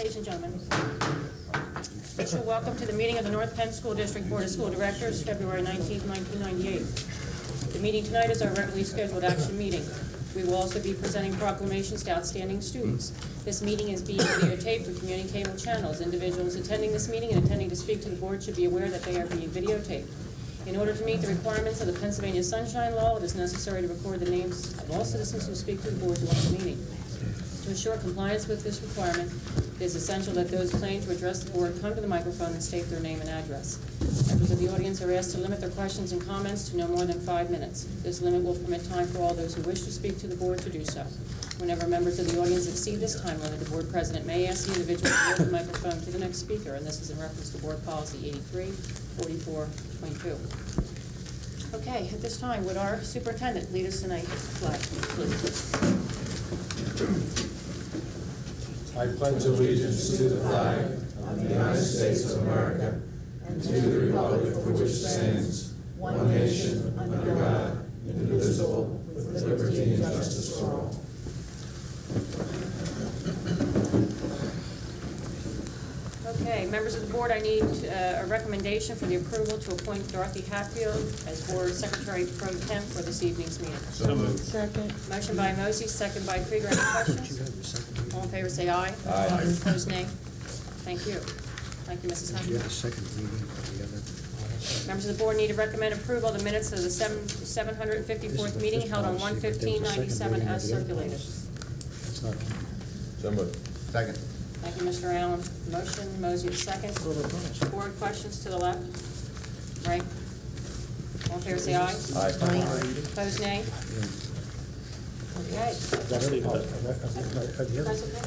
Ladies and gentlemen, official welcome to the meeting of the North Penn School District Board of School Directors, February 19, 1998. The meeting tonight is our regularly scheduled action meeting. We will also be presenting proclamations to outstanding students. This meeting is being videotaped through community cable channels. Individuals attending this meeting and intending to speak to the board should be aware that they are being videotaped. In order to meet the requirements of the Pennsylvania Sunshine Law, it is necessary to record the names of all citizens who speak to the board during the meeting. To ensure compliance with this requirement, it is essential that those claiming to address the board come to the microphone and state their name and address. Members of the audience are asked to limit their questions and comments to no more than 5 minutes. This limit will permit time for all those who wish to speak to the board to do so. Whenever members of the audience exceed this time limit, the board president may ask the individual to yield the microphone to the next speaker, and this is in reference to board policy 83-44.2. Okay, at this time, would our superintendent lead us in a flag, please? I pledge allegiance to the flag of the United States of America and to the republic for which it stands, one nation, under God, indivisible, with liberty and justice for all. Okay, members of the board, I need a recommendation for the approval to appoint Dorothy Hatfield as board secretary pro temp for this evening's meeting. So moved. Second. Motion by Mosey, second by Krieger. Any questions? All in favor say aye. Aye. Opposed, nay. Thank you. Thank you, Mrs. Do you Hatfield. have a second reading of the other? Members of the board need to recommend approval of the minutes of the 754th meeting held on 1/15/97 as circulated. That's not on. So moved. Second. Thank you, Mr. Allen. Motion, Mosey, second. Board questions to the left. Right. All in favor say aye. Aye. Opposed, nay. Okay. Of the other? That's okay.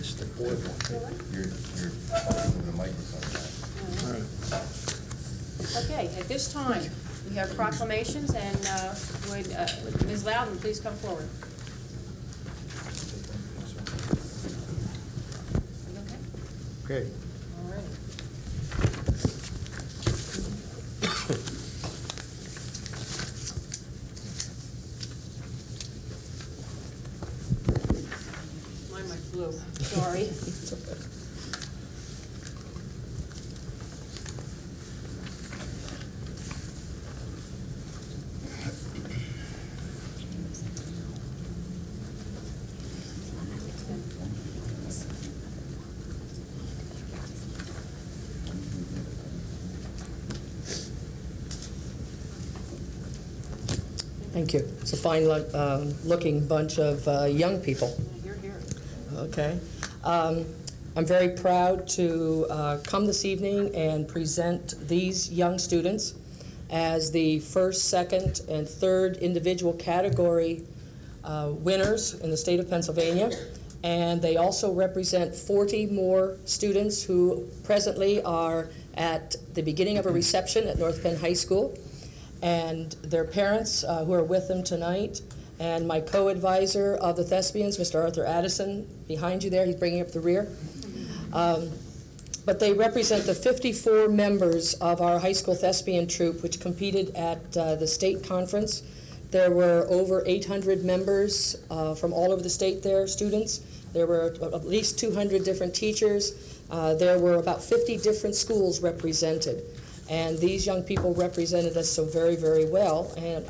Just the board one. You're talking to the microphone. All right. Okay, at this time, we have proclamations, and would Ms. Loudon please come forward? Are you okay? Okay. All right. Mine went blue, sorry. Thank you. It's a fine looking bunch of young people. You're here. Okay. I'm very proud to come this evening and present these young students as the first, second, and third individual category winners in the state of Pennsylvania. And they also represent 40 more students who presently are at the beginning of a reception at North Penn High School, and their parents who are with them tonight, and my co-advisor of the Thespians, Mr. Arthur Addison, behind you there, he's bringing up the rear. But they represent the 54 members of our high school thespian troupe, which competed at the state conference. There were over 800 members from all over the state there, students. There were at least 200 different teachers. There were about 50 different schools represented. And these young people represented us so very, very well, and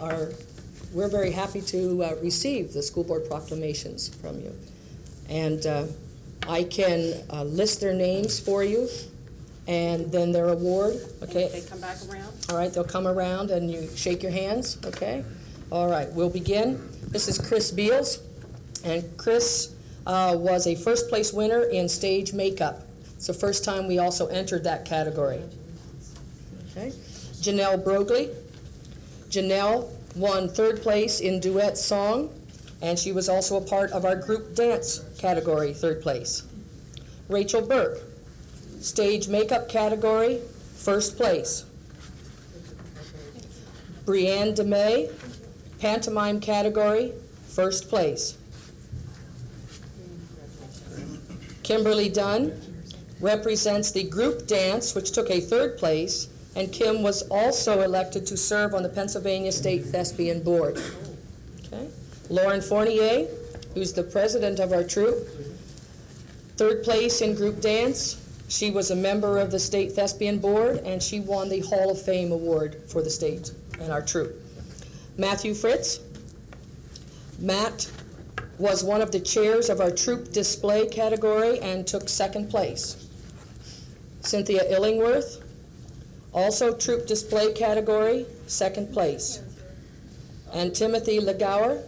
we're very happy to receive the school board proclamations from you. And I can list their names for you, and then their award. Okay. They come back around. All right, they'll come around and you shake your hands, okay? All right, we'll begin. This is Chris Beals, and Chris was a first place winner in stage makeup. It's the first time we also entered that category. Okay. Janelle Brogley. Janelle won third place in duet song, and she was also a part of our group dance category, third place. Rachel Burke, stage makeup category, first place. Brianne DeMay, pantomime category, first place. Kimberly Dunn represents the group dance, which took a third place, and Kim was also elected to serve on the Pennsylvania State Thespian Board. Okay. Lauren Fournier, who's the president of our troupe, Third place in group dance. She was a member of the State Thespian Board, and she won the Hall of Fame Award for the state and our troupe. Matthew Fritz. Matt was one of the chairs of our troupe display category and took second place. Cynthia Illingworth, also troupe display category, second place. And Timothy Legauer,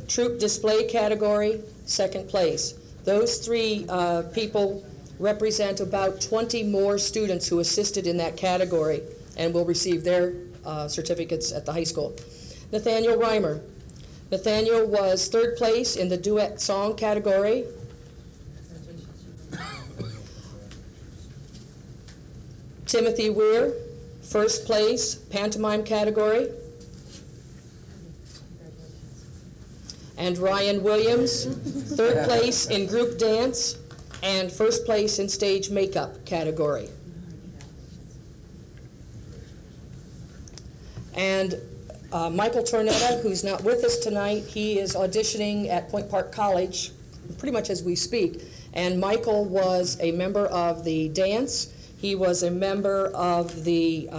troupe display category, second place. Those three people represent about 20 more students who assisted in that category and will receive their certificates at the high school. Nathaniel Reimer. Nathaniel was third place in the duet song category. Timothy Weir, first place, pantomime category. And Ryan Williams, third place in group dance and first place in stage makeup category. And Michael Tornetta, who's not with us tonight, he is auditioning at Point Park College pretty much as we speak. And Michael was a member of the dance. He was a member of the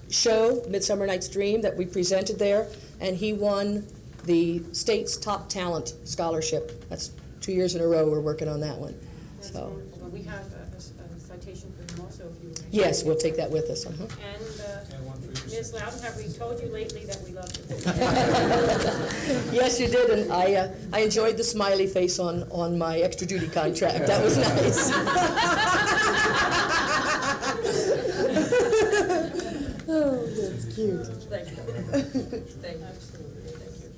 show, Midsummer Night's Dream, that we presented there, and he won the state's top talent scholarship. That's 2 years in a row we're working on that one. That's So, wonderful. But we have a citation for him also, if you would. yes, we'll take that with us. And Ms. Loudon, have we told you lately that we love you? Yes, you did, and I enjoyed the smiley face on my extra duty contract. That was nice. Oh, that's cute. Thank you. Thank you. Absolutely. Thank you.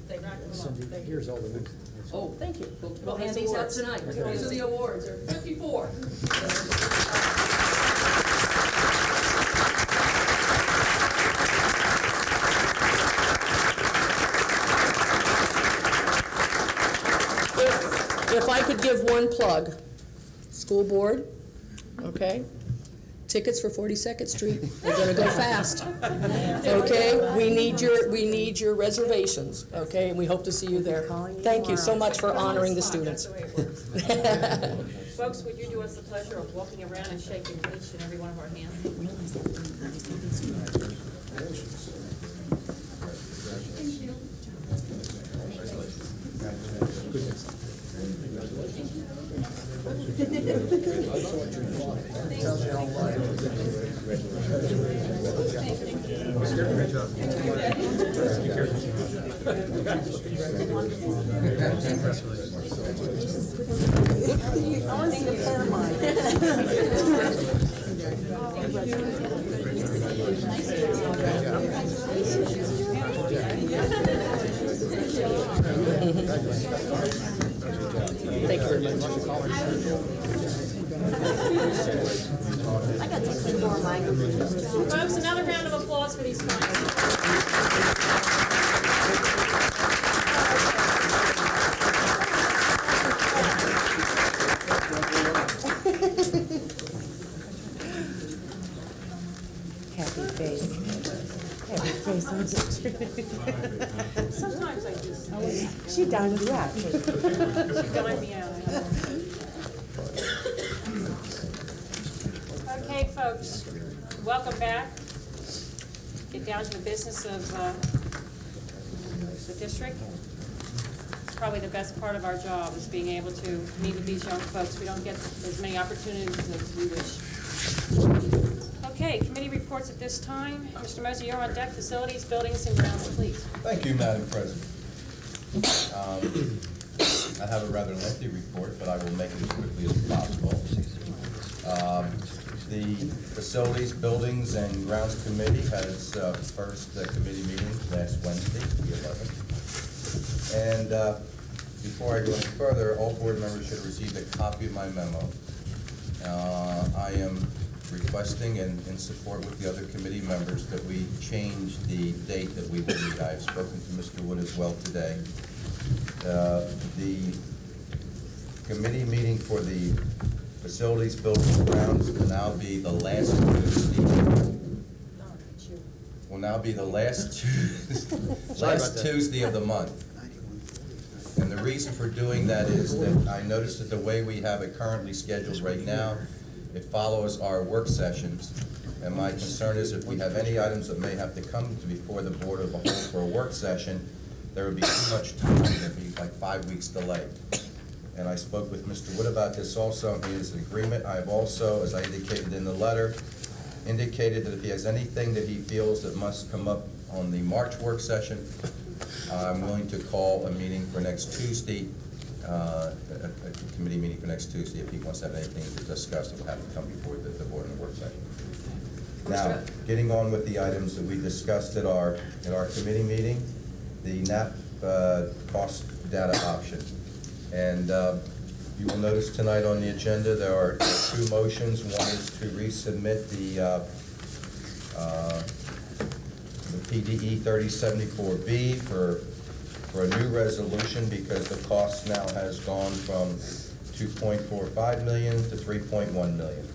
Thank you. Cindy, here's all the ones. Oh, thank you. We'll hand hand these these out out tonight. tonight. These are the awards. There are 54. If I could give one plug, school board, okay? Tickets for 42nd Street. We're gonna go fast. Okay? We need your reservations, okay? And we hope to see you there. Thank you so much for honoring the students. That's the way it works. Folks, would you do us the pleasure of walking around and shaking each and every one of our hands? Thank you very much. Folks, another round of applause for these fine. Happy face. Happy face on the Sometimes I just, She dined you out. you dine me out. Okay, folks, welcome back. Get down to the business of the district. It's probably the best part of our job, is being able to meet with these young folks. We don't get as many opportunities as we wish. Okay, committee reports at this time. Mr. Moser, you're on deck. Facilities, buildings, and grounds, please. Thank you, Madam President. I have a rather lengthy report, but I will make it as quickly as possible. The Facilities, Buildings, and Grounds Committee had its first committee meeting last Wednesday, the 11th. And before I go any further, all board members should have received a copy of my memo. I am requesting and in support with the other committee members that we change the date that we will meet. I have spoken to Mr. Wood as well today. The committee meeting for the Facilities, Buildings, and Grounds will now be the last Tuesday. Will now be the last Tuesday of the month. And the reason for doing that is that I noticed that the way we have it currently scheduled right now, it follows our work sessions. And my concern is if we have any items that may have to come to before the Board of the Whole for a work session, there would be too much time, there'd be like 5 weeks delay. And I spoke with Mr. Wood about this also, and he is in agreement. I have also, as I indicated in the letter, indicated that if he has anything that he feels that must come up on the March work session, I'm willing to call a meeting for next Tuesday, a committee meeting for next Tuesday. If he wants to have anything to discuss, it will have to come before the board in the work session. Now, getting on with the items that we discussed at our committee meeting, the NAP cost data option. And you will notice tonight on the agenda there are two motions. One is to resubmit the PDE 3074B for a new resolution because the cost now has gone from $2.45 million to $3.1 million.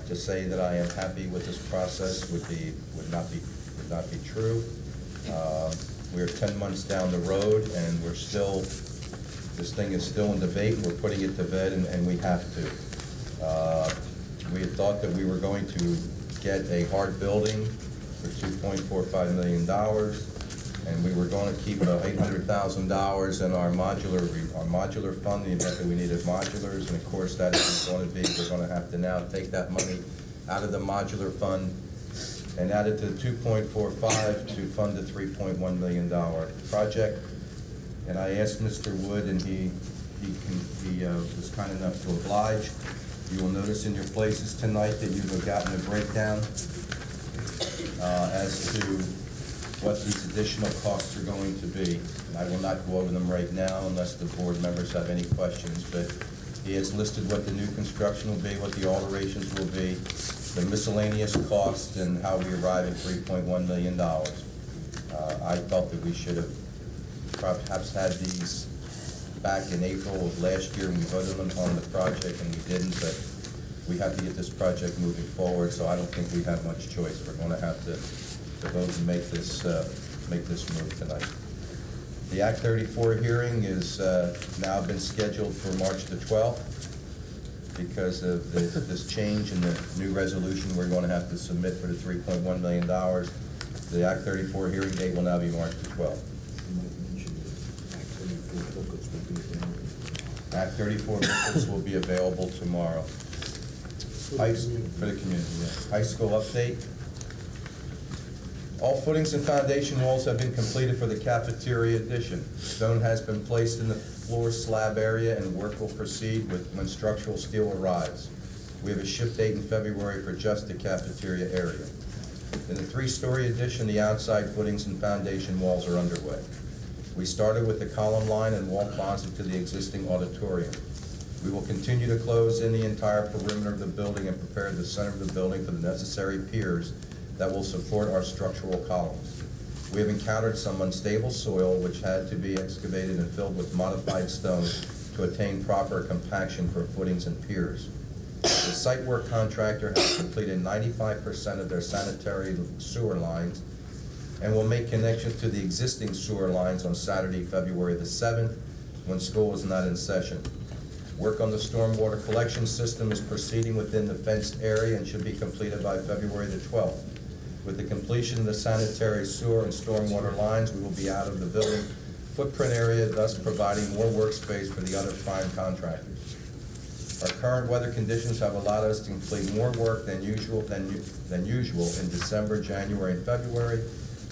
To say that I am happy with this process would not be true. We're 10 months down the road, and this thing is still in debate. We're putting it to bed, and we have to. We had thought that we were going to get a hard building for $2.45 million, and we were going to keep $800,000 in our modular fund in the event that we needed modulars. And of course, that is going to be, we're going to have to now take that money out of the modular fund and add it to the 2.45 to fund the $3.1 million project. And I asked Mr. Wood, and he was kind enough to oblige. You will notice in your places tonight that you have gotten a breakdown as to what these additional costs are going to be. And I will not go over them right now unless the board members have any questions, but he has listed what the new construction will be, what the alterations will be, the miscellaneous costs, and how we arrive at $3.1 million. I felt that we should have perhaps had these back in April of last year when we voted on the project, and we didn't, but we have to get this project moving forward, so I don't think we have much choice. We're going to have to vote and make this move tonight. The Act 34 hearing is now been scheduled for March the 12th. Because of this change in the new resolution we're going to have to submit for the $3.1 million. The Act 34 hearing date will now be March the 12th. Act 34 booklets will be available tomorrow. For the community, yeah. High school update. All footings and foundation walls have been completed for the cafeteria addition. Stone has been placed in the floor slab area, and work will proceed when structural steel arrives. We have a ship date in February for just the cafeteria area. In the 3-story addition, the outside footings and foundation walls are underway. We started with the column line and wall closet to the existing auditorium. We will continue to close in the entire perimeter of the building and prepare the center of the building for the necessary piers that will support our structural columns. We have encountered some unstable soil which had to be excavated and filled with modified stone to attain proper compaction for footings and piers. The site work contractor has completed 95% of their sanitary sewer lines and will make connections to the existing sewer lines on Saturday, February the 7th, when school is not in session. Work on the stormwater collection system is proceeding within the fenced area and should be completed by February the 12th. With the completion of the sanitary sewer and stormwater lines, we will be out of the building footprint area, thus providing more workspace for the other prime contractors. Our current weather conditions have allowed us to complete more work than usual in December, January, and February.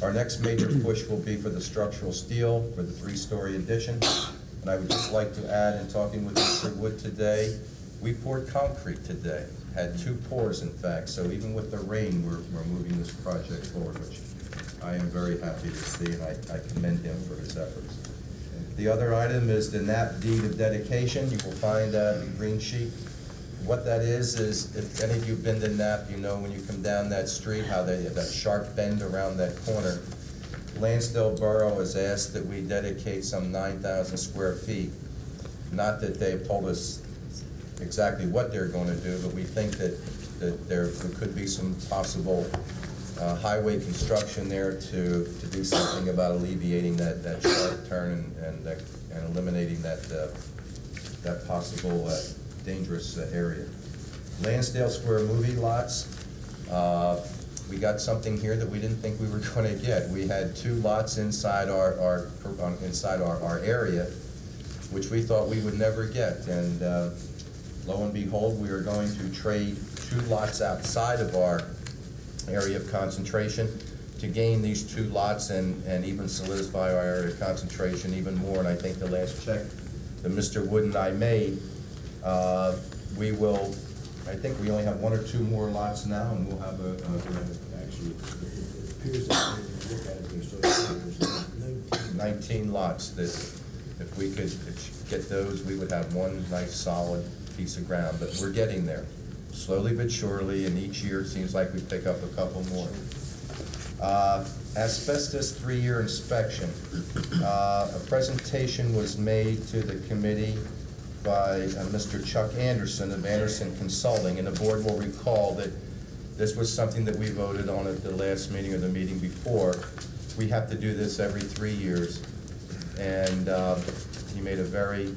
Our next major push will be for the structural steel for the 3-story addition. And I would just like to add, in talking with Mr. Wood today, we poured concrete today. Had 2 pours, in fact, so even with the rain, we're moving this project forward, which I am very happy to see, and I commend him for his efforts. The other item is the NAP deed of dedication. You will find the green sheet. What that is if any of you have been to NAP, you know when you come down that street, how they have that sharp bend around that corner. Lansdale Borough has asked that we dedicate some 9,000 square feet. Not that they've told us exactly what they're going to do, but we think that there could be some possible highway construction there to do something about alleviating that sharp turn and eliminating that possible dangerous area. Lansdale Square movie lots. We got something here that we didn't think we were going to get. We had 2 lots inside our area, which we thought we would never get. And lo and behold, we are going to trade 2 lots outside of our area of concentration to gain these 2 lots and even solidify our area of concentration even more. And I think the last check that Mr. Wood and I made, I think we only have 1 or 2 more lots now, and we'll have Actually, it appears that when you look at it, there's 19 lots that if we could get those, we would have one nice solid piece of ground. But we're getting there, slowly but surely, and each year it seems like we pick up a couple more. Asbestos 3-year inspection. A presentation was made to the committee by Mr. Chuck Anderson of Anderson Consulting, and the board will recall that this was something that we voted on at the last meeting or the meeting before. We have to do this every 3 years, and he made a very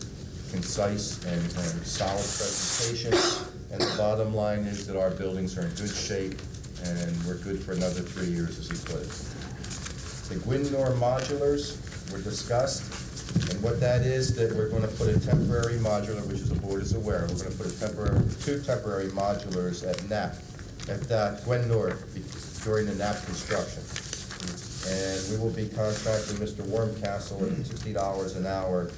concise and solid presentation, and the bottom line is that our buildings are in good shape and we're good for another 3 years, as he put it. The Gwynnor modulars were discussed. And what that is, that we're going to put a temporary modular, which the board is aware of. We're going to put 2 temporary modulars at Gwynnor during the NAP construction. And we will be contracting Mr. Wormcastle at $60 an hour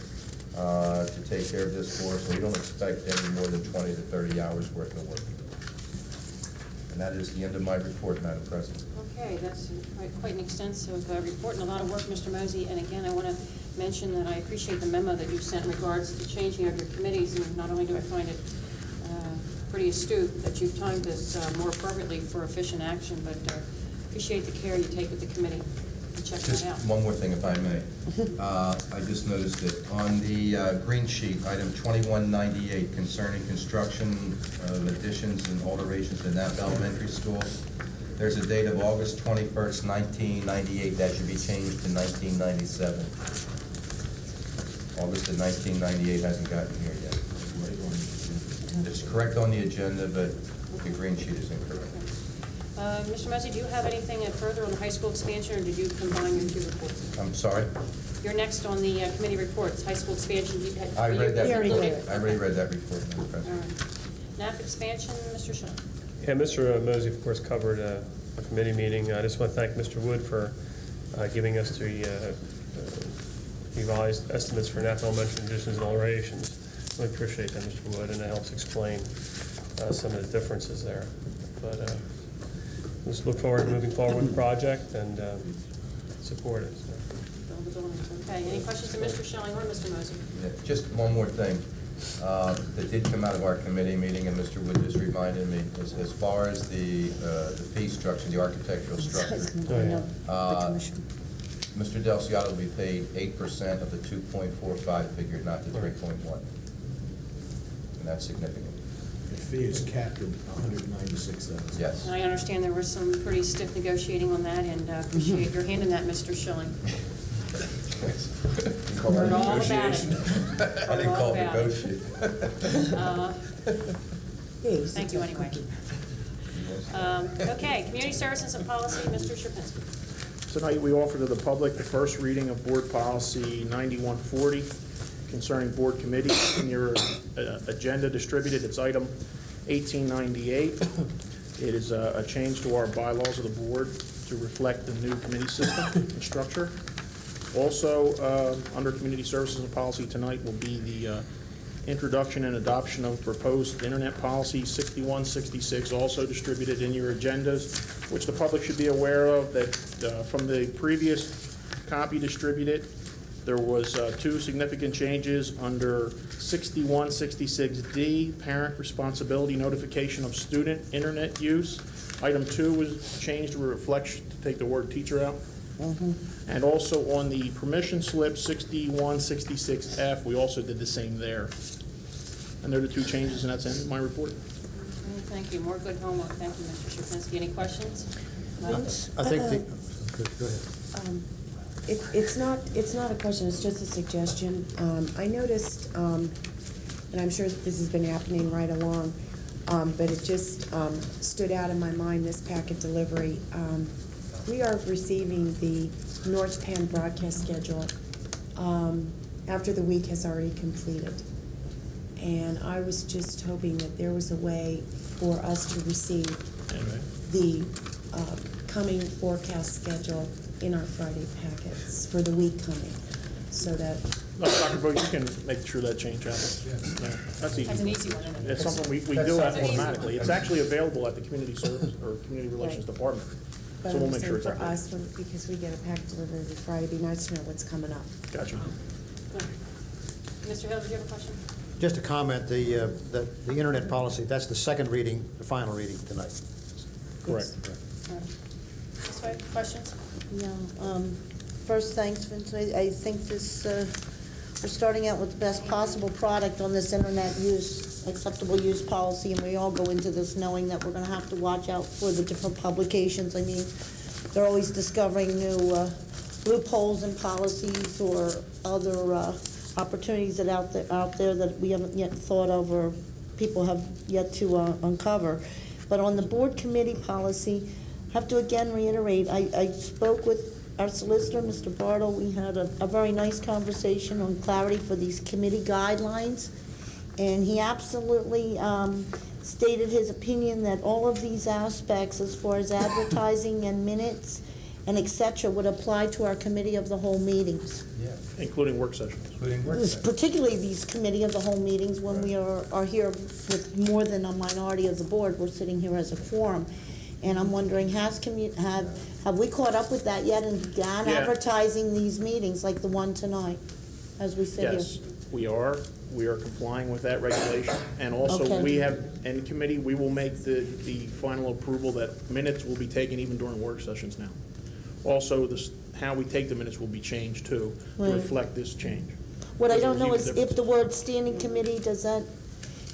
to take care of this for us. So we don't expect any more than 20 to 30 hours worth of work. And that is the end of my report, Madam President. Okay, that's quite an extensive report and a lot of work, Mr. Mosey. And again, I want to mention that I appreciate the memo that you sent in regards to changing of your committees. And not only do I find it pretty astute that you've timed this more appropriately for efficient action, but appreciate the care you take with the committee and checking Just that out. one more thing, if I may. I just noticed that on the green sheet, item 2198, concerning construction of additions and alterations to Knapp Elementary School, there's a date of August 21st, 1998. That should be changed to 1997. August of 1998 hasn't gotten here yet. It's correct on the agenda, but the green sheet is incorrect. Mr. Mosey, do you have anything further on the high school expansion, or did you combine your 2 reports? I'm sorry? You're next on the committee reports, high school expansion. I read that He already report. did it. I already read that report, Madam All President. right. NAP expansion, Mr. Shaw. Yeah, Mr. Mosey, of course, covered a committee meeting. I just want to thank Mr. Wood for giving us the revised estimates for Knapp Elementary additions and alterations. Really appreciate that, Mr. Wood, and it helps explain some of the differences there. But just look forward to moving forward with the project and support it. So. Build the buildings. Okay. Any questions to Mr. Schilling or Mr. Mosey? Yeah, just one more thing that did come out of our committee meeting, and Mr. Wood just reminded me, as far as the fee structure, the architectural structure. Mr. Del Ciotto will be paid 8% of the 2.45 figure, not the 3.1. And that's significant. The fee is capped at $196,000. Yes. And I understand there was some pretty stiff negotiating on that, and appreciate your hand in that, Mr. Schilling. Heard all about it. I didn't call it All about it. negotiate. Thank you anyway. Okay, community services and policy, Mr. Sherpinsky. Tonight, we offer to the public the first reading of Board Policy 9140 concerning board committees. In your agenda distributed, it's item 1898. It is a change to our bylaws of the board to reflect the new committee system and structure. Also, under community services and policy tonight will be the introduction and adoption of proposed Internet Policy 6166, also distributed in your agendas, which the public should be aware of that from the previous copy distributed, there was 2 significant changes under 6166D, parent responsibility notification of student internet use. Item 2 was changed to reflect, to take the word teacher out. And also on the permission slip 6166F, we also did the same there. And they're the 2 changes, and that's in my report. Thank you. More good homework. Thank you, Mr. Sherpinsky. Any questions? Vince, I think go ahead. it's not a question, it's just a suggestion. I noticed, and I'm sure that this has been happening right along, but it just stood out in my mind, this packet delivery. We are receiving the North Penn broadcast schedule after the week has already completed. And I was just hoping that there was a way for us to receive the coming forecast schedule in our Friday packets for the week coming, so that, Dr. Bo, you can make sure that change happens. Yeah, that's easy. That's an easy one, isn't it? It's something we do That's an easy automatically. It's actually available at the Community Service or Community Relations Right. Department. but So we'll I'm make sure saying it's for updated. us, because we get a packet delivered every Friday, it'd be nice to know what's coming up. Gotcha. Mr. Hill, did you have a question? Just a comment, the internet policy, that's the second reading, the final reading tonight. Correct. All right. This way, questions? Yeah, first, thanks, Vince. I think this, we're starting out with the best possible product on this internet use, acceptable use policy, and we all go into this knowing that we're gonna have to watch out for the different publications. I mean, they're always discovering new loopholes in policies or other opportunities that out there that we haven't yet thought of or people have yet to uncover. But on the board committee policy, I have to again reiterate, I spoke with our solicitor, Mr. Bartle. We had a very nice conversation on clarity for these committee guidelines. And he absolutely stated his opinion that all of these aspects, as far as advertising and minutes and et cetera, would apply to our committee of the whole meetings. Yeah, Including work sessions. including work sessions. Particularly these committee of the whole meetings, when we are here with more than a minority of the board, we're sitting here as a quorum. And I'm wondering, have we caught up with that yet and began Yeah. advertising these meetings like the one tonight, as we sit here? Yes, we are. We are complying with that regulation. And also, Okay. we have, in committee, we will make the final approval that minutes will be taken even during work sessions now. Also, how we take the minutes will be changed too, to Right. reflect this change. What I Those are don't know huge is if differences. the word standing committee,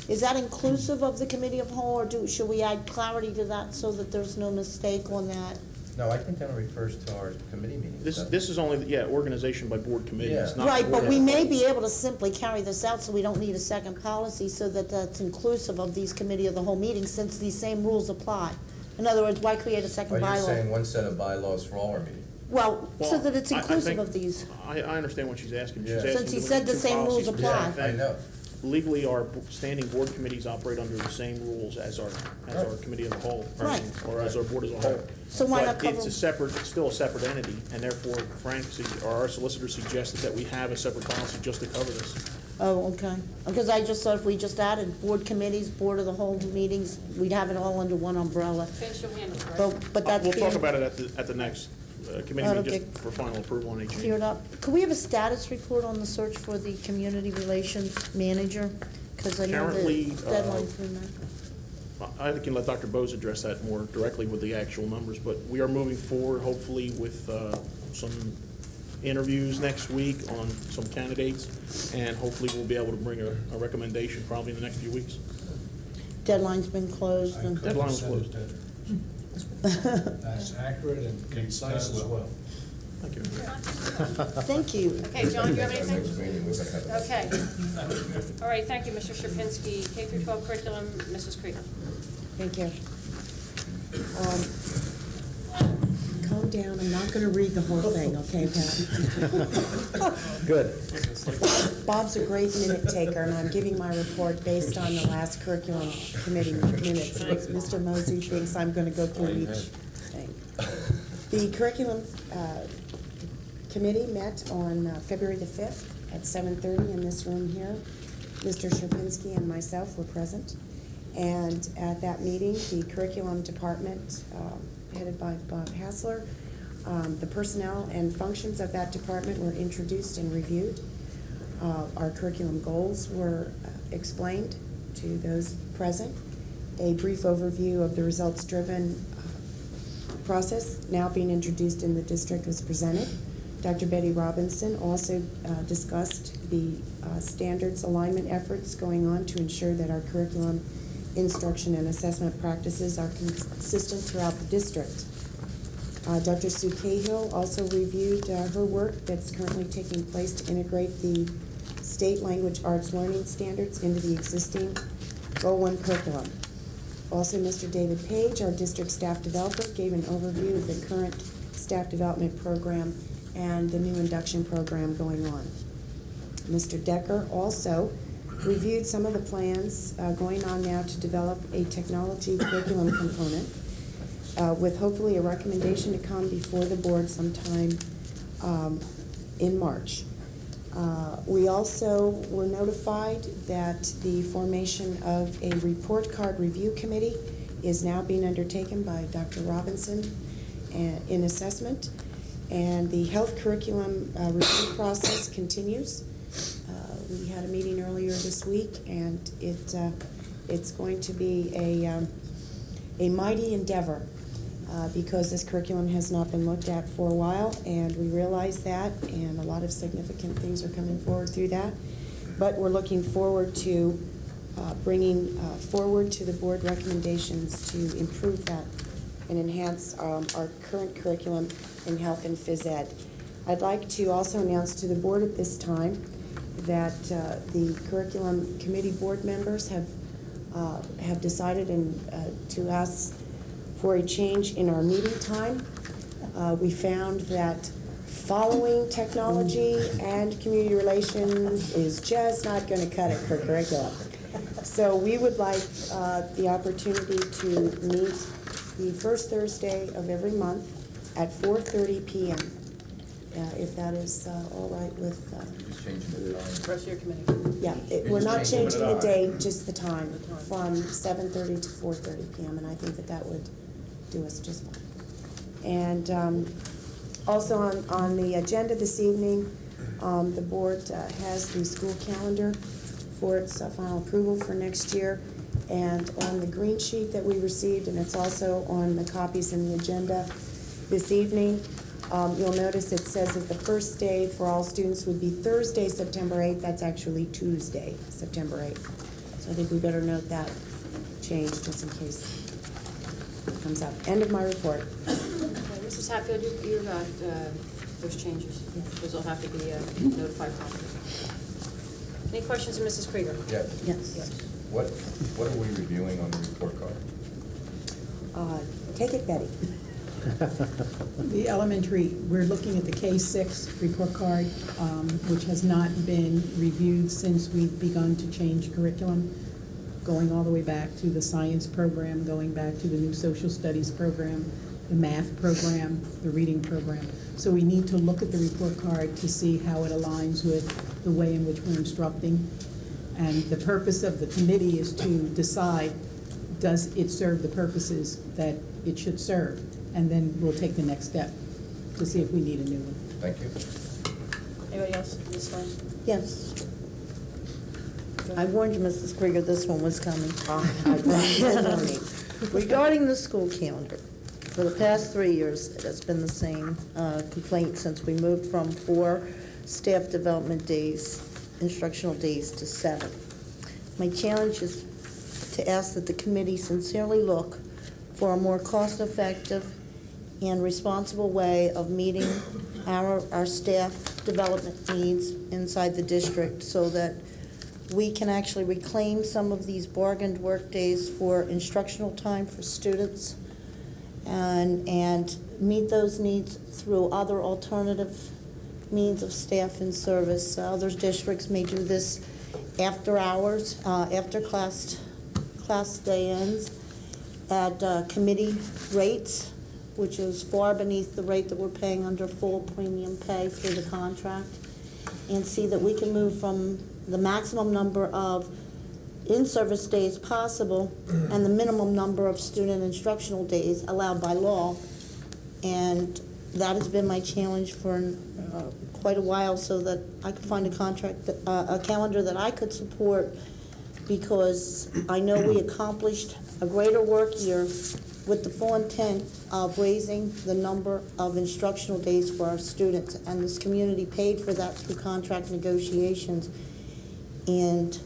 is that inclusive of the committee of whole, or should we add clarity to that so that there's no mistake on that? No, I think that refers to our committee meetings. This is only, organization by board committees, Yeah. not. Right, but board. we may be able to simply carry this out, so we don't need a second policy, so that that's inclusive of these committee of the whole meetings, since these same rules apply. In other words, why create a Oh, second you're saying bylaw? one set of bylaws for all our meetings? Well, so Well, that it's I inclusive think- of these. I understand what she's asking. She's Yeah. asking, Since he do we said need the two same rules policies for the same apply. I thing? know. Legally, our standing board committees operate under the same rules as our committee of the whole, or as our board as a whole. So why not But cover? it's still a separate entity, and therefore Frank, or our solicitor suggested that we have a separate policy just to cover this. Oh, okay. Because I just thought if we just added board committees, board of the whole meetings, we'd have it all under one umbrella. Finish your hand, right? But that's We'll talk being about it at the next committee Oh, meeting, okay. just for final approval on each. cleared up. Could we have a status report on the search for the community relations manager? Because I know Currently, the deadline's been met. I can let Dr. Bose address that more directly with the actual numbers, but we are moving forward hopefully with some interviews next week on some candidates, and hopefully we'll be able to bring a recommendation probably in the next few weeks. Deadline's been closed and. Deadline was closed. That's accurate and concise as well. Thank you. Thank you. Okay, John, do you have Next anything? meeting, we're gonna have. Okay. All right, thank you, Mr. Sherpinsky. K through 12 curriculum, Mrs. Krieger. Thank you. Calm down, I'm not gonna read the whole thing, okay, Pat? Good. Bob's a great minute taker, and I'm giving my report based on the last curriculum committee minutes. Mr. Mosey thinks I'm gonna go through each thing. The curriculum committee met on February the 5th at 7:30 in this room here. Mr. Sherpinsky and myself were present. And at that meeting, the curriculum department, headed by Bob Hassler, the personnel and functions of that department were introduced and reviewed. Our curriculum goals were explained to those present. A brief overview of the results-driven process now being introduced in the district was presented. Dr. Betty Robinson also discussed the standards alignment efforts going on to ensure that our curriculum instruction and assessment practices are consistent throughout the district. Dr. Sue Cahill also reviewed her work that's currently taking place to integrate the state language arts learning standards into the existing Goal 1 curriculum. Also, Mr. David Page, our district staff developer, gave an overview of the current staff development program and the new induction program going on. Mr. Decker also reviewed some of the plans going on now to develop a technology curriculum component with hopefully a recommendation to come before the board sometime in March. We also were notified that the formation of a report card review committee is now being undertaken by Dr. Robinson in assessment, and the health curriculum review process continues. We had a meeting earlier this week, and it's going to be a mighty endeavor because this curriculum has not been looked at for a while, and we realize that, and a lot of significant things are coming forward through that. But we're looking forward to bringing forward to the board recommendations to improve that and enhance our current curriculum in health and phys ed. I'd like to also announce to the board at this time that the curriculum committee board members have decided to ask for a change in our meeting time. We found that following technology and community relations is just not going to cut it for curriculum. So we would like the opportunity to meet the first Thursday of every month at 4:30 p.m. If that is all right with The rest of your committee. yeah, we're not changing the date, just the time, from 7:30 to 4:30 p.m., and I think that would do us just fine. And also on the agenda this evening, the board has the school calendar for its final approval for next year, and on the green sheet that we received, and it's also on the copies in the agenda this evening, you'll notice it says that the first day for all students would be Thursday, September 8th. That's actually Tuesday, September 8th. So I think we better note that change just in case it comes up. End of my report. Okay, Mrs. Hatfield, you got those changes. Those will have to be notified promptly. Any questions of Mrs. Krieger? Yes. Yes. What are we reviewing on the report card? Take it, Betty. The elementary, we're looking at the K-6 report card, which has not been reviewed since we've begun to change curriculum, going all the way back to the science program, going back to the new social studies program, the math program, the reading program. So we need to look at the report card to see how it aligns with the way in which we're instructing. And the purpose of the committee is to decide, does it serve the purposes that it should serve? And then we'll take the next step to see if we need a new one. Thank you. Anybody else? Ms. Stearns? Yes. I warned you, Mrs. Krieger, this one was coming. Regarding the school calendar, for the past 3 years, it's been the same complaint since we moved from 4 staff development days, instructional days, to 7. My challenge is to ask that the committee sincerely look for a more cost-effective and responsible way of meeting our staff development needs inside the district so that we can actually reclaim some of these bargained work days for instructional time for students and meet those needs through other alternative means of staff and service. Other districts may do this after hours, after class day ends, at committee rates, which is far beneath the rate that we're paying under full premium pay through the contract, and see that we can move from the maximum number of in-service days possible and the minimum number of student instructional days allowed by law. And that has been my challenge for quite a while, so that I could find a calendar that I could support, because I know we accomplished a greater work year with the full intent of raising the number of instructional days for our students, and this community paid for that through contract negotiations. And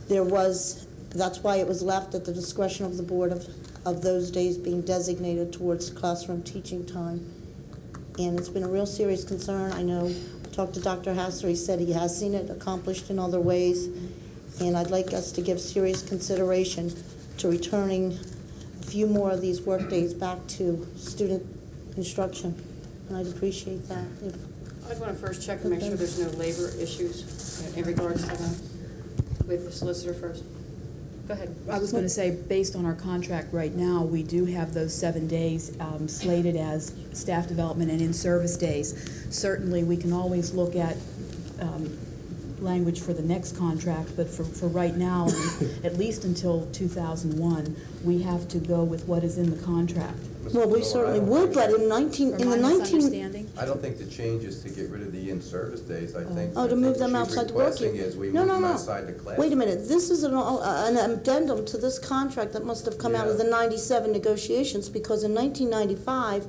that's why it was left at the discretion of the board of those days being designated towards classroom teaching time. and it's been a real serious concern. I know, talked to Dr. Hassler, he said he has seen it accomplished in other ways, and I'd like us to give serious consideration to returning a few more of these work days back to student instruction, and I'd appreciate that. I'd want to first check to make sure there's no labor issues in regards to that. With the solicitor first. Go ahead. I was going to say, based on our contract right now, we do have those 7 days slated as staff development and in-service days. Certainly, we can always look at language for the next contract, but for right now, at least until 2001, we have to go with what is in the contract. Well, we certainly would, but in the 19... Misunderstanding? I don't think the change is to get rid of the in-service days. I think. Oh, to move them outside the work year. She's requesting is we No, move no, them no. outside the class. Wait a minute, this is an addendum to this contract that must have come out of the 97 negotiations, because in 1995,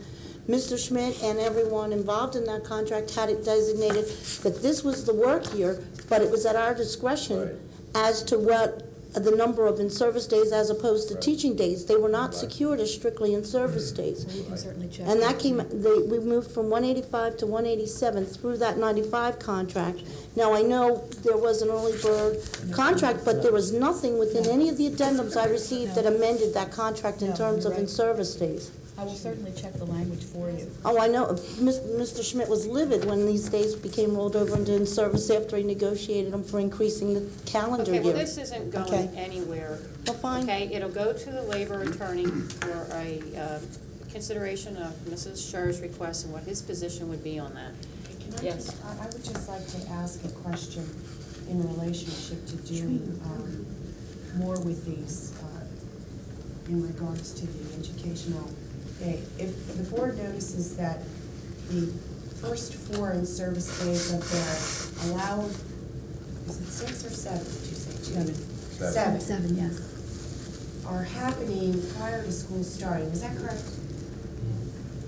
Mr. Schmidt and everyone involved in that contract had it designated that this was the work year, but it was at our discretion Right. as to what the number of in-service days as opposed to Right. teaching days. They were not Right. secured as strictly in-service days. We can certainly check. And that we moved from 185 to 187 through that 95 contract. Now, I know there was an early bird contract, but there was nothing within any of the addendums I received that amended that contract in No, terms you're of right. in-service days. I will certainly check the language for you. Oh, I know, Mr. Schmidt was livid when these days became rolled over into in-service after he negotiated them for increasing the calendar Okay, year. well, this isn't going Okay. anywhere. Well, fine. Okay, it'll go to the labor attorney for a consideration of Mrs. Scher's request and what his position would be on that. Yes. I would just like to ask a question in relationship to doing more with these in regards to the educational day. If the board notices that the first 4 in-service days of their allowed, is it 6 or 7, did you say? 7. 7. 7, yes. Are happening prior to school starting, is that correct?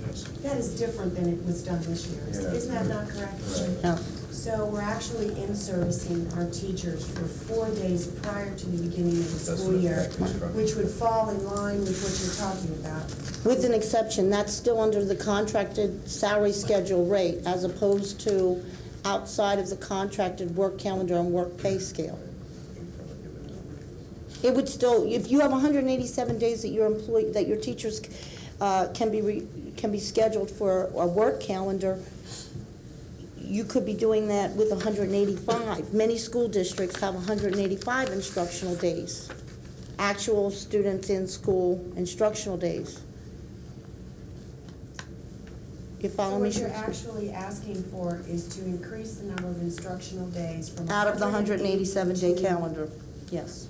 Yes. That is different than it was done this year, Yeah. isn't that not correct? No. So we're actually in-servicing our teachers for 4 days prior to the beginning of the That's school an year, effective instruction. which would fall in line with what you're talking about. With an exception, that's still under the contracted salary schedule rate as opposed to outside of the contracted work calendar and work pay scale. It would still, if you have 187 days that your employee, that your teachers can be scheduled for a work calendar, you could be doing that with 185. Many school districts have 185 instructional days, actual students in school instructional days. You So follow me? what you're actually asking for is to increase the number of instructional days from Out of the 187-day to- calendar, yes.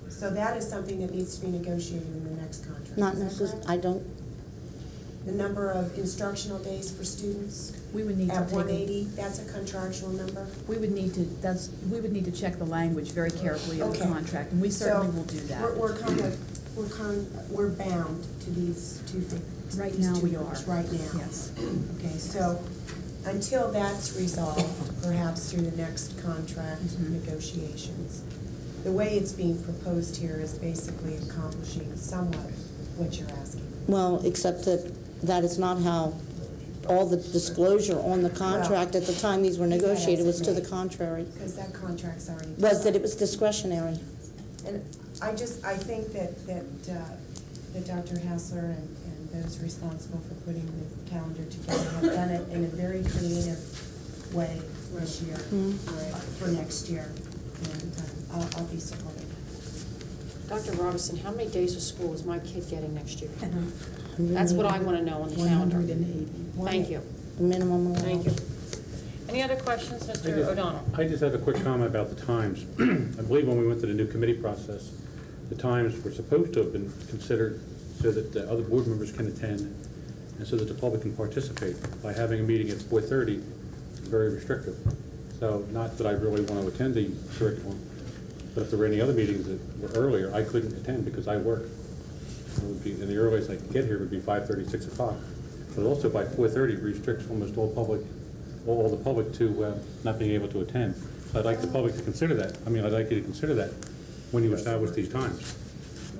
So that is something that needs to be negotiated in the next contract, Not is that necessarily, correct? I don't, The number of instructional days for students We would need to at take 180, that's a contractual number? We would need to check the language very carefully of the Okay. contract, and we certainly will do that. We're bound to these two things. Right these now two we numbers, are. Right now. Yes. Okay, so until that's resolved, perhaps through the next contract negotiations, the way it's being proposed here is basically accomplishing somewhat what you're asking. well, except that that is not how all the disclosure on the contract at the time these were negotiated was to the contrary, Because that contract's already. was that it was discretionary. And I think that Dr. Hassler and those responsible for putting the calendar together have done it in a very creative way this year, for next year. And I'll be supportive. Dr. Robinson, how many days of school is my kid getting next year? That's what I want to know on the calendar. 180. Thank you. Minimum allowance. Thank you. Any other questions, Mr. O'Donnell? I just have a quick comment about the times. I believe when we went to the new committee process, the times were supposed to have been considered so that the other board members can attend and so that the public can participate. By having a meeting at 4:30 is very restrictive. So not that I really want to attend the curriculum, but if there were any other meetings that were earlier, I couldn't attend because I work. It would be, and the earliest I could get here would be 5:30, 6 o'clock. But also by 4:30 restricts almost all the public to not being able to attend. So I'd like the public to consider that. I mean, I'd like you to consider that when you establish these times.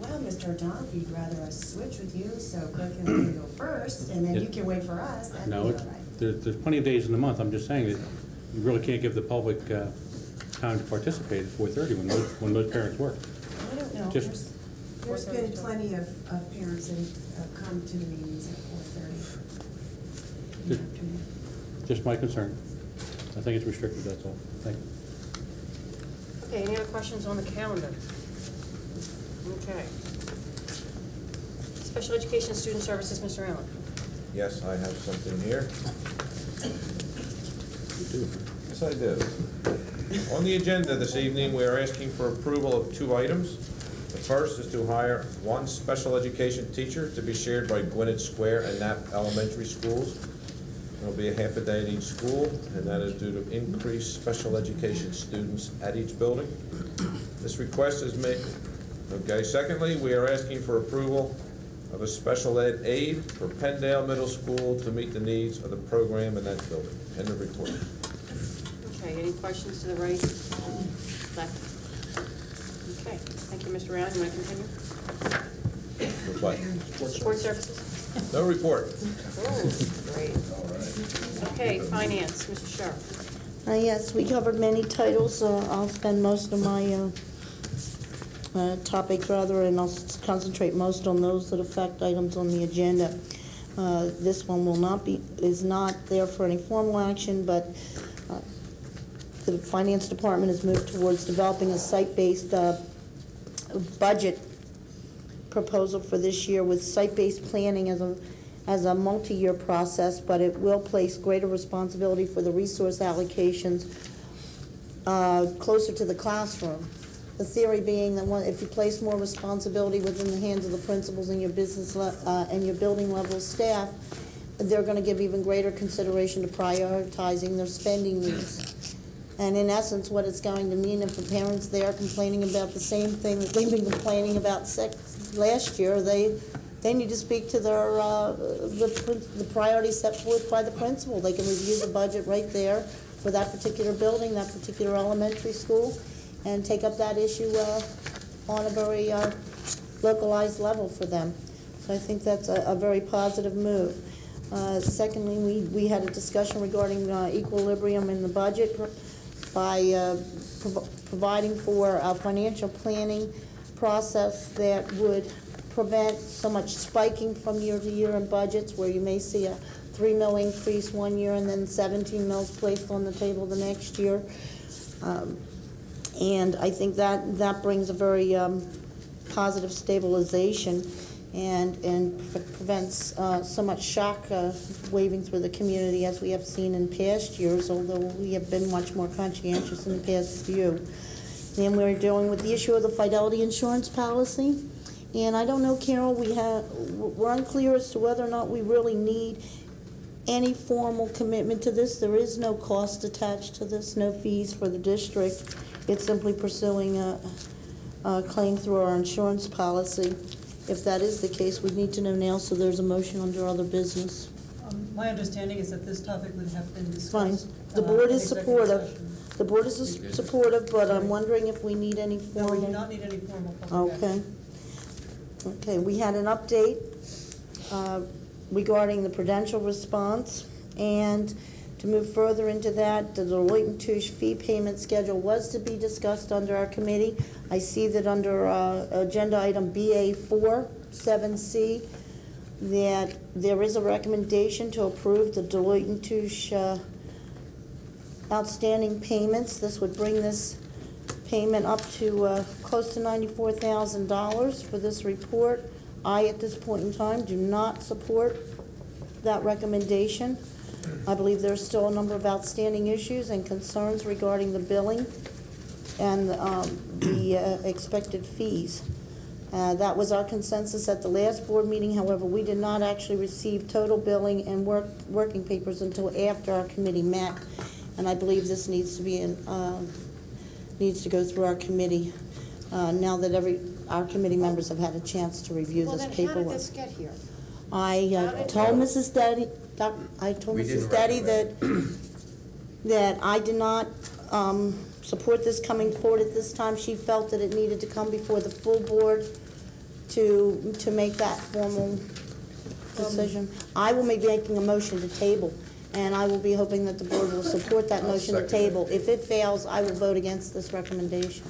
Well, Mr. O'Donnell, if you'd rather us switch with you, so Greg can go first. first, and then you can wait for us, that'd be all No, right. there's plenty of days in the month. I'm just saying that you really can't give the public time to participate at 4:30 when most parents work. I don't know, Just- there's been plenty of parents that have come to the meetings at 4:30. Just my concern. I think it's restricted, that's all. Thank you. Okay, any other questions on the calendar? Okay. Special Education Student Services, Mr. Allen. Yes, I have something here. Yes, I do. On the agenda this evening, we are asking for approval of 2 items. The first is to hire 1 special education teacher to be shared by Gwinnett Square and Knapp Elementary Schools. There'll be a half a day at each school, and that is due to increased special education students at each building. This request is made. Okay, secondly, we are asking for approval of a special ed aide for Penndale Middle School to meet the needs of the program in that building. End of report. Okay, any questions to the right? Left? Okay, thank you, Mr. Allen. You want to continue? What? Support Services? No report. Oh, great. Okay, Finance, Mrs. Sheriff. Yes, we covered many titles. I'll spend most of my topics rather, and I'll concentrate most on those that affect items on the agenda. This one is not there for any formal action, but the Finance Department has moved towards developing a site-based budget proposal for this year with site-based planning as a multi-year process, but it will place greater responsibility for the resource allocations closer to the classroom. The theory being that if you place more responsibility within the hands of the principals and your business and your building level staff, they're going to give even greater consideration to prioritizing their spending needs. And in essence, what it's going to mean, if the parents there are complaining about the same thing that they've been complaining about last year, they need to speak to their the priorities set forth by the principal. They can review the budget right there for that particular building, that particular elementary school, and take up that issue on a very localized level for them. So I think that's a very positive move. Secondly, we had a discussion regarding equilibrium in the budget by providing for a financial planning process that would prevent so much spiking from year to year in budgets, where you may see a $3 million increase one year and then 17 mils placed on the table the next year. And I think that brings a very positive stabilization and prevents so much shock waving through the community as we have seen in past years, although we have been much more conscientious in the past few. And we're dealing with the issue of the fidelity insurance policy. And I don't know, Carol, we're unclear as to whether or not we really need any formal commitment to this. There is no cost attached to this, no fees for the district. It's simply pursuing a claim through our insurance policy. If that is the case, we need to know now, so there's a motion under other business. My understanding is that this topic would have been Fine. discussed. The board in is executive supportive. session. The board is supportive, but I'm wondering if we need any No, formal. we do not need any formal public action. Okay. Okay, we had an update regarding the prudential response, and to move further into that, the Deloitte & Touche fee payment schedule was to be discussed under our committee. I see that under agenda item BA4, 7C, that there is a recommendation to approve the Deloitte & Touche outstanding payments. This would bring this payment up to close to $94,000 for this report. I, at this point in time, do not support that recommendation. I believe there's still a number of outstanding issues and concerns regarding the billing and the expected fees. That was our consensus at the last board meeting. However, we did not actually receive total billing and working papers until after our committee met. And I believe this needs to be needs to go through our committee now that our committee members have had a chance to review this paperwork. Well, then how did this get here? I told Mrs. Daddy, that I did not support this coming forward at this time. She felt that it needed to come before the full board to make that formal decision? I will be making a motion to table, and I will be hoping that the board will support that motion to second it. table. If it fails, I will vote against this recommendation.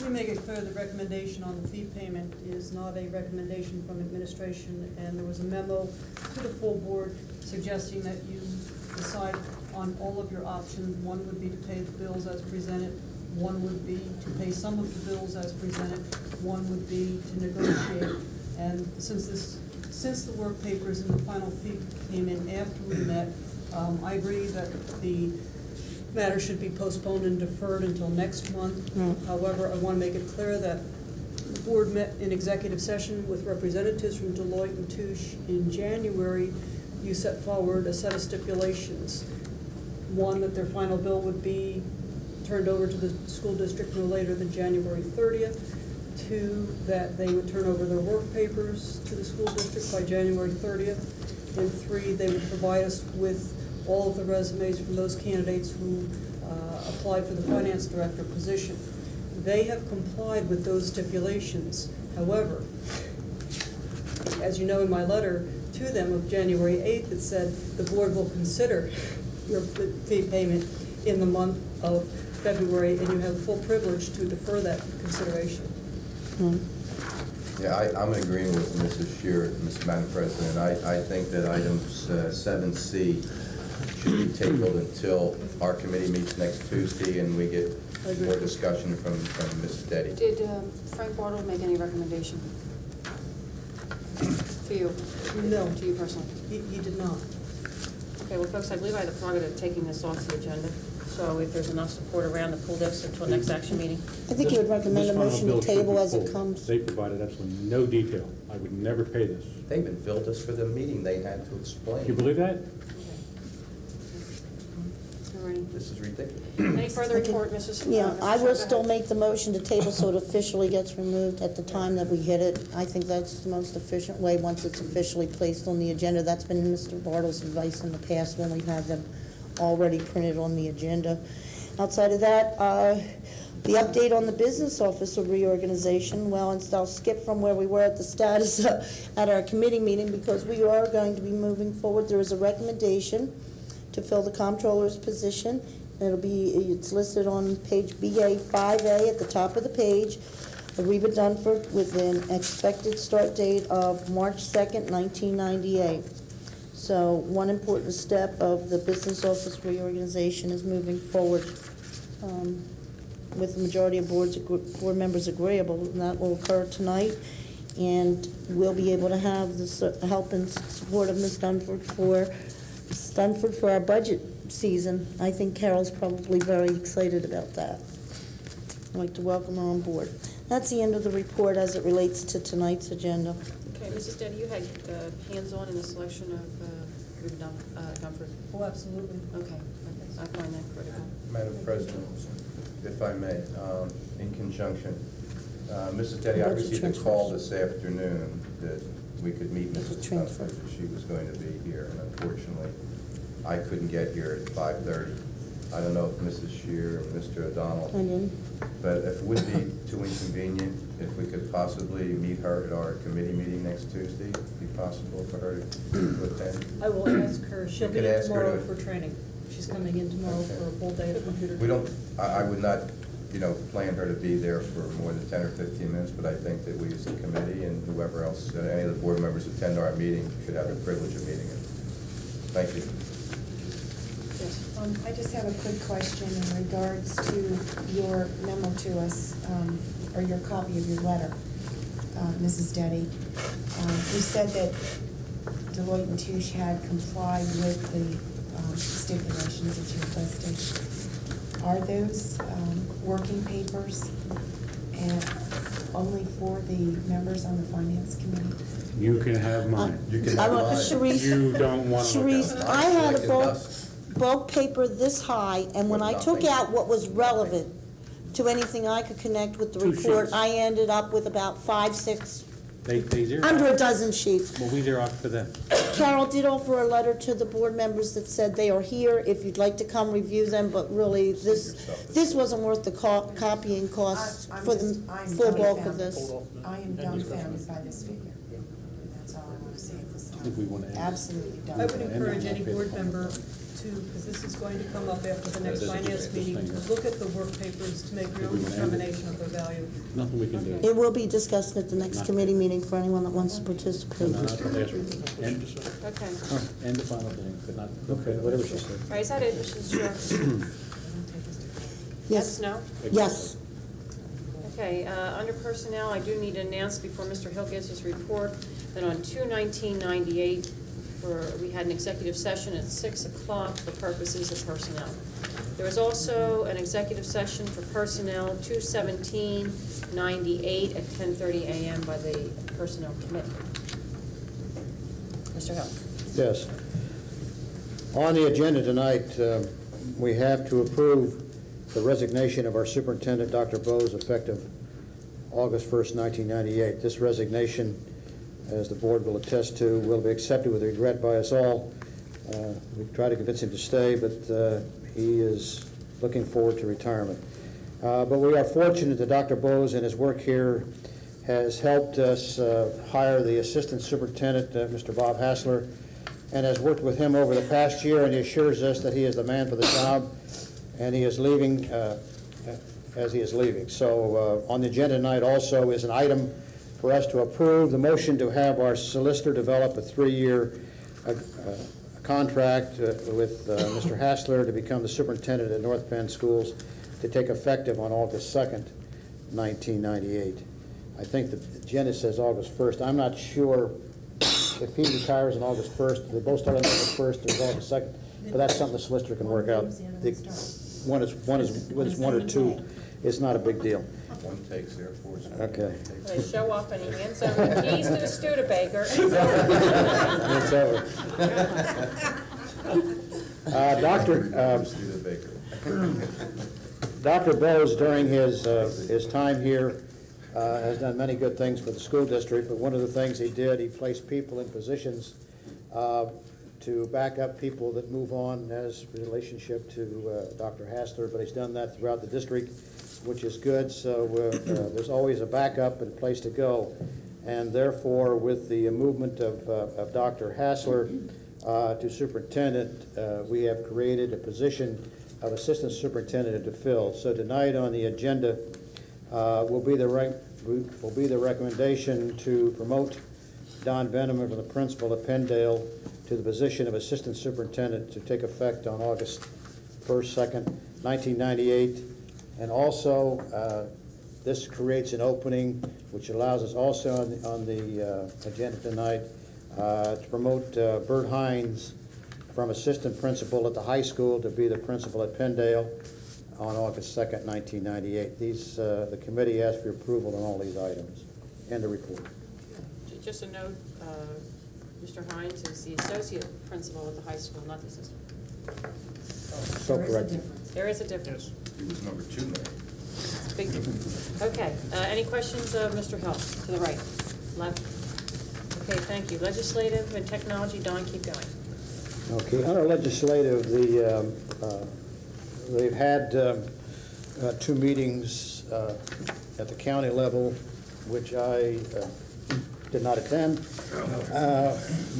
We make it clear the recommendation on the fee payment is not a recommendation from administration, and there was a memo to the full board suggesting that you decide on all of your options. One would be to pay the bills as presented, one would be to pay some of the bills as presented, one would be to negotiate. And since the work paper is in the final fee payment after we met, I agree that the matter should be postponed and deferred until next month. However, I want to make it clear that the board met in executive session with representatives from Deloitte and Touche in January. You set forward a set of stipulations. One, that their final bill would be turned over to the school district no later than January 30th. Two, that they would turn over their work papers to the school district by January 30th. And three, they would provide us with all of the resumes from those candidates who applied for the finance director position. They have complied with those stipulations. However, as you know, in my letter to them of January 8th, it said the board will consider your fee payment in the month of February, and you have full privilege to defer that consideration. Yeah, I'm in agreement with Mrs. Shear, Madam President. I think that items 7C should be tabled until our committee meets next Tuesday and we get more discussion from Mrs. Deddy. Did Frank Bartle make any recommendation to you? No. To you personally? He did not. Okay, well, folks, I believe I have the prerogative of taking this off the agenda. So if there's enough support around to pull this until next action meeting. I think you would recommend a This final motion bill to should be table as it pulled. comes. They provided absolutely no detail. I would never pay this. They even billed us for the meeting they had to You explain. believe that? Alrighty. This is ridiculous. Any further report, Mrs. Yeah, Mr. I will Sharp? still make the motion to table so it officially gets removed at the time that we hit it. I think that's the most efficient way, once it's officially placed on the agenda. That's been Mr. Bartle's advice in the past when we've had them already printed on the agenda. Outside of that, the update on the business officer reorganization, well, and I'll skip from where we were at the status at our committee meeting, because we are going to be moving forward. There is a recommendation to fill the comptroller's position. It's listed on page BA 5A at the top of the page. Reba Dunford with an expected start date of March 2nd, 1998. So one important step of the business office reorganization is moving forward with the majority of board members agreeable, and that will occur tonight. And we'll be able to have the help and support of Ms. Dunford for our budget season. I think Carol's probably very excited about that. I'd like to welcome her on board. That's the end of the report as it relates to tonight's agenda. Okay, Mrs. Denny, you had hands-on in the selection of Reba Dunford. Oh, absolutely. Okay, I find that critical. Madam President, if I may, in conjunction, Mrs. Deddy, I received a call this afternoon that we could meet Mrs. Dunford. She was going to be here, and unfortunately, I couldn't get here at 5:30. I don't know if Mrs. Shear or Mr. O'Donnell, but if it would be too inconvenient, if we could possibly meet her at our committee meeting next Tuesday, it'd be possible for her to attend. I will ask her. She'll You be could in ask her tomorrow to- for training. She's coming in tomorrow for a full day of computer. We don't, I would not, plan her to be there for more than 10 or 15 minutes, but I think that we as a committee and whoever else, any of the board members attend our meeting should have the privilege of meeting her. Thank you. I just have a quick question in regards to your memo to us, or your copy of your letter, Mrs. Deddy. You said that Deloitte and Touche had complied with the stipulations that you listed. Are those working papers and only for the members on the finance committee? You can have mine. You can have mine. Sharice, You don't want to look at Sharice, it. I had Like a it bulk does. paper this high, and when I took Nothing. out what was relevant to anything I could connect with the Two report, sheets. I ended up with about 5, 6, They Xerox. under a dozen sheets. Well, we Xerox for them. Carol did offer a letter to the board members that said they are here if you'd like to come review them, but really, this wasn't worth the copying costs I'm for the just- full bulk of dumbfounded. this. I am dumbfounded by this figure. That's all I want to say at this time. think we want to end. Absolutely I don't. would encourage any board member to, because this is going to come up after the next finance meeting, to look at the work papers to make your own determination of their value. Nothing we can do. It will be discussed at the next committee meeting for anyone that wants to participate. No, that's what they asked for. End, Okay. end the final thing, but not. Okay, whatever she said. All right, is that it, Mrs. Shore? Yes, No? yes. Okay, under personnel, I do need to announce before Mr. Hill gives his report that on 2/19/98, we had an executive session at 6 o'clock for purposes of personnel. There was also an executive session for personnel 2/17/98 at 10:30 a.m. by the Personnel Committee. Mr. Hill. Yes. On the agenda tonight, we have to approve the resignation of our superintendent, Dr. Bose, effective August 1st, 1998. This resignation, as the board will attest to, will be accepted with regret by us all. We tried to convince him to stay, but he is looking forward to retirement. But we are fortunate that Dr. Bose and his work here has helped us hire the assistant superintendent, Mr. Bob Hassler, and has worked with him over the past year, and he assures us that he is the man for the job, and he is leaving as he is leaving. So on the agenda tonight also is an item for us to approve the motion to have our solicitor develop a 3-year contract with Mr. Hassler to become the superintendent at North Penn Schools to take effective on August 2nd, 1998. I think the agenda says August 1st. I'm not sure if he retires on August 1st. They both start on August 1st or August 2nd, but that's something the solicitor can work out. One is 1 or 2. It's not a big deal. One takes Air Force. Okay. They show up and he hands over the keys to the Studebaker. It's over. Dr. Bose, during his time here, has done many good things for the school district, but one of the things he did, he placed people in positions to back up people that move on as relationship to Dr. Hassler, but he's done that throughout the district, which is good. So there's always a backup and a place to go. And therefore, with the movement of Dr. Hassler to superintendent, we have created a position of assistant superintendent to fill. So tonight on the agenda will be the recommendation to promote Don Veneman from the principal at Penndale to the position of assistant superintendent to take effect on August 1st, 2nd, 1998. And also, this creates an opening which allows us also on the agenda tonight to promote Bert Hines from assistant principal at the high school to be the principal at Penndale on August 2nd, 1998. The committee asked for approval on all these items. End of report. Just a note, Mr. Hines is the associate principal at the high school, not the assistant. So correct. There is a difference. He was number 2 there. Big difference. Okay, any questions of Mr. Hill? To the right, left? Okay, thank you. Legislative and technology, Don, keep going. Okay, under legislative, they've had 2 meetings at the county level, which I did not attend,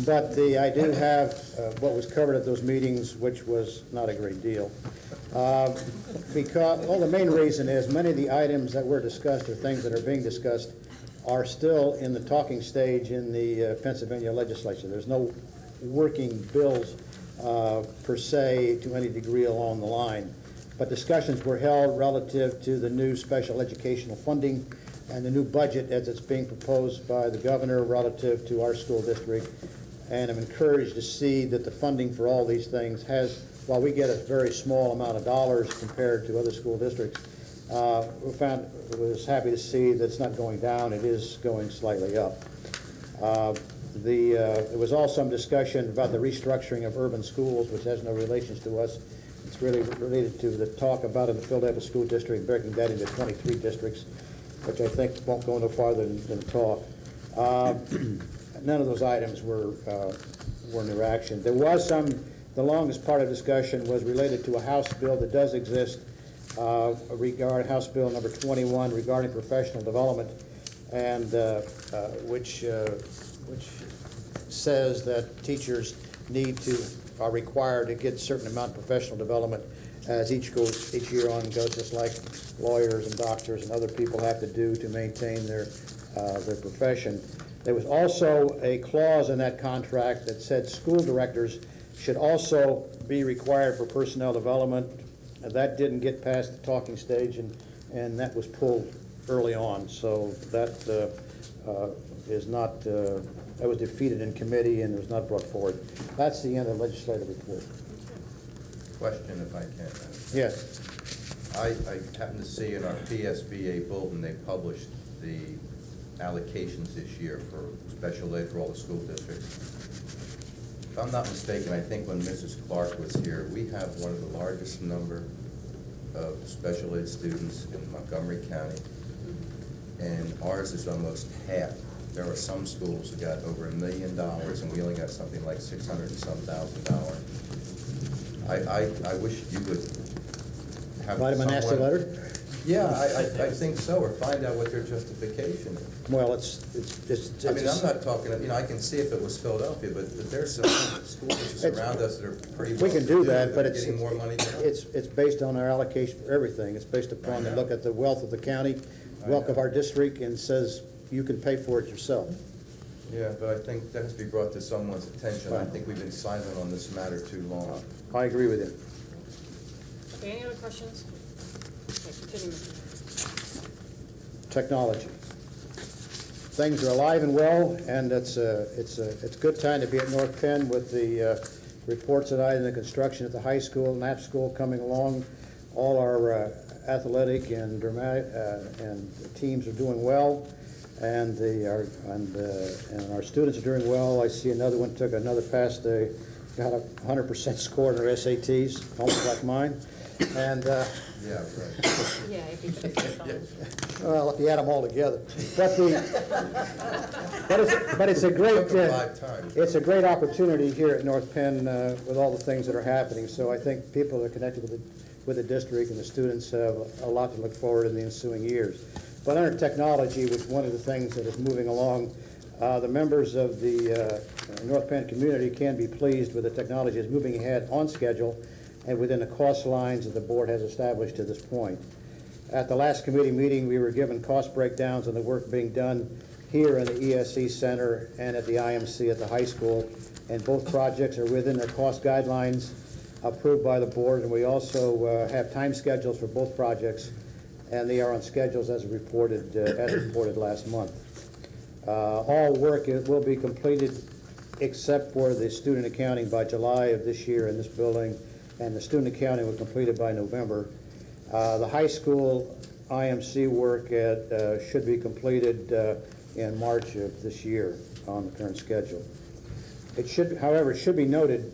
but I do have what was covered at those meetings, which was not a great deal. Because, well, the main reason is many of the items that were discussed or things that are being discussed are still in the talking stage in the Pennsylvania legislature. There's no working bills per se to any degree along the line. But discussions were held relative to the new special educational funding and the new budget as it's being proposed by the governor relative to our school district. And I'm encouraged to see that the funding for all these things has, while we get a very small amount of dollars compared to other school districts, was happy to see that it's not going down, it is going slightly up. There was also some discussion about the restructuring of urban schools, which has no relations to us. It's really related to the talk about in the Philadelphia School District, breaking that into 23 districts, which I think won't go no farther than talk. None of those items were new action. There was some, the longest part of discussion was related to a House bill that does exist, regarding House Bill number 21 regarding professional development, and which says that teachers are required to get a certain amount of professional development as each year on goes, just like lawyers and doctors and other people have to do to maintain their profession. There was also a clause in that contract that said school directors should also be required for personnel development. That didn't get past the talking stage, and that was pulled early on. So that that was defeated in committee and was not brought forward. That's the end of the legislative report. Question, if I can. Yes. I happened to see in our PSBA bulletin, they published the allocations this year for special ed for all the school districts. If I'm not mistaken, I think when Mrs. Clark was here, we have one of the largest number of special ed students in Montgomery County, and ours is almost half. There are some schools that got over $1 million, and we only got something like $600 and some $1,000. I wish you would have Write them a nasty someone- letter? Yeah, I think so, or find out what their justification is. Well, I mean, I'm not talking, I can see if it was Philadelphia, but there's some school districts around us that are pretty well. We can do that, but it's getting more money than us. it's based on our allocation for everything. It's based upon the look at the wealth of the county, wealth of our district, and says you can pay for it yourself. Yeah, but I think that has to be brought to someone's attention. I think we've been silent on this matter too long. I agree with you. Okay, any other questions? Okay, continue, Mr. Technology. Things are alive and well, and it's a good time to be at North Penn with the reports tonight and the construction at the high school, NAP school coming along. All our athletic and dramatic and teams are doing well, and our students are doing well. I see another one took another pass. They got a 100% score in their SATs, almost like mine. And Yeah, right. Yeah, if you took your phone. well, if you add them all together, but it's a great Took them 5 times. it's a great opportunity here at North Penn with all the things that are happening. So I think people that are connected with the district and the students have a lot to look forward in the ensuing years. But under technology, which one of the things that is moving along, the members of the North Penn community can be pleased with the technology is moving ahead on schedule and within the cost lines that the board has established to this point. At the last committee meeting, we were given cost breakdowns on the work being done here in the ESC Center and at the IMC at the high school, and both projects are within the cost guidelines approved by the board, and we also have time schedules for both projects, and they are on schedules as reported last month. All work will be completed except for the student accounting by July of this year in this building, and the student accounting was completed by November. The high school IMC work should be completed in March of this year on the current schedule. However, it should be noted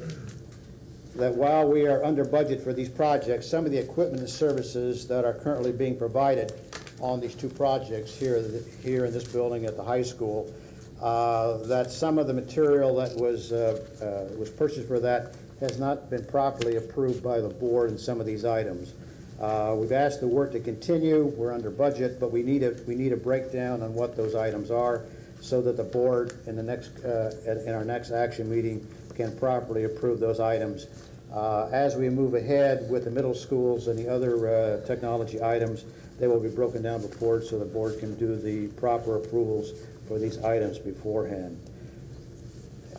that while we are under budget for these projects, some of the equipment and services that are currently being provided on these two projects here in this building at the high school, that some of the material that was purchased for that has not been properly approved by the board in some of these items. We've asked the work to continue. We're under budget, but we need a breakdown on what those items are so that the board in our next action meeting can properly approve those items. As we move ahead with the middle schools and the other technology items, they will be broken down before so the board can do the proper approvals for these items beforehand.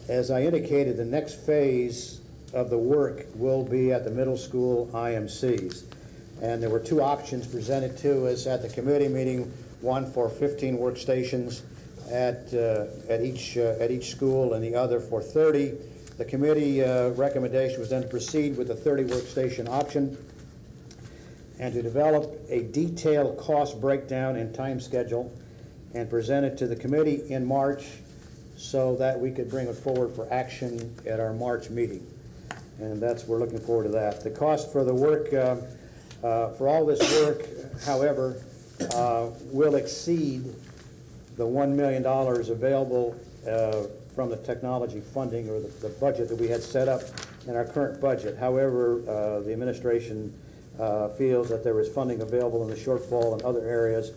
As I indicated, the next phase of the work will be at the middle school IMCs. And there were 2 options presented to us at the committee meeting, one for 15 workstations at each school and the other for 30. The committee recommendation was then to proceed with the 30 workstation option and to develop a detailed cost breakdown and time schedule and present it to the committee in March so that we could bring it forward for action at our March meeting. And we're looking forward to that. The cost for the work, for all this work, however, will exceed the $1 million available from the technology funding or the budget that we had set up in our current budget. However, the administration feels that there is funding available in the shortfall in other areas,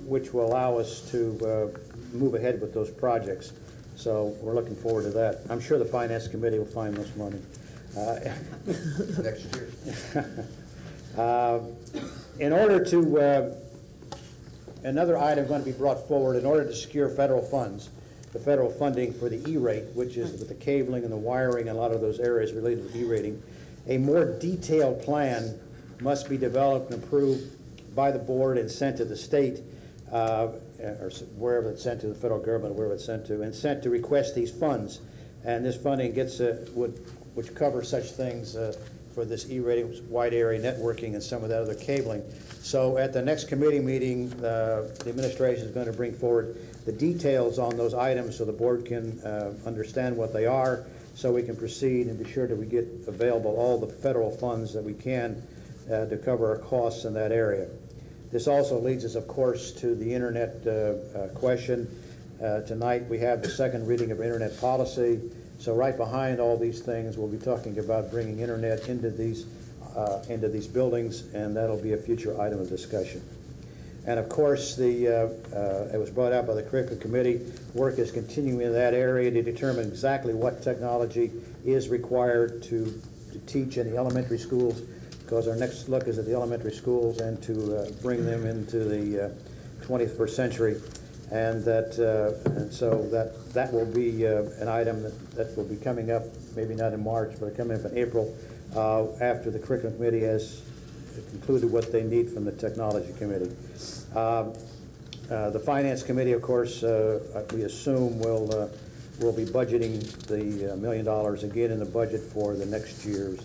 which will allow us to move ahead with those projects. So we're looking forward to that. I'm sure the Finance Committee will find this money. Next year. In order to, another item going to be brought forward, in order to secure federal funds, the federal funding for the E-rate, which is with the cabling and the wiring and a lot of those areas related to E-rating, a more detailed plan must be developed and approved by the board and sent to the state, or wherever it's sent to, the federal government, or wherever it's sent to, and sent to request these funds. And this funding gets, which covers such things for this E-rating, wide area networking, and some of that other cabling. So at the next committee meeting, the administration is going to bring forward the details on those items so the board can understand what they are, so we can proceed and be sure that we get available all the federal funds that we can to cover our costs in that area. This also leads us, of course, to the internet question. Tonight we have the second reading of internet policy. So right behind all these things, we'll be talking about bringing internet into these buildings, and that'll be a future item of discussion. And of course, it was brought out by the Curriculum Committee, work is continuing in that area to determine exactly what technology is required to teach in the elementary schools, because our next look is at the elementary schools and to bring them into the 21st century. And so that will be an item that will be coming up, maybe not in March, but coming up in April, after the Curriculum Committee has concluded what they need from the Technology Committee. The Finance Committee, of course, we assume will be budgeting the $1 million again in the budget for the next year's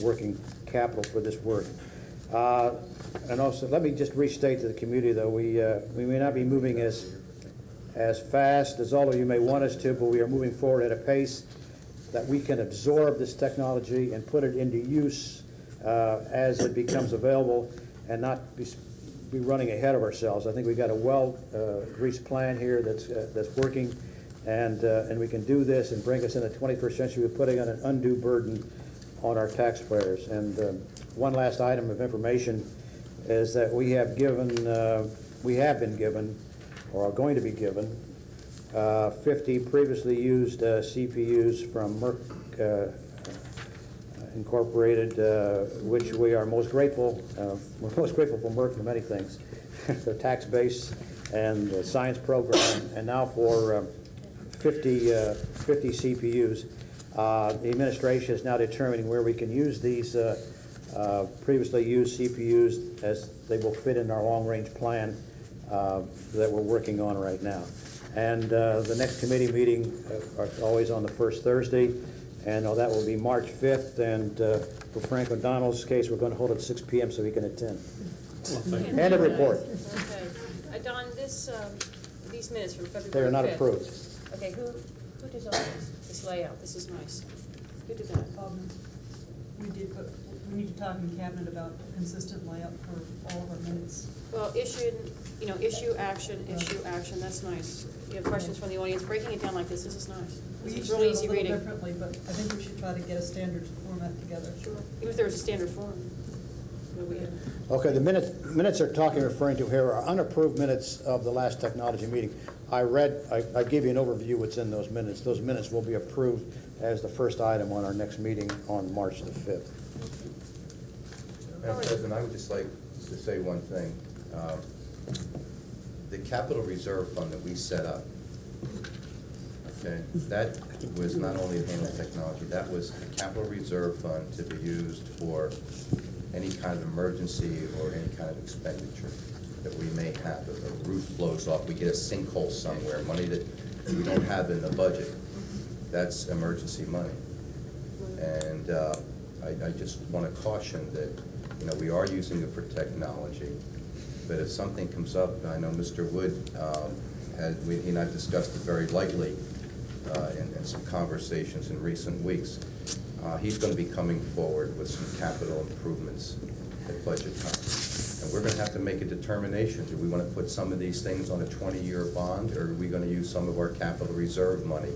working capital for this work. And also, let me just restate to the community, though, we may not be moving as fast as all of you may want us to, but we are moving forward at a pace that we can absorb this technology and put it into use as it becomes available, and not be running ahead of ourselves. I think we've got a well-greased plan here that's working, and we can do this and bring us in the 21st century without putting on an undue burden on our taxpayers. And one last item of information is that we have been given, or are going to be given, 50 previously used CPUs from Merck Incorporated, which we are most grateful. We're most grateful for Merck for many things, their tax base and science program, and now for 50 CPUs. The administration is now determining where we can use these previously used CPUs as they will fit in our long-range plan that we're working on right now. And the next committee meeting are always on the first Thursday, and that will be March 5th. And for Frank O'Donnell's case, we're going to hold it at 6 p.m. so he can attend. End of report. Okay. Don, these minutes from February 5th. They are not approved. Okay, who designed this layout? This is nice. Who did that? We did, but we need to talk in cabinet about a consistent layout for all of our minutes. Well, issue action, that's nice. You have questions from the audience, breaking it down like this is nice. We This each is do really it a easy little reading. differently, but I think we should try to get a standard format together. Sure. Even if there was a standard form. Okay, the minutes are referring to here are unapproved minutes of the last technology meeting. I gave you an overview what's in those minutes. Those minutes will be approved as the first item on our next meeting on March the 5th. Madam President, I would just like to say one thing. The capital reserve fund that we set up, okay, that was not only to handle technology, that was a capital reserve fund to be used for any kind of emergency or any kind of expenditure that we may have. If a roof blows off, we get a sinkhole somewhere, money that we don't have in the budget, that's emergency money. And I just want to caution that, we are using it for technology, but if something comes up, I know Mr. Wood, he and I discussed it very lightly in some conversations in recent weeks. He's going to be coming forward with some capital improvements at budget time. And we're going to have to make a determination. Do we want to put some of these things on a 20-year bond, or are we going to use some of our capital reserve money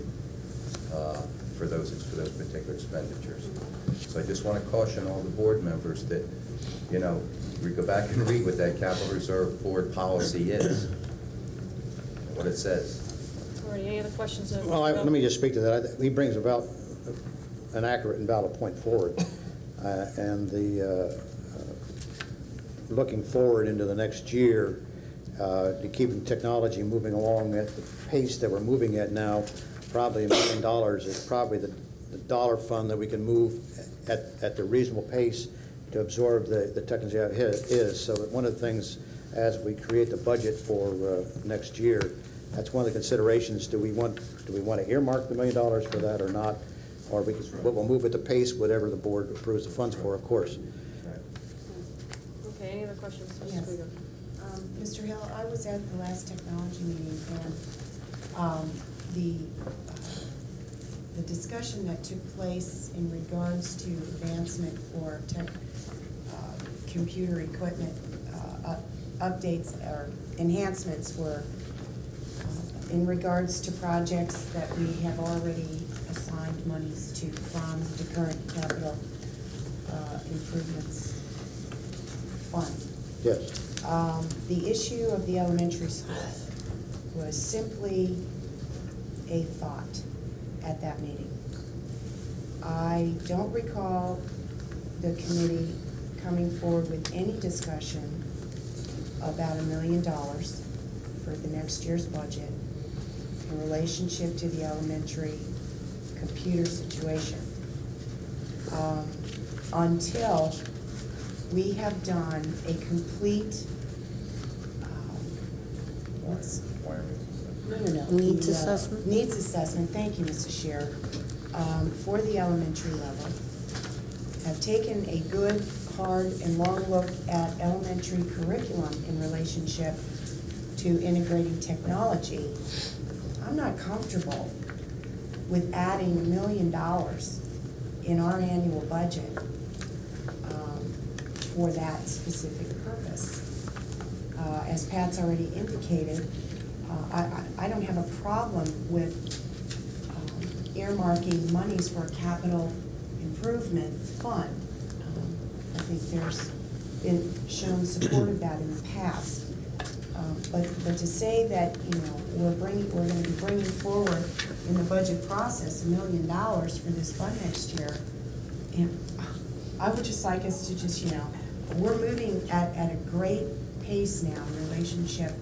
for those particular expenditures? So I just want to caution all the board members that, we go back and read what that capital reserve board policy is, what it says. All right, any other questions? Well, let me just speak to that. He brings about an accurate and valid point forward. And looking forward into the next year, to keeping technology moving along at the pace that we're moving at now, probably $1 million is probably the dollar fund that we can move at the reasonable pace to absorb the technology it is. So one of the things as we create the budget for next year, that's one of the considerations. Do we want to earmark the $1 million for that or not? Or we'll move at the pace, whatever the board approves the funds for, of course. Okay, any other questions? Mrs. Yes. Krieger? Mr. Hill, I was at the last technology meeting, and the discussion that took place in regards to advancement for computer equipment updates or enhancements were in regards to projects that we have already assigned monies to from the current capital improvements fund. Yes. The issue of the elementary schools was simply a thought at that meeting. I don't recall the committee coming forward with any discussion about $1 million for the next year's budget in relationship to the elementary computer situation. Until we have done a complete, Needs assessment? Needs assessment, thank you, Mrs. Scheer, for the elementary level. Have taken a good, hard, and long look at elementary curriculum in relationship to integrating technology. I'm not comfortable with adding $1 million in our annual budget for that specific purpose. As Pat's already indicated, I don't have a problem with earmarking monies for a capital improvement fund. I think there's been shown support of that in the past. But to say that, we're going to be bringing forward in the budget process $1 million for this fund next year, and I would just like us to just, we're moving at a great pace now in relationship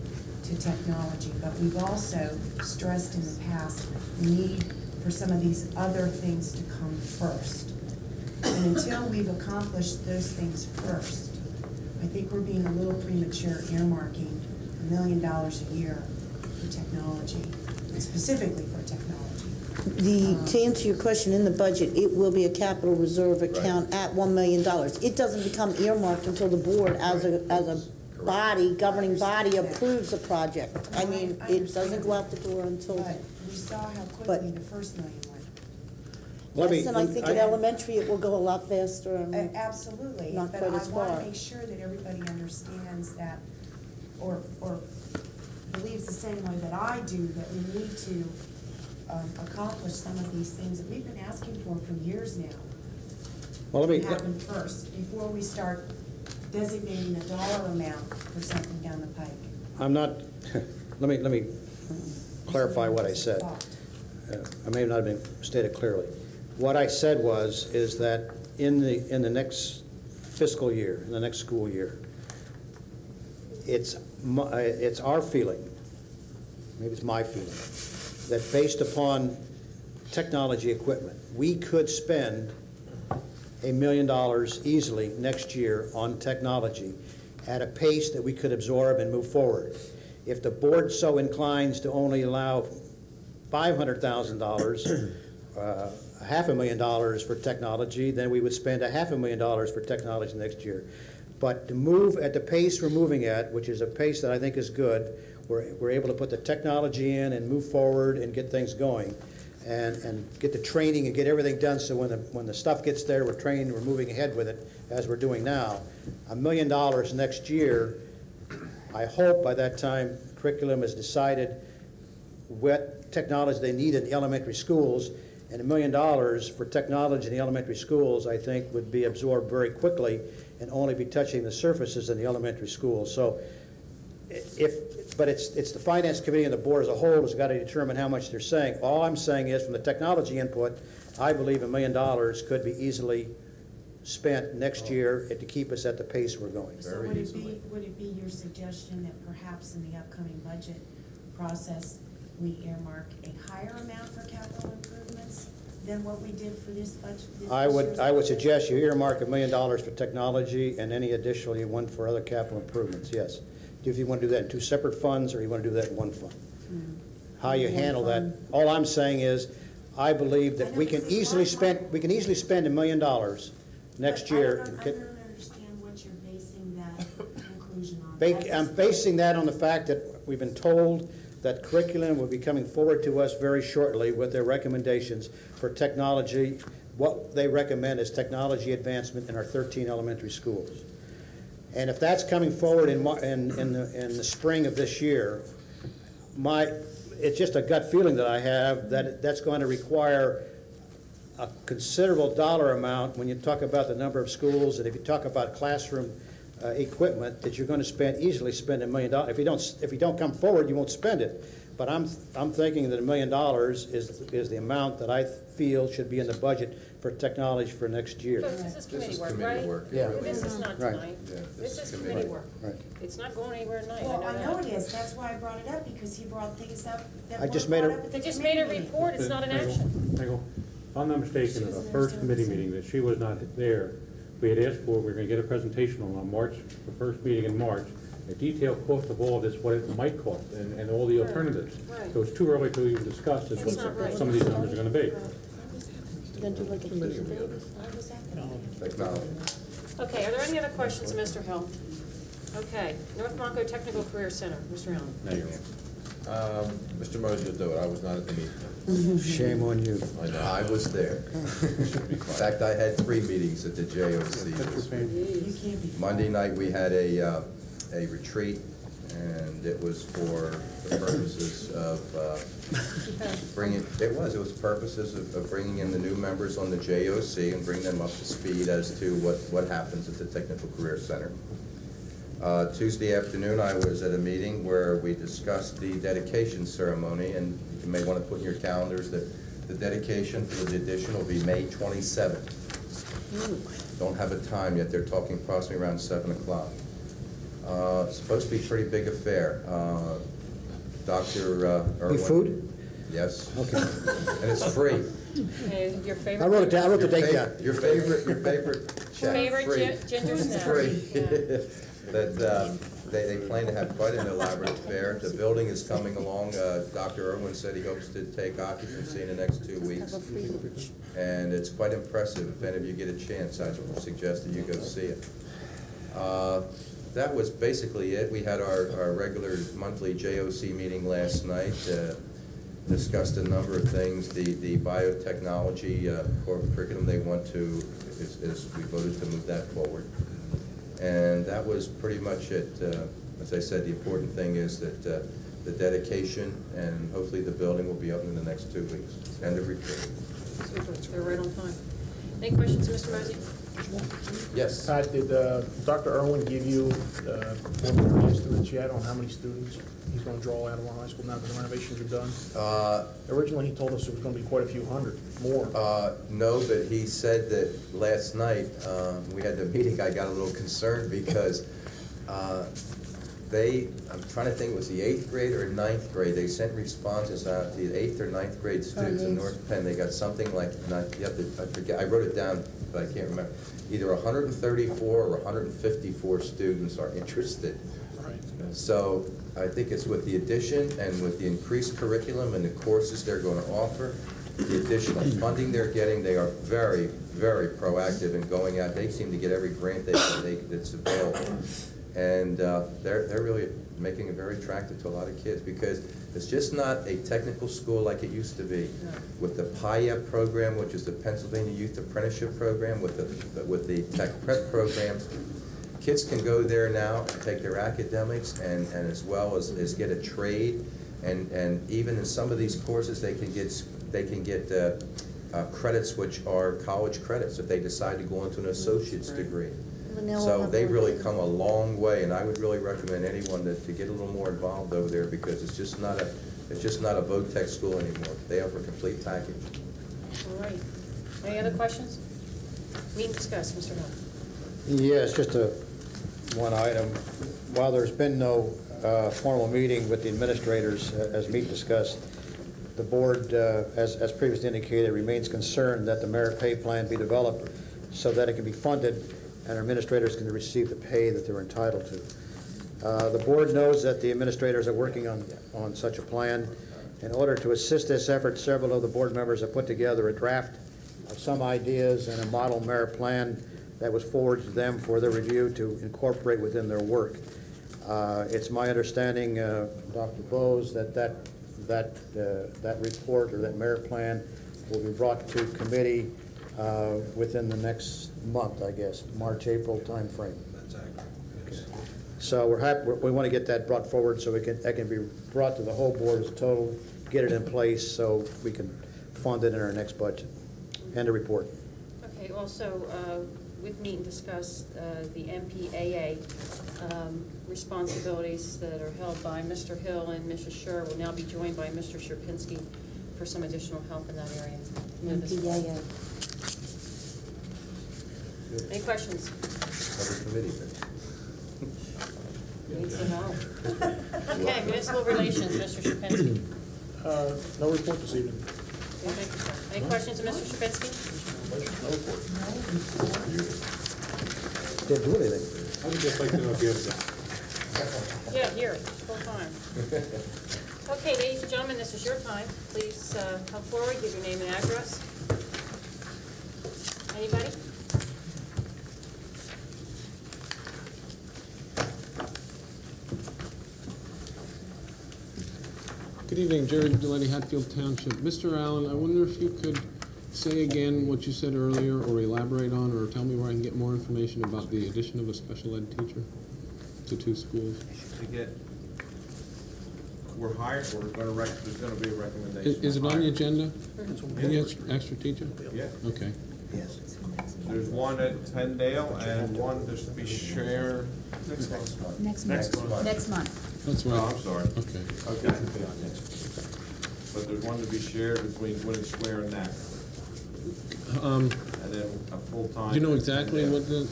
to technology, but we've also stressed in the past the need for some of these other things to come first. And until we've accomplished those things first, I think we're being a little premature earmarking $1 million a year for technology, specifically for technology. To answer your question, in the budget, it will be a capital reserve account at $1 million. It doesn't become earmarked until the board as a body, governing body approves a project. I mean, it doesn't go out the door until. But we saw how quickly the first $1 million went. Yes, and I think in elementary it will go a lot faster and Absolutely, not but quite I as want far. to make sure that everybody understands that, or believes the same way that I do, that we need to accomplish some of these things that we've been asking for years now. Well, To happen first, before we start designating a dollar amount for something down the pike. I'm not, let me clarify what I said. I may not have been stated clearly. What I said is that in the next fiscal year, in the next school year, it's our feeling, maybe it's my feeling, that based upon technology equipment, we could spend $1 million easily next year on technology at a pace that we could absorb and move forward. If the board so inclines to only allow $500,000, $500,000 for technology, then we would spend $500,000 for technology next year. But to move at the pace we're moving at, which is a pace that I think is good, we're able to put the technology in and move forward and get things going, and get the training and get everything done, so when the stuff gets there, we're trained, we're moving ahead with it, as we're doing now. $1 million next year, I hope by that time curriculum is decided what technology they need in the elementary schools, and $1 million for technology in the elementary schools, I think, would be absorbed very quickly and only be touching the surfaces in the elementary schools. So but it's the finance committee and the board as a whole has got to determine how much they're saying. All I'm saying is, from the technology input, I believe $1 million could be easily spent next year to keep us at the pace we're going. So would it be your suggestion that perhaps in the upcoming budget process, we earmark a higher amount for capital improvements than what we did for this budget? I would suggest you earmark $1 million for technology and any additional you want for other capital improvements, yes. If you want to do that in two separate funds, or you want to do that in one fund. How you handle that, all I'm saying is, I believe that we can easily spend $1 million next year. I don't understand what you're basing that conclusion on. I'm basing that on the fact that we've been told that curriculum will be coming forward to us very shortly with their recommendations for technology. What they recommend is technology advancement in our 13 elementary schools. And if that's coming forward in the spring of this year, it's just a gut feeling that I have that that's going to require a considerable dollar amount when you talk about the number of schools, and if you talk about classroom equipment, that you're going to easily spend $1 million. If you don't come forward, you won't spend it. But I'm thinking that $1 million is the amount that I feel should be in the budget for technology for next year. So this is committee work, right? Yeah. This is not Right. tonight. This is committee work. Right. It's not going anywhere tonight. Well, I know that. it is, that's why I brought it up, because he brought things up that I weren't just made brought a- up at They the just made a committee meeting. report, it's not an action. If I'm not mistaken, at the first committee meeting that she was not there, we had asked for, we were going to get a presentation on March, the first meeting in March, a detailed cost of all of this, what it might cost, and all the alternatives. Right. So it's too early to even discuss It's not right. what some of these numbers are going to be. You're gonna do like a feasibility? Why was that gonna be? Technology. Okay, are there any other questions of Mr. Hill? Okay, North Monco Technical Career Center, Mr. Allen. Mr. Mosey will do it. I was not at the meeting. Shame on you. I know, I was there. In fact, I had 3 meetings at the JOC this week. You can't be. Monday night, we had a retreat, and it was for the purposes of it was purposes of bringing in the new members on the JOC and bring them up to speed as to what happens at the Technical Career Center. Tuesday afternoon, I was at a meeting where we discussed the dedication ceremony, and you may want to put in your calendars that the dedication for the addition will be May 27th. Don't have a time yet. They're talking approximately around 7 o'clock. It's supposed to be a pretty big affair. Dr. Irwin. With food? Yes. Okay. And it's free. And your favorite? I wrote it down. I wrote the date down. Your favorite chap, Favorite free. ginger snack? Free. Yeah. That they plan to have quite an elaborate affair. The building is coming along. Dr. Irwin said he hopes to take occupancy in the next 2 weeks. And it's quite impressive. If any of you get a chance, I suggest that you go see it. That was basically it. We had our regular monthly JOC meeting last night. Discussed a number of things. The biotechnology curriculum they want to, we voted to move that forward. And that was pretty much it. As I said, the important thing is that the dedication, and hopefully the building will be up in the next 2 weeks. End of report. Super, they're right on time. Any questions, Mr. Mosey? Yes. Did Dr. Irwin give you preliminary estimates yet on how many students he's going to draw out of our high school now that the renovations are done? Originally, he told us it was going to be quite a few hundred more. No, but he said that last night, we had the meeting, I got a little concerned because I'm trying to think, it was the 8th grade or 9th grade, they sent responses out to the 8th or 9th grade students in North Penn. They got something like, I forget, I wrote it down, but I can't remember. Either 134 or 154 students are interested. Right. So I think it's with the addition and with the increased curriculum and the courses they're going to offer, the additional funding they're getting, they are very, very proactive in going out. They seem to get every grant that's available. And they're really making it very attractive to a lot of kids because it's just not a technical school like it used to be. With the PIEP program, which is the Pennsylvania Youth Apprenticeship Program, with the tech prep programs, kids can go there now and take their academics and as well as get a trade. And even in some of these courses, they can get credits which are college credits if they decide to go into an associate's degree. Vanilla So number they've really one. come a long way, and I would really recommend anyone to get a little more involved over there, because it's just not a voc tech school anymore. They offer a complete package. All right. Any other questions? Meet and discuss, Mr. Hill. Yes, just one item. While there's been no formal meeting with the administrators, as meet and discuss, the board, as previously indicated, remains concerned that the merit pay plan be developed so that it can be funded and our administrators can receive the pay that they're entitled to. The board knows that the administrators are working on such a plan. In order to assist this effort, several of the board members have put together a draft of some ideas and a model merit plan that was forwarded to them for their review to incorporate within their work. It's my understanding, Dr. Bose, that report or that merit plan will be brought to committee within the next month, I guess, March, April timeframe. That's accurate. Yes. So we want to get that brought forward so that can be brought to the whole board as a total, get it in place so we can fund it in our next budget. And a report. Okay, also, with meet and discuss, the MPAA responsibilities that are held by Mr. Hill and Mrs. Scher will now be joined by Mr. Sherpinski for some additional help in that area. MPAA. Any questions? Every committee then. Need to know. Okay, municipal relations, Mr. Sherpinski. No report this evening. Okay, thank you, sir. Any questions of Mr. Sherpinski? No report. Didn't do anything. I would just like to know if you have that. Yeah, here, full time. Okay, ladies and gentlemen, this is your time. Please come forward, give your name and address. Anybody? Good evening, Jerry Delaney, Hatfield Township. Mr. Allen, I wonder if you could say again what you said earlier, or elaborate on, or tell me where I can get more information about the addition of a special ed teacher to 2 schools. We're hired, there's gonna be a recommendation. Is it on the agenda? Yeah. Any extra teacher? Yeah. Okay. Yes. There's one at Tendale and one that's to be shared next month. Next Next month. month. Next month. That's Oh, right. I'm sorry. Okay. Okay. But there's one to be shared between Winning Square and Knapp. And then a full-time. Do you know exactly what the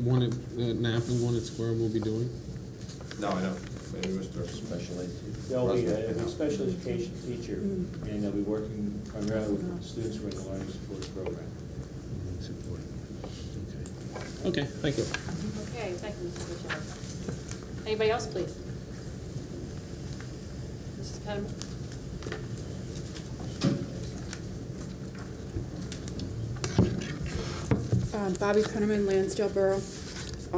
one at Knapp and one at Square will be doing? No, I don't. Maybe Mr. Special Ed. They'll be a special education teacher, and they'll be working primarily with students who are in the learning support program. Support. Okay. Okay, thank you. Okay, thank you, Mr. Richard. Anybody else, please? Mrs. Pettigrew? Bobby Penniman, Lansdale Borough. I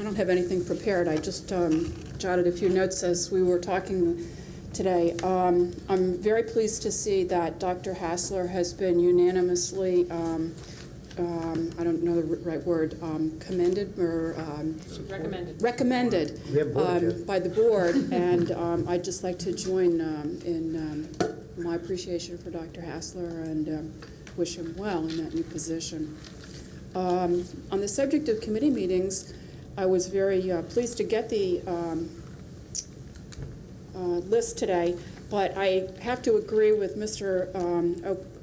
don't have anything prepared. I just jotted a few notes as we were talking today. I'm very pleased to see that Dr. Hassler has been unanimously, I don't know the right word, commended or recommended We haven't voted yet. by the board. And I'd just like to join in my appreciation for Dr. Hassler and wish him well in that new position. On the subject of committee meetings, I was very pleased to get the list today, but I have to agree with Mr.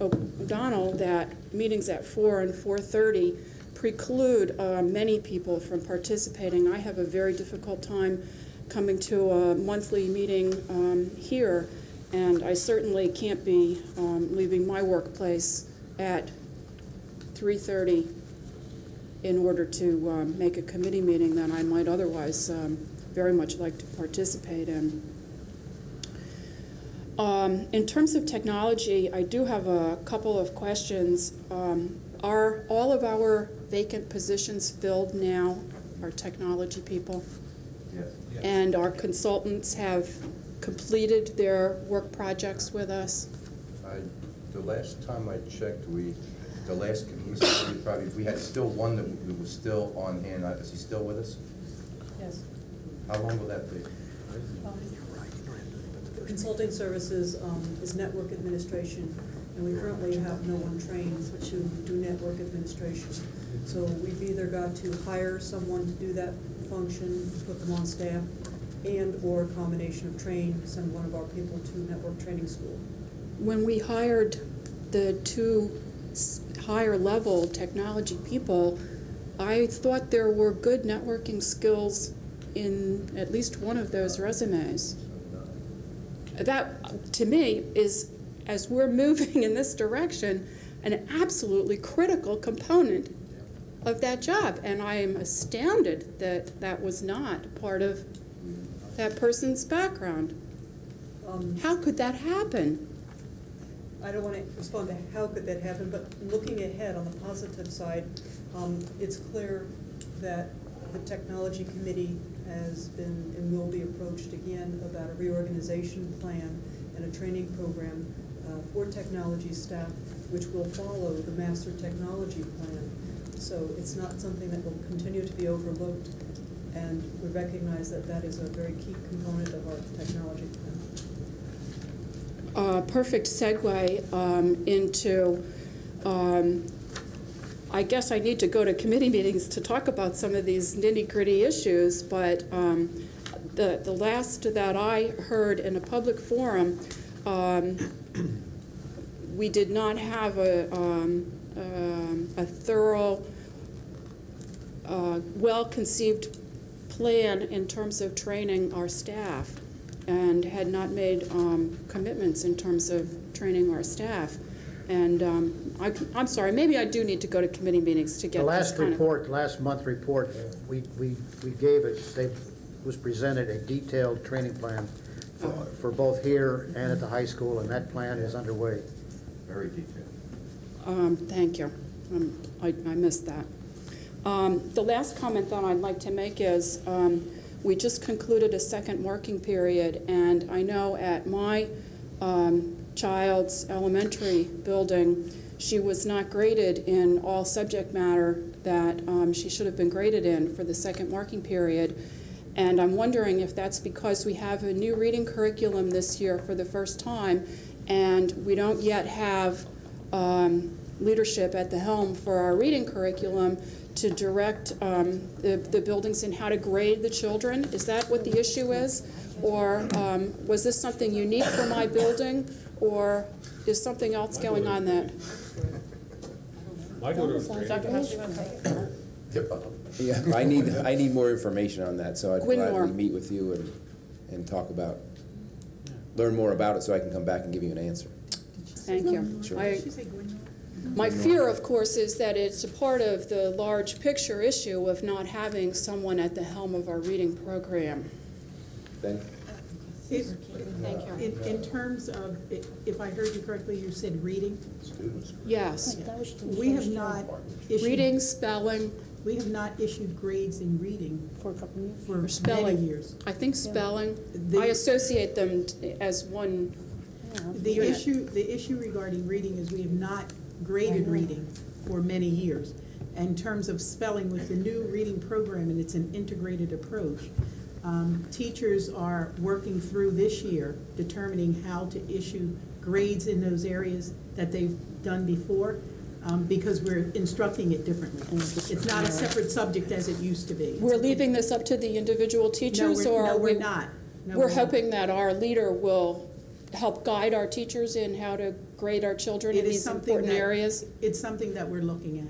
O'Donnell that meetings at 4 and 4:30 preclude many people from participating. I have a very difficult time coming to a monthly meeting here, and I certainly can't be leaving my workplace at 3:30 in order to make a committee meeting that I might otherwise very much like to participate in. In terms of technology, I do have a couple of questions. Are all of our vacant positions filled now, our technology people? Yes. And our consultants have completed their work projects with us? The last time I checked, we had still one that was still on hand. Is he still with us? Yes. How long will that be? Consulting services is network administration, and we currently have no one trained to do network administration. So we've either got to hire someone to do that function, put them on staff, and/or a combination of train, send one of our people to network training school. When we hired the two higher level technology people, I thought there were good networking skills in at least one of those resumes. That, to me, is, as we're moving in this direction, an absolutely critical component of that job. And I am astounded that that was not part of that person's background. How could that happen? I don't want to respond to how could that happen, but looking ahead on the positive side, it's clear that the technology committee has been and will be approached again about a reorganization plan and a training program for technology staff, which will follow the master technology plan. So it's not something that will continue to be overlooked, and we recognize that that is a very key component of our technology plan. Perfect segue into, I guess I need to go to committee meetings to talk about some of these nitty-gritty issues, but the last that I heard in a public forum, we did not have a thorough, well-conceived plan in terms of training our staff, and had not made commitments in terms of training our staff. And I'm sorry, maybe I do need to go to committee meetings to get The this last kind report, last month report, we gave it, was presented a detailed training plan for both here and at the high school, and that plan is underway. Very detailed. Thank you. I missed that. The last comment that I'd like to make is we just concluded a second working period, and I know at my child's elementary building, she was not graded in all subject matter that she should have been graded in for the second working period. And I'm wondering if that's because we have a new reading curriculum this year for the first time, and we don't yet have leadership at the helm for our reading curriculum to direct the buildings in how to grade the children. Is that what the issue is? Or was this something unique for my building, or is something else going on that? Dr. Huss, you want to take it? Yeah, I need more information on that, so I'd Gwynmore. gladly meet with you and talk about, learn more about it so I can come back and give you an answer. Thank you. Sure. My fear, of course, is that it's a part of the large picture issue of not having someone at the helm of our reading program. Ben? Thank you. In terms of, if I heard you correctly, you said reading? Yes. We have not issued. Reading, spelling. We have not issued grades in reading For a couple of years. for Spelling. many years. I think spelling. The- I associate them as one. The issue regarding reading is we have not graded reading for many years. In terms of spelling, with the new reading program, and it's an integrated approach, teachers are working through this year determining how to issue grades in those areas that they've done before, because we're instructing it differently. It's not a separate subject as it used to be. We're leaving this up to the individual teachers, or No, are we're not. No, we're not. hoping that our leader will help guide our teachers in how to grade our children in It is these something important that- arecas? It's something that we're looking at.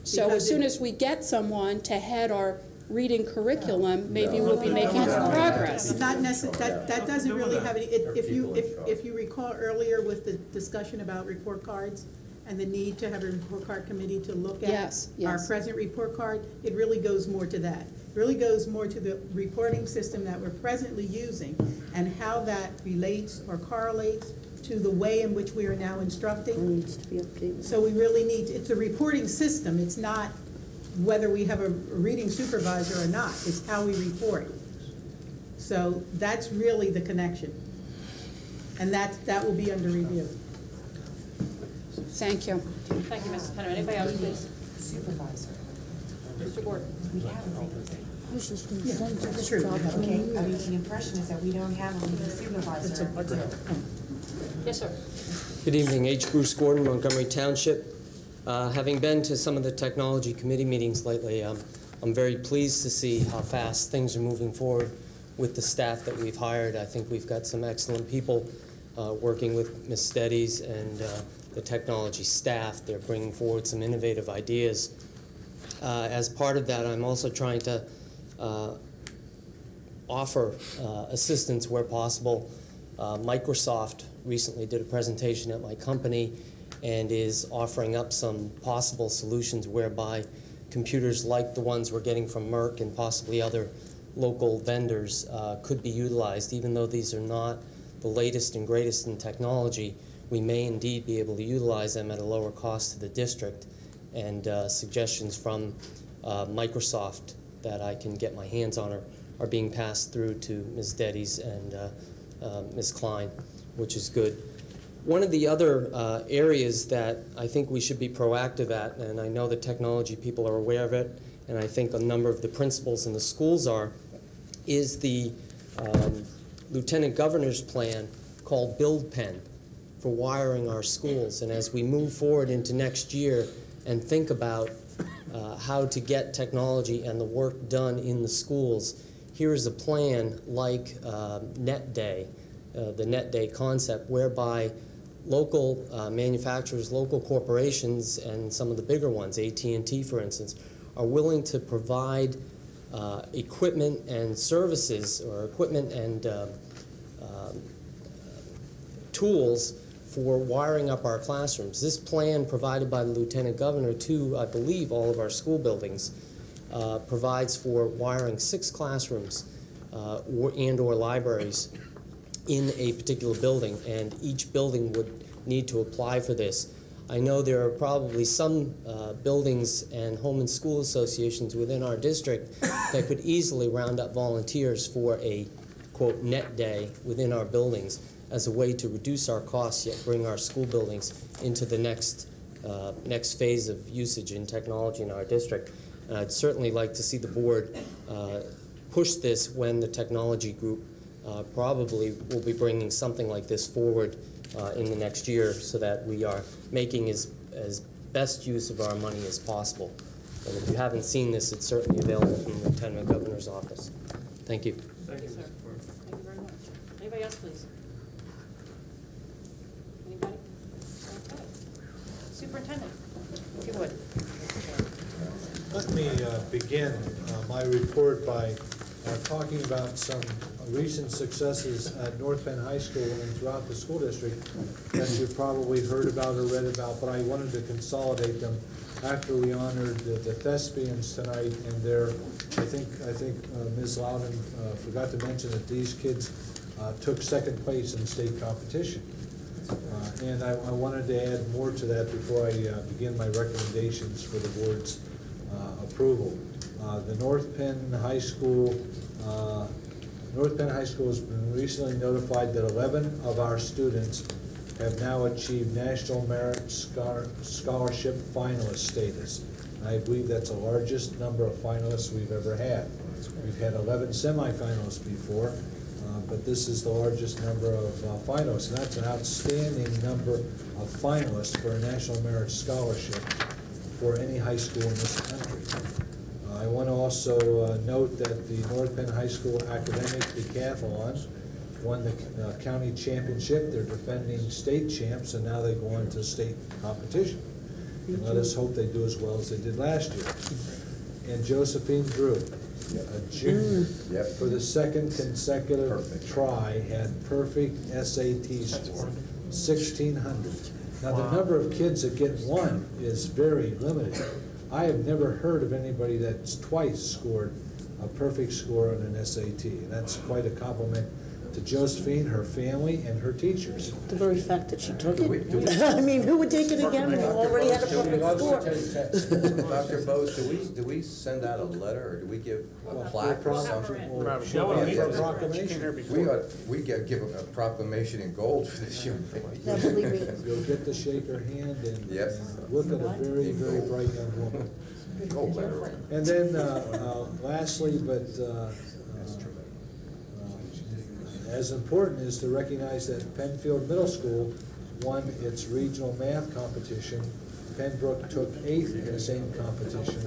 So Because as soon it- as we get someone to head our reading curriculum, maybe we'll be making some progress. It's not that doesn't really have any, if you recall earlier with the discussion about report cards and the need to have a report card committee to look at Yes, our yes. present report card, it really goes more to that. It really goes more to the reporting system that we're presently using and how that relates or correlates to the way in which we are now instructing. Needs to be updated. So we really need, it's a reporting system, it's not whether we have a reading supervisor or not, it's how we report. So that's really the connection. And that will be under review. Thank you. Thank you, Mrs. Penniman. Anybody else, please? Supervisor. Mr. Gordon? We have a reading. I was just gonna send you That's true. Okay, I mean, the impression is that we don't have a reading supervisor. Yes, sir. Good evening, H. Bruce Gordon, Montgomery Township. Having been to some of the technology committee meetings lately, I'm very pleased to see how fast things are moving forward with the staff that we've hired. I think we've got some excellent people working with Ms. Steadies and the technology staff. They're bringing forward some innovative ideas. As part of that, I'm also trying to offer assistance where possible. Microsoft recently did a presentation at my company and is offering up some possible solutions whereby computers like the ones we're getting from Merck and possibly other local vendors could be utilized. Even though these are not the latest and greatest in technology, we may indeed be able to utilize them at a lower cost to the district. And suggestions from Microsoft that I can get my hands on are being passed through to Ms. Deddes and Ms. Klein, which is good. One of the other areas that I think we should be proactive at, and I know the technology people are aware of it, and I think a number of the principals in the schools are, is the Lieutenant Governor's plan called Build Pen for wiring our schools. And as we move forward into next year and think about how to get technology and the work done in the schools, here is a plan like Net Day, the Net Day concept, whereby local manufacturers, local corporations, and some of the bigger ones, AT&T for instance, are willing to provide equipment and services, or equipment and tools for wiring up our classrooms. This plan provided by the Lieutenant Governor to, I believe, all of our school buildings provides for wiring 6 classrooms and/or libraries in a particular building, and each building would need to apply for this. I know there are probably some buildings and home and school associations within our district that could easily round up volunteers for a, quote, net day within our buildings as a way to reduce our costs yet bring our school buildings into the next phase of usage in technology in our district. And I'd certainly like to see the board push this when the technology group probably will be bringing something like this forward in the next year, so that we are making as best use of our money as possible. And if you haven't seen this, it's certainly available from the Lieutenant Governor's office. Thank you. Thank you, sir. Thank you very much. Anybody else, please? Anybody? Okay. Superintendent, if you would. Let me begin my report by talking about some recent successes at North Penn High School and throughout the school district that you've probably heard about or read about, but I wanted to consolidate them after we honored the thespians tonight. And I think Ms. Loudon forgot to mention that these kids took second place in the state competition. And I wanted to add more to that before I begin my recommendations for the board's approval. The North Penn High School has been recently notified that 11 of our students have now achieved National Merit Scholarship finalist status. I believe that's the largest number of finalists we've ever had. We've had 11 semifinalists before, but this is the largest number of finalists, and that's an outstanding number of finalists for a National Merit Scholarship for any high school in this country. I want to also note that the North Penn High School Academic Decathlon won the county championship. They're defending state champs, and now they go on to state competition. And let us hope they do as well as they did last year. And Josephine Drew, a junior, for the second consecutive try, had perfect SAT score, 1,600. Now, the number of kids that get one is very limited. I have never heard of anybody that's twice scored a perfect score on an SAT. And that's quite a compliment to Josephine, her family, and her teachers. The very fact that she took it. I mean, who would take it again when you already had a perfect score? Dr. Bose, do we send out a letter, or do we give a plaque or something? We give a proclamation in gold for this young lady. You'll get to shake her hand and look at a very, very bright young woman. And then lastly, but as important is to recognize that Penfield Middle School won its regional math competition Pembroke took 8th in the same competition.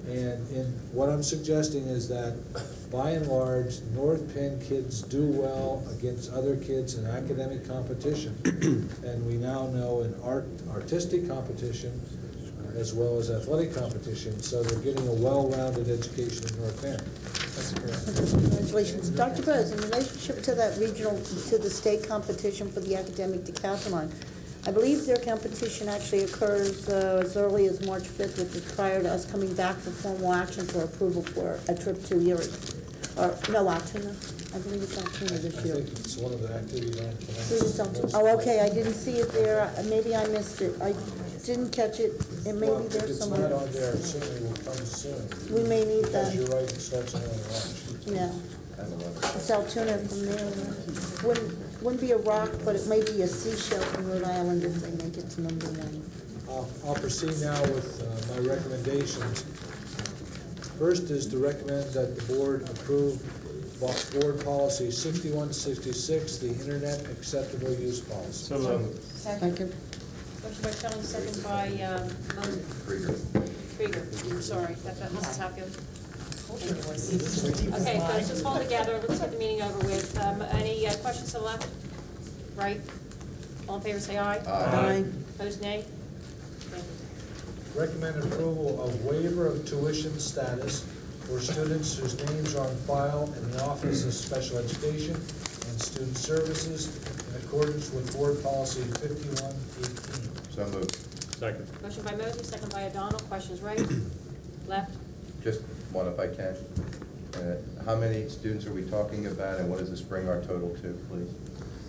And what I'm suggesting is that, by and large, North Penn kids do well against other kids in academic competition. And we now know in artistic competition, as well as athletic competition, so they're getting a well-rounded education in North Penn. Congratulations. Dr. Bose, in relationship to that regional, to the state competition for the academic decathlon, I believe their competition actually occurs as early as March 5th, which is prior to us coming back for formal action for approval for a trip to Erie. Or, no, Altoona. I believe it's Altoona this year. I think it's one of the activities on Students Altoona. Oh, okay, I didn't see it there. Maybe I missed it. I didn't catch it. It may be there somewhere. If it's not on there, it certainly will come soon. We may need that. Because you're right, it starts in March. Yeah. It's Altoona from there. Wouldn't be a rock, but it may be a seashell from Rhode Island if they make it to number 1. I'll proceed now with my recommendations. First is to recommend that the board approve board policy 6166, the internet acceptable use policy. So moved. Second. Motion by Kelly, second by Krieger. I'm sorry, that's Mrs. Hatfield. Okay, folks, just hold together. Let's get the meeting over with. Any questions to the left? Right? All in favor, say aye. Aye. Opposed, nay? Recommend approval of waiver of tuition status for students whose names are on file in the Office of Special Education and Student Services in accordance with board policy 5118. So moved. Second. Motion by Mosey, second by O'Donnell. Questions right? Left? Just one if I can. How many students are we talking about, and what does this bring our total to, please?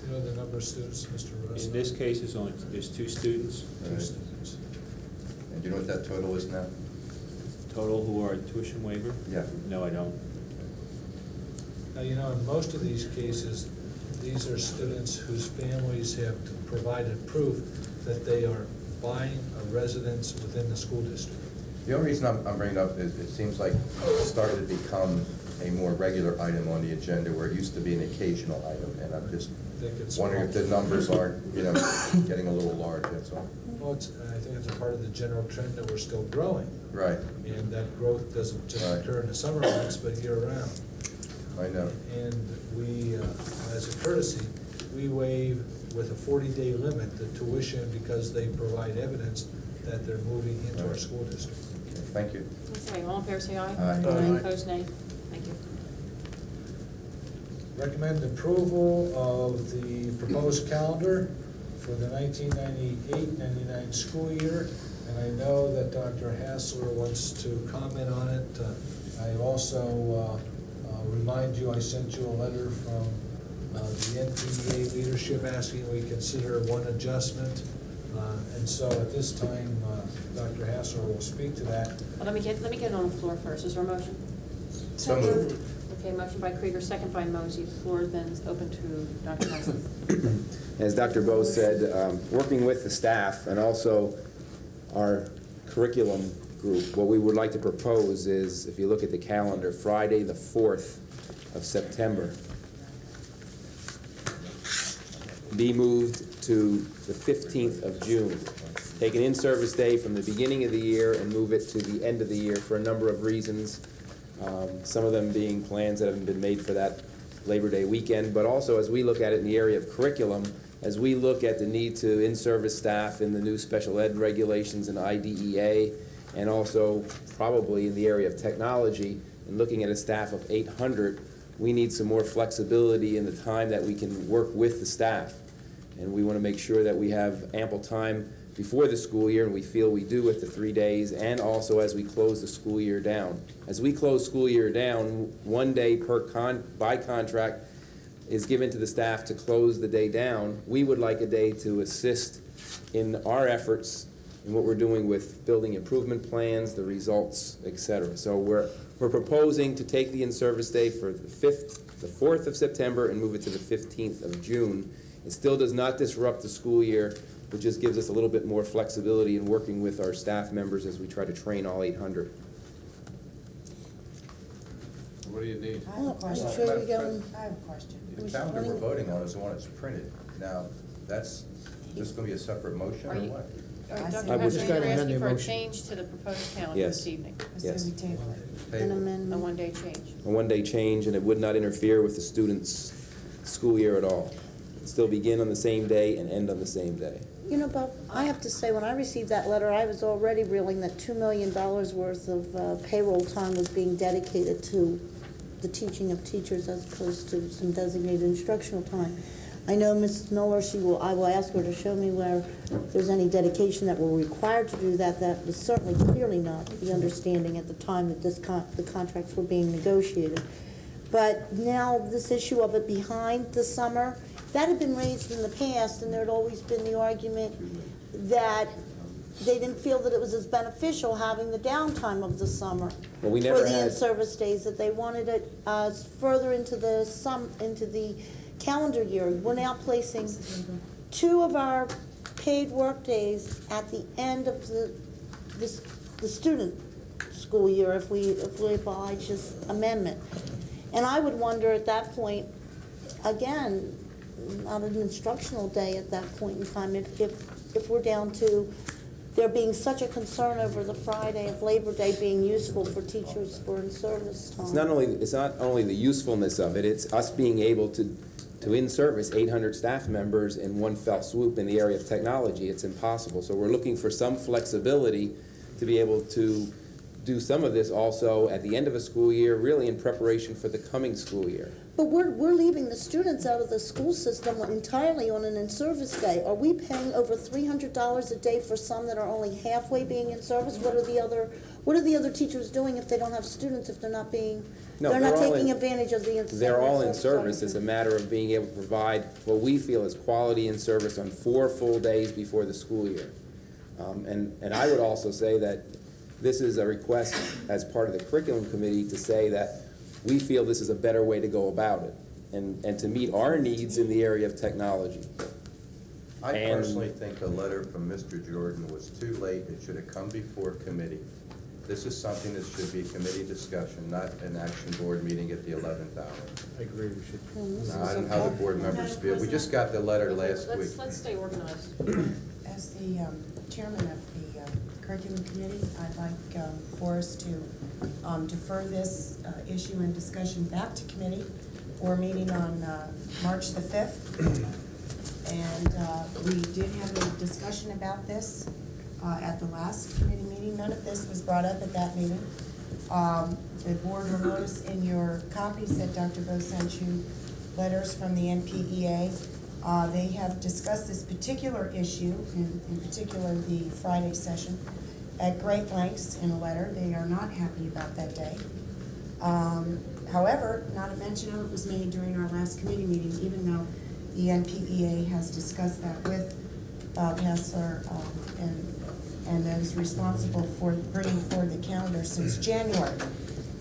You know the number of students, Mr. Russ? In this case, there's 2 students. Two students. And do you know what that total is now? Total who are tuition waiver? Yeah. No, I don't. Now, you know, in most of these cases, these are students whose families have provided proof that they are buying a residence within the school district. The only reason I'm bringing it up is it seems like it started to become a more regular item on the agenda where it used to be an occasional item, and I'm just wondering if the numbers aren't, getting a little large, that's all. Well, I think it's a part of the general trend that we're still growing. Right. And that growth doesn't just occur in the summer months, but year-round. I know. And we, as a courtesy, we waive with a 40-day limit the tuition because they provide evidence that they're moving into our school district. Okay, thank you. Okay, all in favor, say aye. Aye. Aye. Opposed, nay? Thank you. Recommend approval of the proposed calendar for the 1998-99 school year. And I know that Dr. Hassler wants to comment on it. I also remind you, I sent you a letter from the NPTV leadership asking we consider one adjustment. And so at this time, Dr. Hassler will speak to that. Well, let me get it on the floor first. Is there a motion? So moved. Okay, motion by Krieger, second by Mosey. The floor then is open to Dr. Hassler. As Dr. Bose said, working with the staff and also our curriculum group, what we would like to propose is, if you look at the calendar, Friday the 4th of September be moved to the 15th of June. Take an in-service day from the beginning of the year and move it to the end of the year for a number of reasons. Some of them being plans that haven't been made for that Labor Day weekend, but also as we look at it in the area of curriculum, as we look at the need to in-service staff in the new special ed regulations and IDEA, and also probably in the area of technology, and looking at a staff of 800, we need some more flexibility in the time that we can work with the staff. And we want to make sure that we have ample time before the school year, and we feel we do with the 3 days, and also as we close the school year down. As we close school year down, 1 day by contract is given to the staff to close the day down. We would like a day to assist in our efforts in what we're doing with building improvement plans, the results, et cetera. So we're proposing to take the in-service day for the 4th of September and move it to the 15th of June. It still does not disrupt the school year, but just gives us a little bit more flexibility in working with our staff members as we try to train all 800. What do you need? I have a question. Should we go? I have a question. The calendar we're voting on is the one that's printed. Now, that's going to be a separate motion or what? All right, I Dr. see. I was Hudson, just you're gonna amend asking the for a motion. change to the proposed calendar Yes. this evening, I say Yes. we table it. An a amendment. one-day change. A one-day change, and it would not interfere with the students' school year at all. Still begin on the same day and end on the same day. You know, Bob, I have to say, when I received that letter, I was already reeling that $2 million worth of payroll time was being dedicated to the teaching of teachers as opposed to some designated instructional time. I know Mrs. Miller, I will ask her to show me where there's any dedication that we're required to do that. That was certainly clearly not the understanding at the time that the contracts were being negotiated. But now this issue of it behind the summer, that had been raised in the past, and there had always been the argument that they didn't feel that it was as beneficial having the downtime of the summer Well, we for never the had, in-service days, that they wanted it further into the calendar year. We're now placing 2 of our paid work days at the end of the student school year if we oblige this amendment. And I would wonder at that point, again, not an instructional day at that point in time, if we're down to there being such a concern over the Friday of Labor Day being useful for teachers for in-service time. it's not only the usefulness of it, it's us being able to in-service 800 staff members in one fell swoop in the area of technology. It's impossible. So we're looking for some flexibility to be able to do some of this also at the end of a school year, really in preparation for the coming school year. But we're leaving the students out of the school system entirely on an in-service day. Are we paying over $300 a day for some that are only halfway being in service? What are the other teachers doing if they don't have students, if they're not being, No, they're not they're all taking in- advantage of the in-service? They're all in service. It's a matter of being able to provide what we feel is quality in service on 4 full days before the school year. And I would also say that this is a request as part of the curriculum committee to say that we feel this is a better way to go about it and to meet our needs in the area of technology. I And- personally think the letter from Mr. Jordan was too late. It should have come before committee. This is something that should be a committee discussion, not an action board meeting at the 11th hour. I agree, we should. I don't know how the board members feel. We just got the letter last week. Let's stay organized. As the chairman of the curriculum committee, I'd like for us to defer this issue and discussion back to committee. We're meeting on March the 5th. And we did have a discussion about this at the last committee meeting. None of this was brought up at that meeting. The board will notice in your copies that Dr. Bo sent you letters from the NPEA. They have discussed this particular issue, in particular the Friday session, at great lengths in a letter. They are not happy about that day. However, not a mention of it was made during our last committee meeting, even though the NPEA has discussed that with Bob Hessler and those responsible for bringing forward the calendar since January.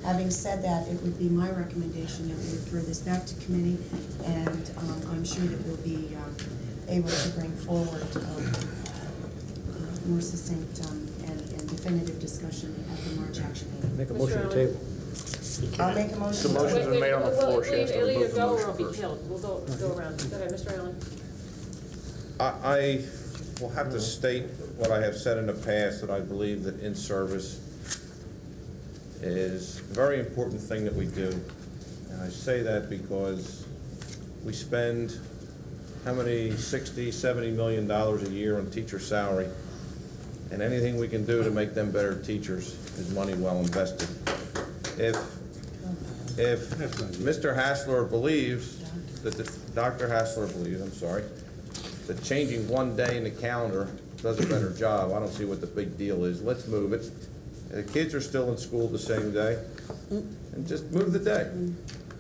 Having said that, it would be my recommendation that we refer this back to committee, and I'm sure that we'll be able to bring forward more succinct and definitive discussion at the March action meeting. Make a motion to table. I'll make a motion. The motion's been made on the floor. She has to It'll either remove the go or motion it'll be first. killed. We'll go around. Go ahead, Mr. Allen. I will have to state what I have said in the past, that I believe that in-service is a very important thing that we do. And I say that because we spend how many, $60, $70 million a year on teacher salary, and anything we can do to make them better teachers is money well invested. If Mr. Hassler believes that Dr. Hassler believes, I'm sorry, that changing one day in the calendar does a better job, I don't see what the big deal is. Let's move it. The kids are still in school the same day, and just move the day.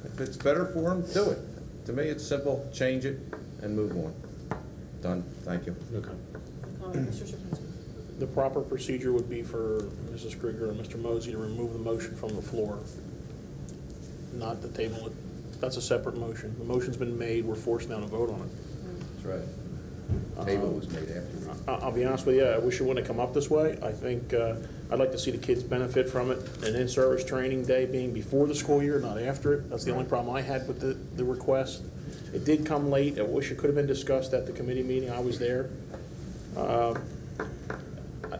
If it's better for them, do it. To me, it's simple, change it and move on. Done, thank you. Okay. Mr. Shapinsky. The proper procedure would be for Mrs. Krieger and Mr. Mosey to remove the motion from the floor, not to table it. That's a separate motion. The motion's been made, we're forced now to vote on it. That's right. Table was made after. I'll be honest with you, I wish it wouldn't have come up this way. I think I'd like to see the kids benefit from it. An in-service training day being before the school year, not after it. That's the only problem I had with the request. It did come late. I wish it could have been discussed at the committee meeting. I was there.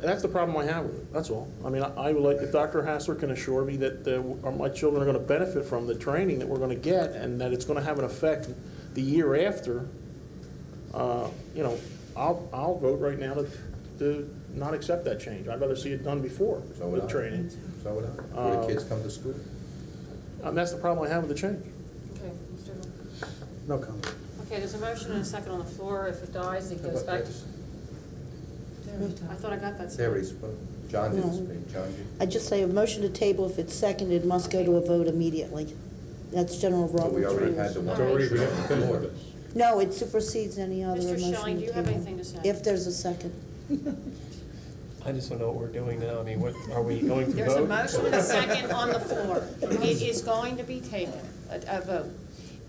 That's the problem I have with it, that's all. I mean, I would like, if Dr. Hassler can assure me that my children are gonna benefit from the training that we're gonna get, and that it's gonna have an effect the year after, you know, I'll vote right now to not accept that change. I'd rather see it done before So would with I. training. So would I. Where the kids come to school. And that's the problem I have with the change. Okay, Mr. No comment. Okay, there's a motion and a second on the floor. If it dies, it goes back to... I thought I got that. They already spoke. John didn't speak. John, you? I just say a motion to table, if it's seconded, must go to a vote immediately. That's General But we Roberts already had the rules. one. Alright. motion on the floor. No, it supersedes any other Mr. motion. Schilling, do you have table. anything to say? If there's a second. I just don't know what we're doing now. I mean, what, are we going to There's a vote? motion and a second on the floor. It is going to be taken, a vote.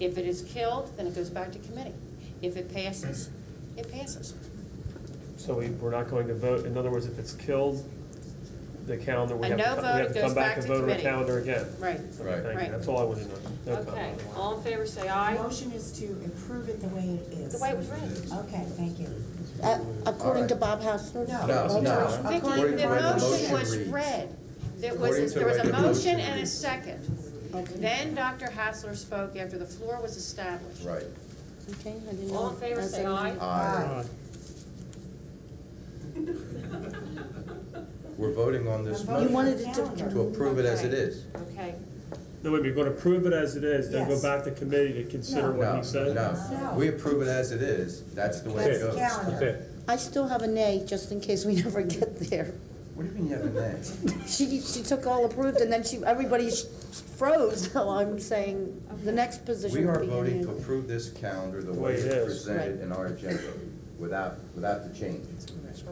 If it is killed, then it goes back to committee. If it passes, it passes. So we're not going to vote, in other words, if it's killed, the calendar, we A have no to, vote, we have it to goes come back back and to vote on the committee. calendar again. Right. Right. Thank you, Right. that's all I want to know. No Okay, comment. all in favor, say aye. Motion is to approve it the way it is. The way it was read. Okay, thank you. According to Bob Hassler? No, Vicki, According the to the way the motion motion was reads. read. There According was to there was the a way the motion motion and a reads. second. Okay. Then Dr. Hassler spoke after the floor was established. Right. Okay, I didn't know. All in favor, That's say it. aye. Aye. We're voting on this You motion wanted it to approve it as it is. Okay. No, wait, we're going to approve it as it is, then go Yes. back to committee to consider what No, he said? no. We approve it as it is. That's the way it That's the goes. calendar. I still have a nay, just in case we never get there. What do you mean you have a nay? She took all approved, and then everybody froze, so I'm saying the next position We would are be voting to nay. approve this calendar the The way way it it's is. presented in our agenda, without the change that's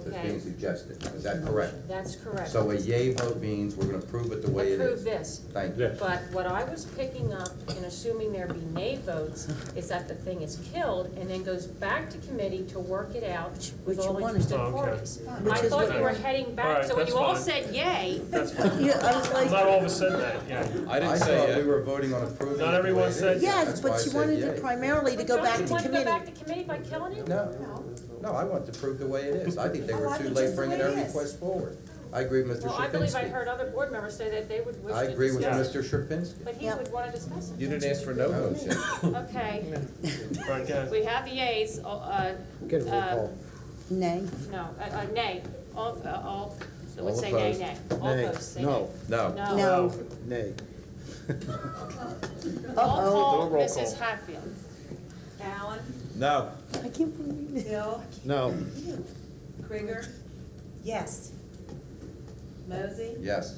Okay. being suggested. Is that correct? That's correct. So a yay vote means we're gonna approve it the way it Approve is. this. Thank you. Yes. But what I was picking up and assuming there be nay votes is that the thing is killed and then goes back to committee to work it out with Which all you wanted. interested Oh, okay. parties. Which I is thought what- you were heading back, Alright, so when that's you all fine. said yay, That's fine. Yeah, I was like, Not all of us said that, yeah. I thought we were voting on approving it the Not way everyone it is. said yes, That's why I but you said wanted yay. it primarily to go don't back you to want to go committee. back to committee by killing it? No, I want to prove the way it is. I think they I were like too it late just the bringing way their it is. request forward. I agree with Mr. Well, I believe I Sierpinski. heard other board members say that they would wish to I agree with discuss Mr. it. Sierpinski. But he Yep. would want to discuss it. You didn't ask for no votes yet. Okay, All right, guys. we have the yeas, Get a roll call. Nay. no, nay, all, I would All say nay, opposed. nay. All Nay. opposed, say No. No. nay. No. Nay. Roll Uh-oh. call, Roll Mrs. call. Hatfield. Allen, No. I can't believe it. Hill, No. Krieger, Yes. Mosey, Yes.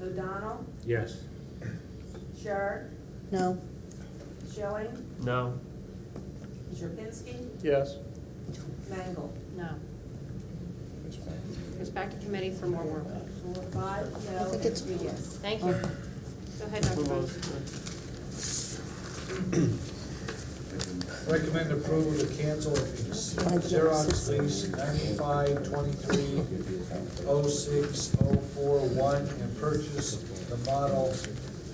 O'Donnell, Yes. Sharp, No. Schilling, No. Sierpinski, Yes. Mangle. No. Goes back to committee for more work. 4, 5, I no, think it's- 3 yes. Thank you. Go ahead, Dr. Bose. Recommend approval to cancel Xerox lease 9523-06-041 and purchase the model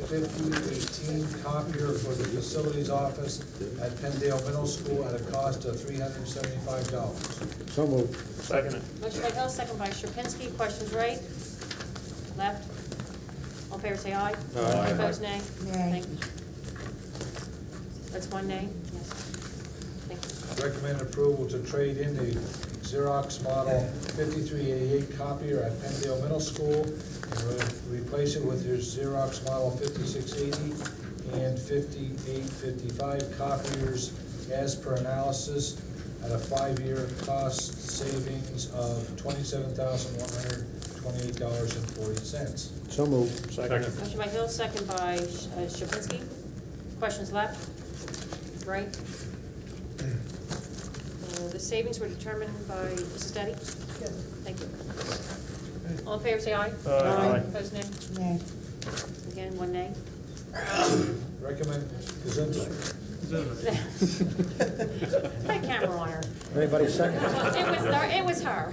5018 copier for the facilities office at Penndale Middle School at a cost of $375. So moved. Second. Motion by Hill, second by Sierpinski. Questions right? Left? All in favor, say aye. Aye. Opposed, nay? Nay. Thank you. That's one nay? Yes. Thank you. Recommend approval to trade in the Xerox model 5388 copier at Penndale Middle School and replace it with your Xerox model 5680 and 5855 copiers as per analysis at a 5-year cost savings of $27,128.40. So moved. Second. Motion by Hill, second by Sierpinski. Questions left? Right? The savings were determined by Mrs. Detty? Yes. Thank you. All in favor, say aye. Aye. Opposed, nay? Nay. Again, one nay. Recommend Gesundheit. Put a camera on her. Anybody second? It was her.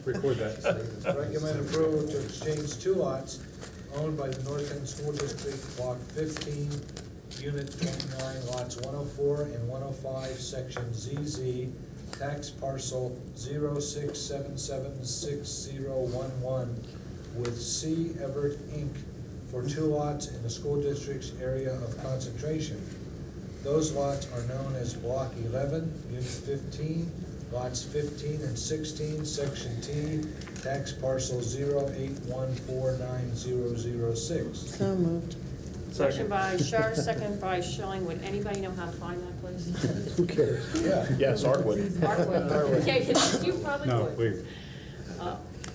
Record that. Recommend approval to exchange 2 lots owned by the North End School District, Block 15, Unit 29, lots 104 and 105, Section ZZ, tax parcel 06776011 with C. Everett Inc. for 2 lots in the school district's area of concentration. Those lots are known as Block 11, Unit 15, lots 15 and 16, Section T, tax parcel 081490006. So moved. Motion by Shar, second by Schilling. Would anybody know how to find that place? Who cares? Yeah. Yes, Artwood. Artwood. Yeah, you probably No, would. please.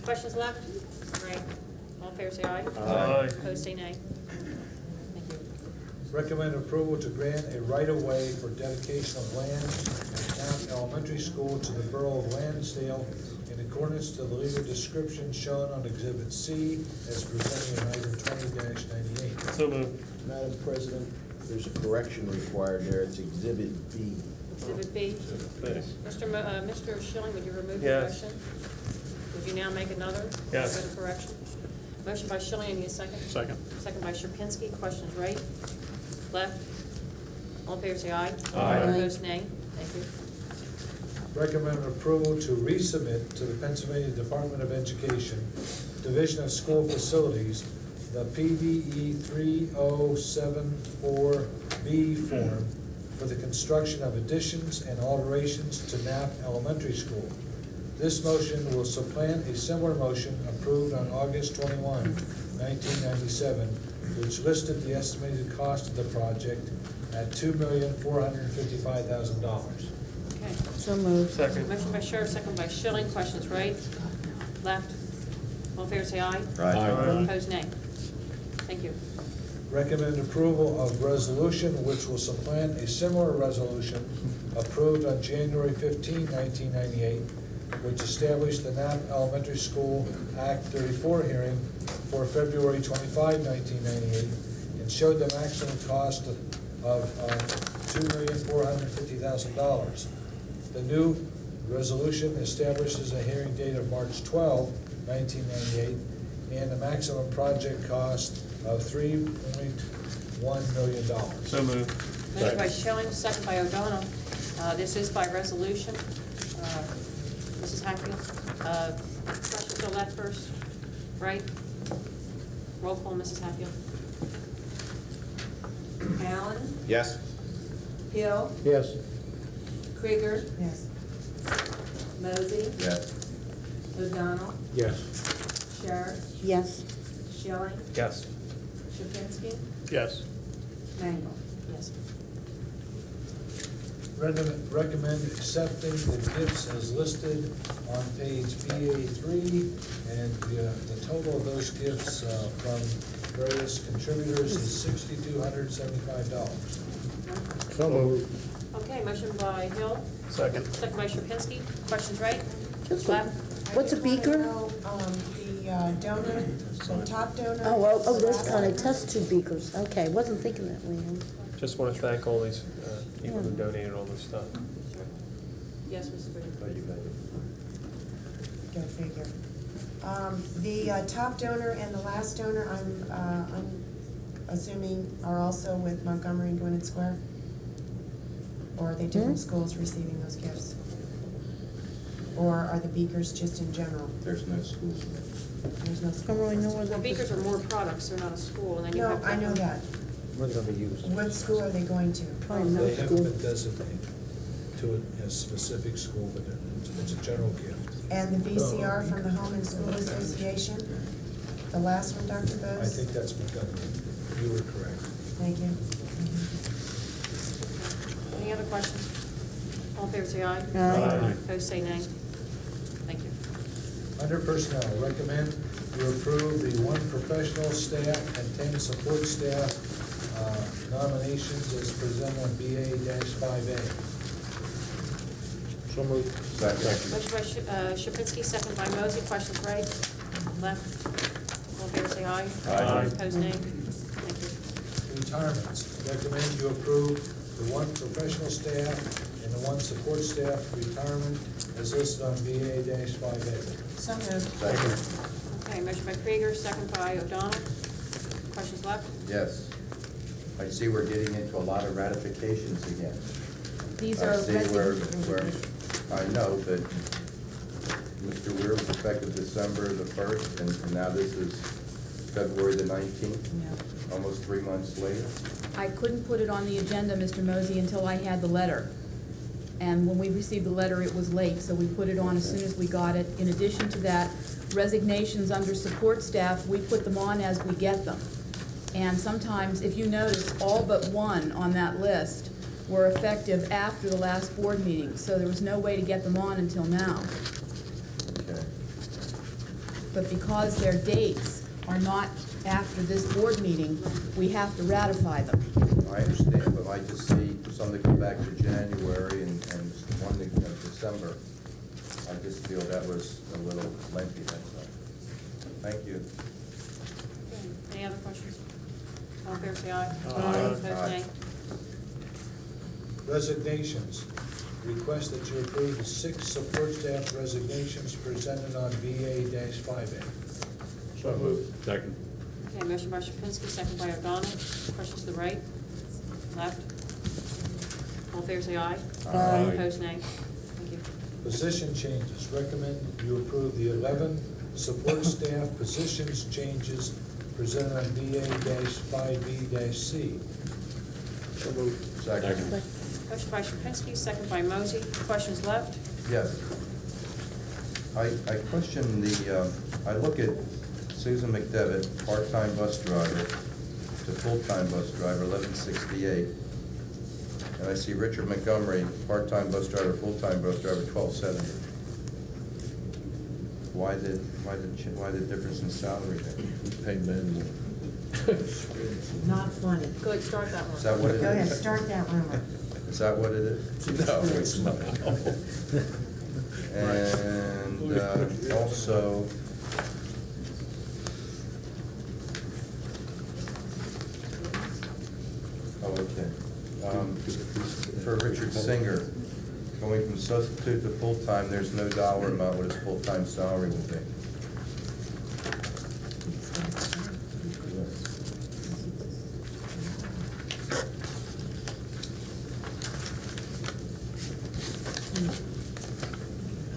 Questions left? Right. All in favor, say aye. Aye. Opposed, say nay. Thank you. Recommend approval to grant a right-of-way for dedication of land at Town Elementary School to the Borough of Lansdale in accordance to the legal description shown on Exhibit C as presented in item 20-98. So moved. Madam President, there's a correction required there. It's Exhibit B. Exhibit B. Mr. Schilling, would you remove your Yes. motion? Would you now make another? Yes. For the correction? Motion by Schilling, I need a second. Second. Second by Sierpinski. Questions, right? Left? All in favor, say aye. Aye. Opposed, nay. Thank you. Recommend approval to resubmit to the Pennsylvania Department of Education, Division of School Facilities, the PDE 3074B form for the construction of additions and alterations to Knapp Elementary School. This motion will supplant a similar motion approved on August 21, 1997, which listed the estimated cost of the project at $2,455,000. Okay. So moved. Second. Motion by Sheriff, second by Schilling. Questions, right? Left? All in favor, say aye. Aye. Opposed, nay. Thank you. Recommend approval of resolution which will supplant a similar resolution approved on January 15, 1998, which established the Knapp Elementary School Act 34 hearing for February 25, 1998, and showed the maximum cost of $2,450,000. The new resolution establishes a hearing date of March 12, 1998, and a maximum project cost of $3.1 million. So moved. Motion by Schilling, second by O'Donnell. This is by resolution. Mrs. Hatfield, questions are left first, right? Roll call, Mrs. Hatfield. Allen, Yes? Hill, Yes. Krieger, Yes. Mosey, Yes. O'Donnell, Yes. Sheriff, Yes. Schilling, Yes. Sierpinski, Yes. Mangle. Yes. Recommend accepting the gifts as listed on page BA3, and the total of those gifts from various contributors is $6,275. So moved. Okay, motion by Hill, Second. second by Sierpinski. Questions, right? Just Left? What's a beaker? The donor, the top donor. Oh, those kind of test tube beakers. Okay, wasn't thinking that way. Just want to thank all these people who donated all this stuff. Yes, Mrs. Britton. Go figure. The top donor and the last donor, I'm assuming are also with Montgomery and Gwinnett Square? Or are they different schools receiving those gifts? Or are the beakers just in general? There's no schools. There's no I don't school. really know where Well, that beakers are more products, they're not a school, and then you No, have to. I know that. Where they're gonna be used. What school are they going to? Probably They no haven't school. been designated to a specific school, but it's a general gift. And the VCR from the Home and School Association? The last one, Dr. Bose? I think that's Montgomery. You were correct. Thank you. Any other questions? All in favor, say aye. Aye. Opposed, say nay. Thank you. Under personnel, recommend you approve the 1 professional staff and 10 support staff nominations as presented on BA-5A. So moved. Second. Motion by Sierpinski, second by Mosey. Questions, right? Left? All in favor, say aye. Aye. Opposed, nay. Thank you. Retirements, recommend you approve the 1 professional staff and the 1 support staff retirement as listed on BA-5A. So moved. Second. Okay, motion by Krieger, second by O'Donnell. Questions left? Yes. I see we're getting into a lot of ratifications again. These I are see where I know, but Mr. Weir was effective December the 1st, and now this is February the 19th, almost 3 months later. I couldn't put it on the agenda, Mr. Mosey, until I had the letter. And when we received the letter, it was late, so we put it on as soon as we got it. In addition to that, resignations under support staff, we put them on as we get them. And sometimes, if you notice, all but one on that list were effective after the last board meeting, so there was no way to get them on until now. Okay. But because their dates are not after this board meeting, we have to ratify them. I understand, but I just see some that come back to January and one that comes December. I just feel that was a little lengthy, that's all. Thank you. Any other questions? All in favor, say aye. Aye. Opposed, nay. Resignations. Request that you approve the 6 support staff resignations presented on VA-5A. So moved. Second. Okay, motion by Shapinsky, second by O'Donnell. Questions to the right? Left? All in favor, say aye. Aye. Opposed, nay. Thank you. Position changes. Recommend you approve the 11 support staff positions changes presented on VA-5B-C. So moved. Second. Motion by Shapinsky, second by Mosey. Questions left? Yes. I question the, I look at Susan McDevitt, part-time bus driver, to full-time bus driver, 1168. And I see Richard Montgomery, part-time bus driver, full-time bus driver, 1270. Why the difference in salary there? Pay men more. Not funny. Good, start that one. Is that what it is? Go ahead, start that rumor. Is that what it is? No, it's not. And also, for Richard Singer, going from substitute to full-time, there's no dollar amount what his full-time salary will be.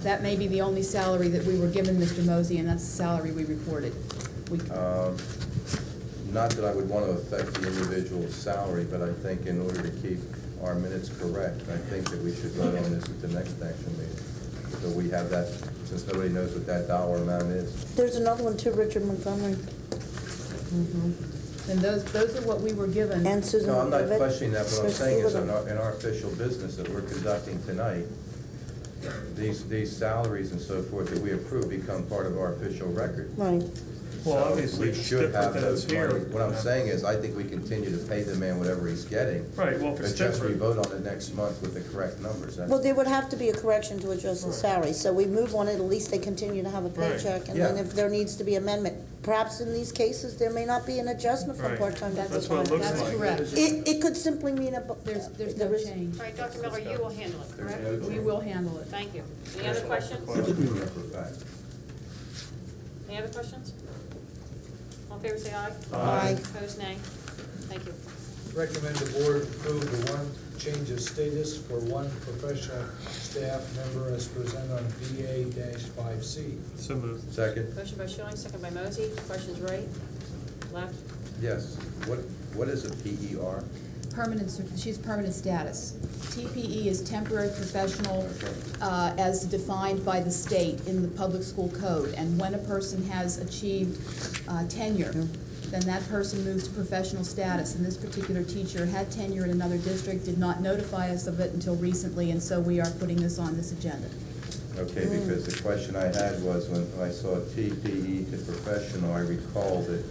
That may be the only salary that we were given, Mr. Mosey, and that's the salary we reported. Not that I would want to affect the individual's salary, but I think in order to keep our minutes correct, I think that we should vote on this at the next action meeting. So we have that, since nobody knows what that dollar amount is. There's another one too, Richard Montgomery. And those are what we were given. And Susan No, I'm not McDevitt. questioning that. What I'm There's saying is three in of them. our official business that we're conducting tonight, these salaries and so forth that we approve become part of our official record. Right. Well, So obviously, we it's should different have than those it's here. money. What I'm saying is, I think we continue to pay the man whatever he's getting. Right, well, if it's But just we different. vote on it next month with the correct numbers. That's- Well, there would have to be a correction to adjust the salary, so we move on it, at least they continue to have a Right. paycheck. And then Yeah. if there needs to be amendment, perhaps in these cases, there may not be an adjustment from Right. part-time to That's full-time. what it looks That's like. correct. It could simply mean There's there no is- change. All right, Dr. Miller, you will handle it, correct? We will handle it. Thank you. Any other questions? For a fact. Any other questions? All in favor, say aye. Aye. Opposed, nay. Thank you. Recommend the board approve the 1 change of status for 1 professional staff member as presented on VA-5C. So moved. Second? Motion by Schilling, second by Mosey. Questions right? Left? Yes. What is a PER? She's permanent status. TPE is temporary professional, as defined by the state in the public school code. And when a person has achieved tenure, then that person moves to professional status. And this particular teacher had tenure in another district, did not notify us of it until recently, and so we are putting this on this agenda. Okay, because the question I had was when I saw TPE to professional, I recall that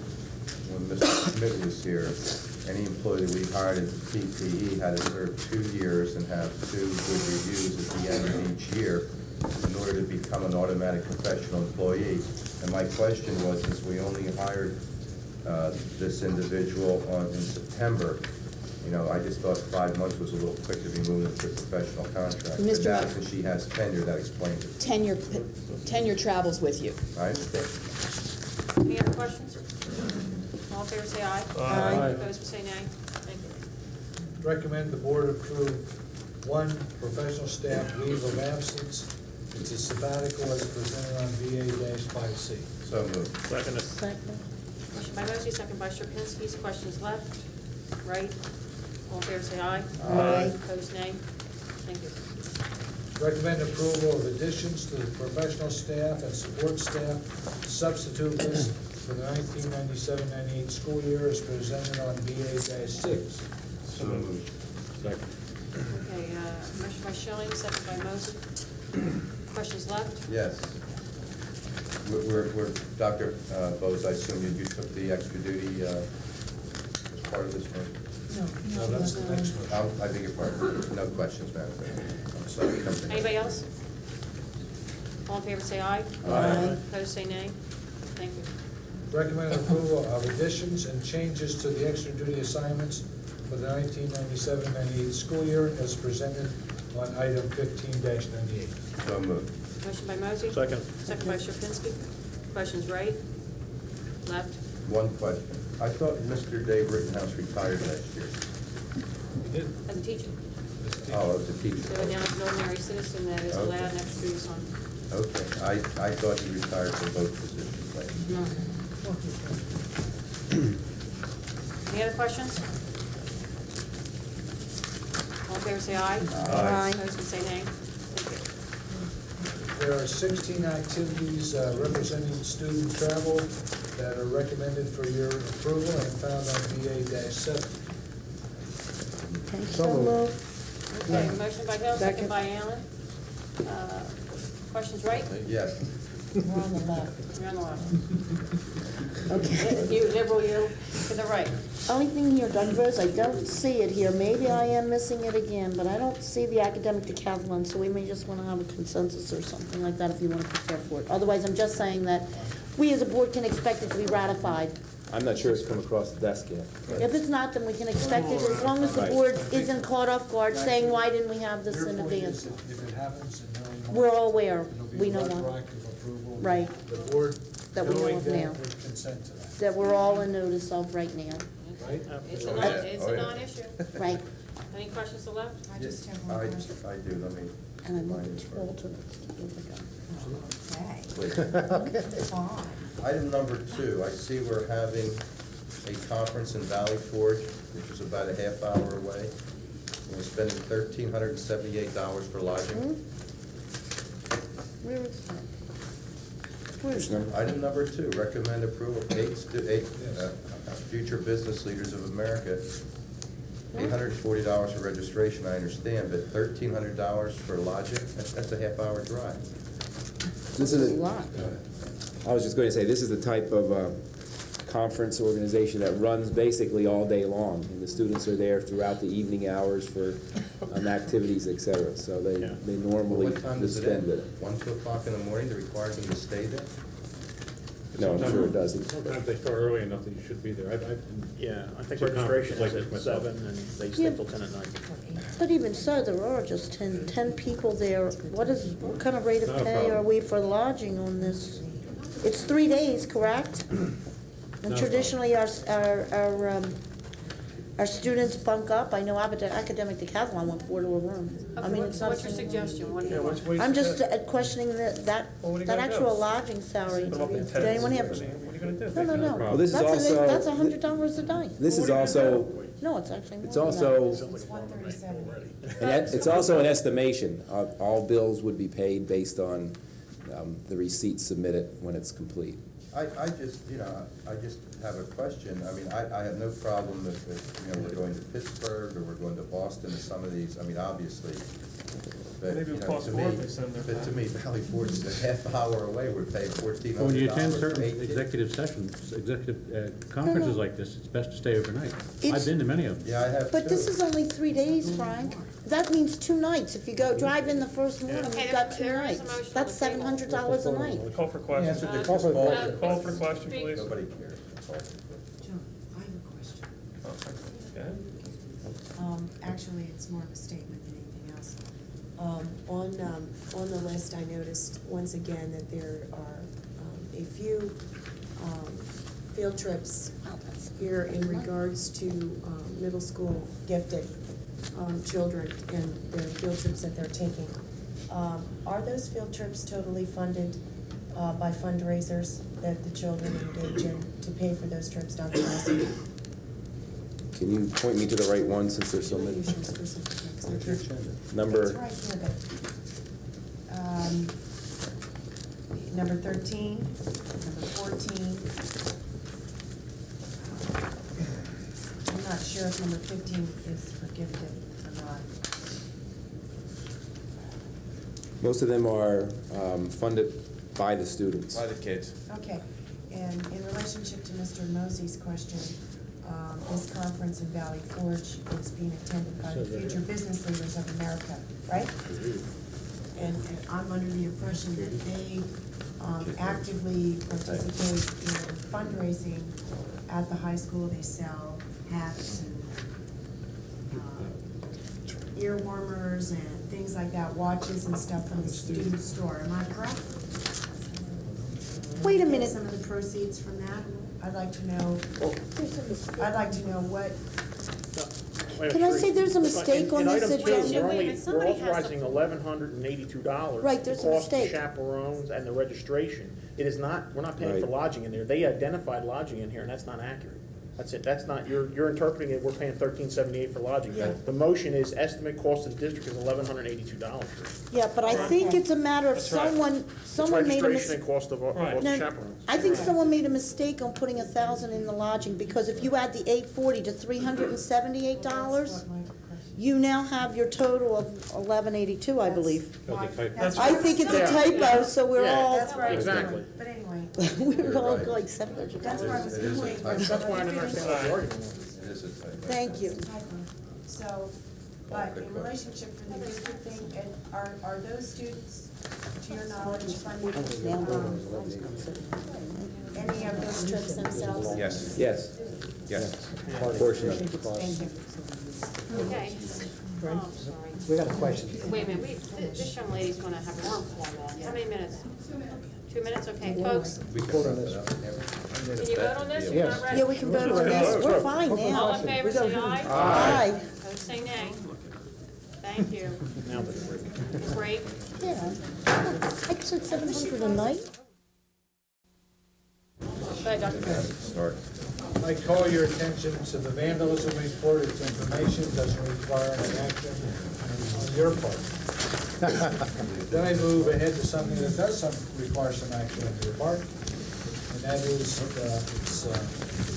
when Mr. Schmidt was here, any employee that we hired as a TPE had to serve 2 years and have 2 good reviews at the end of each year in order to become an automatic professional employee. And my question was, since we only hired this individual in September, you know, I just thought 5 months was a little quick to be moving to a professional contract. Mr. But now, Mc- since she has tenure, that explains it. Tenure travels with you. I understand. Any other questions? All in favor, say aye. Aye. Opposed, say nay. Thank you. Recommend the board approve 1, professional staff leave of absence. It's a sabbatical as presented on VA-5C. So moved. Second. Second. Motion by Mosley, second by Sherpinski. Questions left? Right? All in favor, say aye. Aye. Opposed, nay. Thank you. Recommend approval of additions to the professional staff and support staff substitute list for the 1997-98 school year as presented on VA-6. So moved. Second. Okay, motion by Schilling, second by Mosley. Questions left? Yes. We're Dr. Bose, I assume you took the extra duty as part of this one? No, that's the next one. I beg your pardon. No questions, Madam President. I'm sorry. Anybody else? All in favor, say aye. Aye. Opposed, say nay. Thank you. Recommend approval of additions and changes to the extra duty assignments for the 1997-98 school year as presented on item 15-98. So moved. Motion by Mosley. Second. Second by Sherpinski. Questions right? Left? One question. I thought Mr. Dave Rittenhouse retired last year. You did? As a teacher. Oh, as a teacher. So now it's an ordinary citizen that is allowed an extra duty assignment. Okay, I thought he retired from both positions last year. Any other questions? All in favor, say aye. Aye. Opposed, say nay. Thank you. There are 16 activities representing student travel that are recommended for your approval and found on VA-7. Okay, so moved. Okay, motion by Hill, second by Allen. Questions right? Yes. We're on the left. You're on the left. Okay. You, liberal, you, to the right. Only thing here, Dr. Rose, I don't see it here. Maybe I am missing it again, but I don't see the academic decathlon, so we may just want to have a consensus or something like that if you want to prepare for it. Otherwise, I'm just saying that we as a board can expect it to be ratified. I'm not sure it's come across the desk yet. If it's not, then we can expect it, as long as the board isn't caught off guard saying, why didn't we have this Your in point is advance? that if it happens in early March, We're all aware. it'll be We know that. retroactive approval. Right. The board, That we know knowing of that, now. would consent to that, That we're all in notice of right now. right? It's Oh, a yeah. non, it's Oh, a yeah. non-issue. Right. Any questions to left? I just have I one question. do, let me. And I'm looking to alternates to give it Okay. Please. Fine. Item number 2, I see we're having a conference in Valley Forge, which is about a half hour away. We're spending $1,378 for lodging. Where is that? Item number 2, recommend approval of eight future business leaders of America. $840 for registration, I understand, but $1,300 for lodging, that's a half hour drive. This is I was just going to say, this is the type of conference organization that runs basically all day long, and the students are there throughout the evening hours for activities, et cetera. So they normally What time does it spend end? it. 1, 2 o'clock in the morning to require them to stay there? No, I'm sure it doesn't. Sometimes they start early enough that you should be there. Yeah, I think Two registration conferences like is at this myself. 7 and they stay till 10 at night. But even so, there are just 10 people there. What kind of rate of Not a pay problem. are we for lodging on this? It's 3 days, correct? And Not a traditionally, our students bunk up. I know academic decathlon went 4 to a room. I Okay, mean, it's not. what's your suggestion? What do you want? I'm just questioning that Well, what are you that gonna actual do? lodging salary. Put them up in Did anyone have? What are you gonna do? No. Well, this is also- That's $100 a night. This is also, No, it's actually more it's than that. also, It's 137. it's also an estimation. All bills would be paid based on the receipts submitted when it's complete. I just, I just have a question. I mean, I have no problem if, we're going to Pittsburgh or we're going to Boston or some of these, I mean, obviously. But, Maybe it'll cost to more me, if they send their but to me, Valley Forge is a half hour away. We're paying $1,400 When you attend for certain 8 kids. executive sessions, conferences like this, it's best to stay overnight. It's- I've been to many of them. Yeah, I have But this too. is only 3 days, Frank. That means 2 nights. If you go drive in the first morning, Okay, you've got 2 there is a nights. motion on That's the table. $700 a night. Call for question. Answer the Call question. for question, please. Nobody cares. John, I have a question. Oh, go ahead. Actually, it's more of a statement than anything else. On the list, I noticed once again that there are a few field trips here in regards to middle school gifted children and their field trips that they're taking. Are those field trips totally funded by fundraisers that the children engage in to pay for those trips down to Madison? Can you point me to the right one since there's so many? Number, It's right here, but, number 13, number 14. I'm not sure if number 15 is for gifted or not. most of them are funded by the students. By the kids. Okay, and in relationship to Mr. Mosey's question, this conference in Valley Forge is being attended by the future business leaders of America, right? And I'm under the impression that they actively participate in fundraising at the high school. They sell hats and ear warmers and things like that, watches and stuff from the student store. Am I correct? Wait a minute. Some of the proceeds from that? I'd like to know, what, Can I say there's a mistake on this In item two, agenda? we're authorizing $1,182. Right, there's a The cost mistake. of chaperones and the registration. It is not, we're not paying for Right. lodging in there. They identified lodging in here, and that's not accurate. That's it, that's not, you're interpreting it, we're paying $1,378 for lodging. Yeah. The motion is estimate cost of the district is $1,182. Yeah, but I think it's a matter of That's right. someone made a Registration and mistake. cost of chaperones. I think someone made a mistake on putting 1,000 in the lodging, because if you add the $840 to $378, you now have your total of $1,182, I believe. that's I think it's a Yeah. typo, so we're Yeah. all, that's where I was going. Exactly. But anyway, we're all like $700. that's where I was going. That's why I didn't understand what the argument was. It is a typo. Thank you. So, but in relationship for the district thing, are those students, to your knowledge, funding any of those trips themselves? Yes, Yes, yes. portion of it. Thank you. Okay. Oh, sorry. We got a question. Wait a minute, this young lady's gonna have a worm fall off. How many minutes? 2 minutes, okay, folks? We vote on this. Can you vote on this? You're Yes. not ready? Yeah, we can vote on this. We're fine All now. in favor, say aye. Aye. Opposed, say nay. Thank you. Now the break. Break. Yeah. I said 700 a night. Go ahead, Dr. Perry. Start. I call your attention to the vandalism report. Its information doesn't require any action on your part. Then I move ahead to something that does require some action on your part, and that is, it's a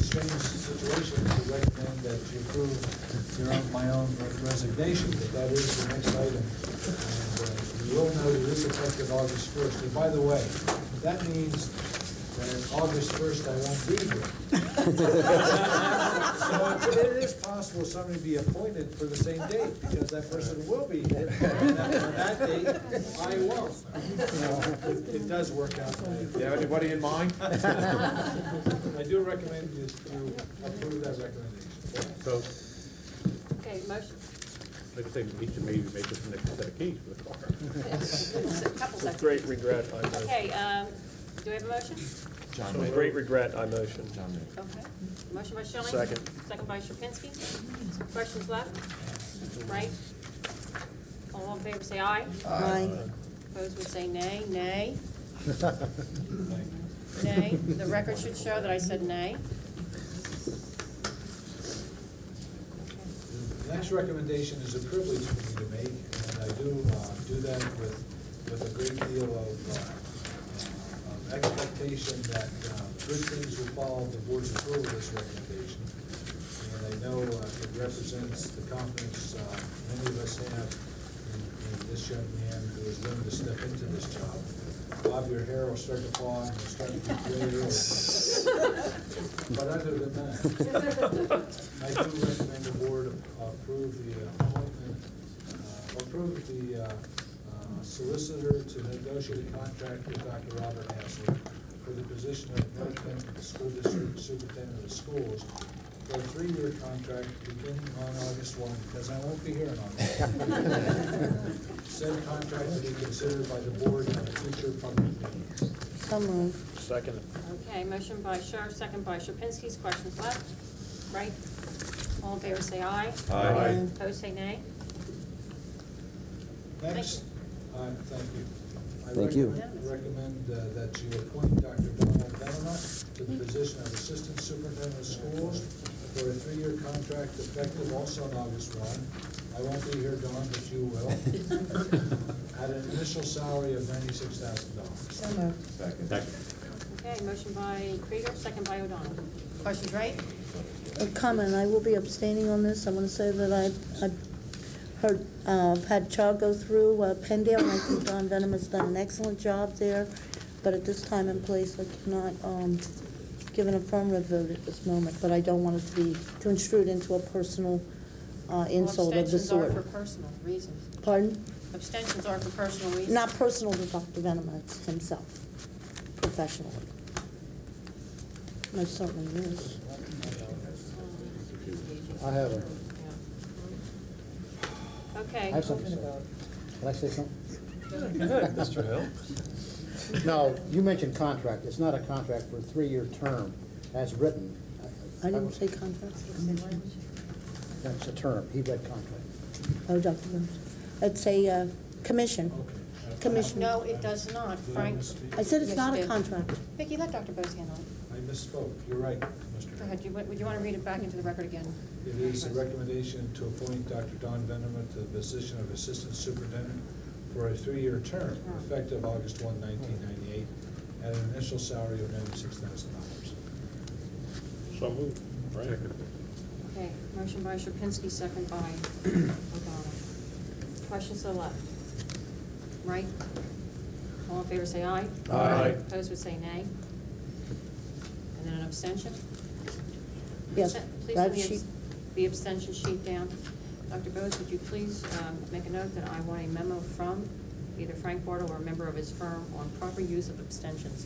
strange situation to recommend that you approve my own resignation, but that is the next item. And you will note it is effective August 1st. And by the way, that means that August 1st I won't be here. So it is possible somebody be appointed for the same date, because that person will be here. And on that date, I won't. It does work out. Do you have anybody in mind? I do recommend you to approve that recommendation. So, Okay, motion. like I say, we should maybe make this the next set of keys for the car. A couple With seconds. great regret, I motion. Okay, do we have a motion? With great regret, I motion. Okay. Motion by Schilling. Second. Second by Sierpinski. Questions left? Right? All in favor, say aye. Aye. Opposed would say nay. Nay. Nay. The record should show that I said nay. The next recommendation is a privilege for me to make, and I do that with a great deal of expectation that good things will follow the board's approval of this recommendation. And I know it represents the confidence many of us have in this young man who is willing to step into this job. Bob, your hair will start to fall and will start to be gray. But other than that, I do recommend the board approve the appointment, approve the solicitor to negotiate a contract with Dr. Robert Hassler for the position of North Penn School District Superintendent of Schools for a 3-year contract beginning on August 1, because I won't be here in August. Said contract to be considered by the board in a future public meeting. So moved. Second. Okay, motion by Scher, second by Sierpinski. Questions left? Right? All All in favor, say aye. Aye. Opposed, say nay. Next, thank you. Thank you. Recommend that you appoint Dr. Donald Benema to the position of Assistant Superintendent of Schools for a 3-year contract effective also on August 1. I won't be here, Dawn, but you will. At an initial salary of $96,000. So moved. Second. Okay, motion by Krieger, second by O'Donnell. Questions, right? A comment, I will be abstaining on this. I want to say that I've heard, had a child go through Penndale, and I think Don Venom has done an excellent job there, but at this time and place, I cannot give an affirmative vote at this moment, but I don't want it to intrude into a personal insult of the sort. Abstentions are for personal reasons. Pardon? Abstentions are for personal reasons. Not personal to Dr. Venom, it's himself, professionally. Most certainly is. I have a, Okay. I have something to say. Can I say something? Good, Mr. Hill. No, you mentioned contract. It's not a contract for a 3-year term as written. I didn't say contract. That's a term. He read contract. Oh, Dr. Venom. It's a commission. Commission. No, it does not, Frank. I said it's Yes, not you a did. contract. Vicki, let Dr. Bose handle it. I misspoke. You're right, Mr. Go ahead, would you want to read it back into the record again? It is a recommendation to appoint Dr. Don Venema to the position of Assistant Superintendent for a 3-year term, effective August 1, 1998, at an initial salary of $96,000. So moved. Right. Okay, motion by Sherpinski, second by O'Donnell. Questions to the left? Right? All in favor, say aye. Aye. Opposed would say nay. And then an abstention? Yes, Please that put the sheet. the abstention sheet down. Dr. Bose, would you please make a note that I want a memo from either Frank Bartle or a member of his firm on proper use of abstentions?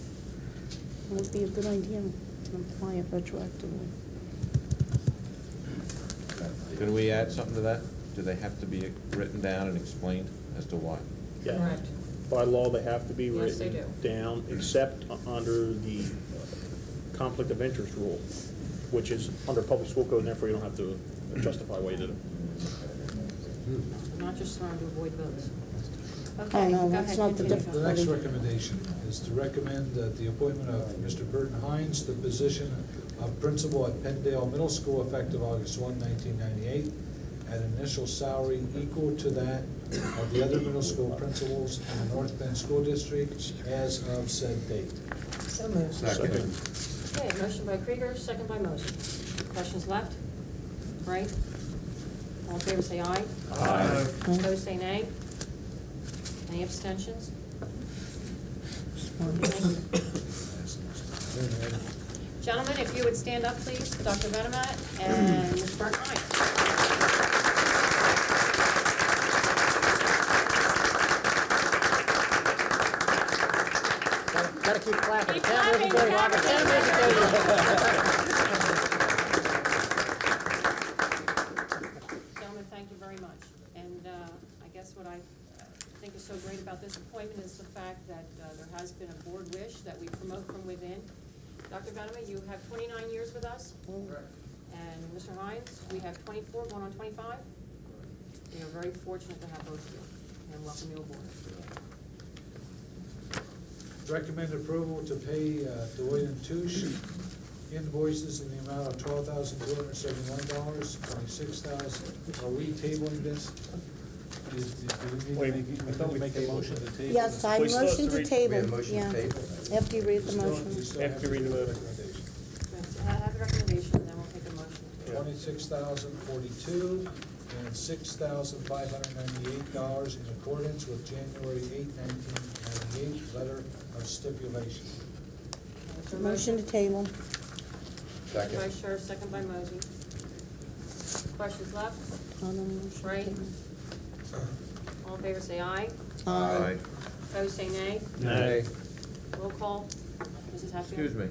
It would be a good idea to apply it retroactively. Can we add something to that? Do they have to be written down and explained as to why? Yeah. Correct. By law, they have to be Yes, they written do. down, except under the conflict of interest rule, which is under public school code, and therefore you don't have to justify why you did it. Not just trying to avoid votes. Oh, Okay, no, go that's ahead, not the continue. difference. The next recommendation is to recommend that the appointment of Mr. Burton Hines to the position of principal at Penndale Middle School effective August 1, 1998, at an initial salary equal to that of the other middle school principals in the North Penn School District as of said date. So moved. Second. Okay, motion by Krieger, second by Moser. Questions left? Right? All in favor, say aye. Aye. Opposed, say nay. Any abstentions? Thank you. Gentlemen, if you would stand up, please. Dr. Venemat and Ms. Burton Hines. Gotta keep clapping. Keep clapping, the camera Gentlemen, thank you very much. And I guess what I think is so great about this appointment is the fact that there has been a board wish that we promote from within. Dr. Venema, you have 29 years with us. And Mr. Hines, we have 24, going on 25. We are very fortunate to have both of you, and welcome you aboard. Recommend approval to pay Deloitte & Touche invoices in the amount of $12,271, $26,000. Are we tabling this? Do we need to make a motion to table? Yes, I We still have motion to to read- table, we have a motion to yeah. table. After you read the motion. After you read the motion. Have the recommendation, and then we'll take a motion. $26,042 and $6,598 in accordance with January 8, 1998 letter of stipulation. Motion to table. Second by Scher, second by Mosey. Questions left? On the motion. Right? All in favor, say aye. Aye. Opposed, say nay. Nay. Roll call. Mrs. Hatfield? Excuse me.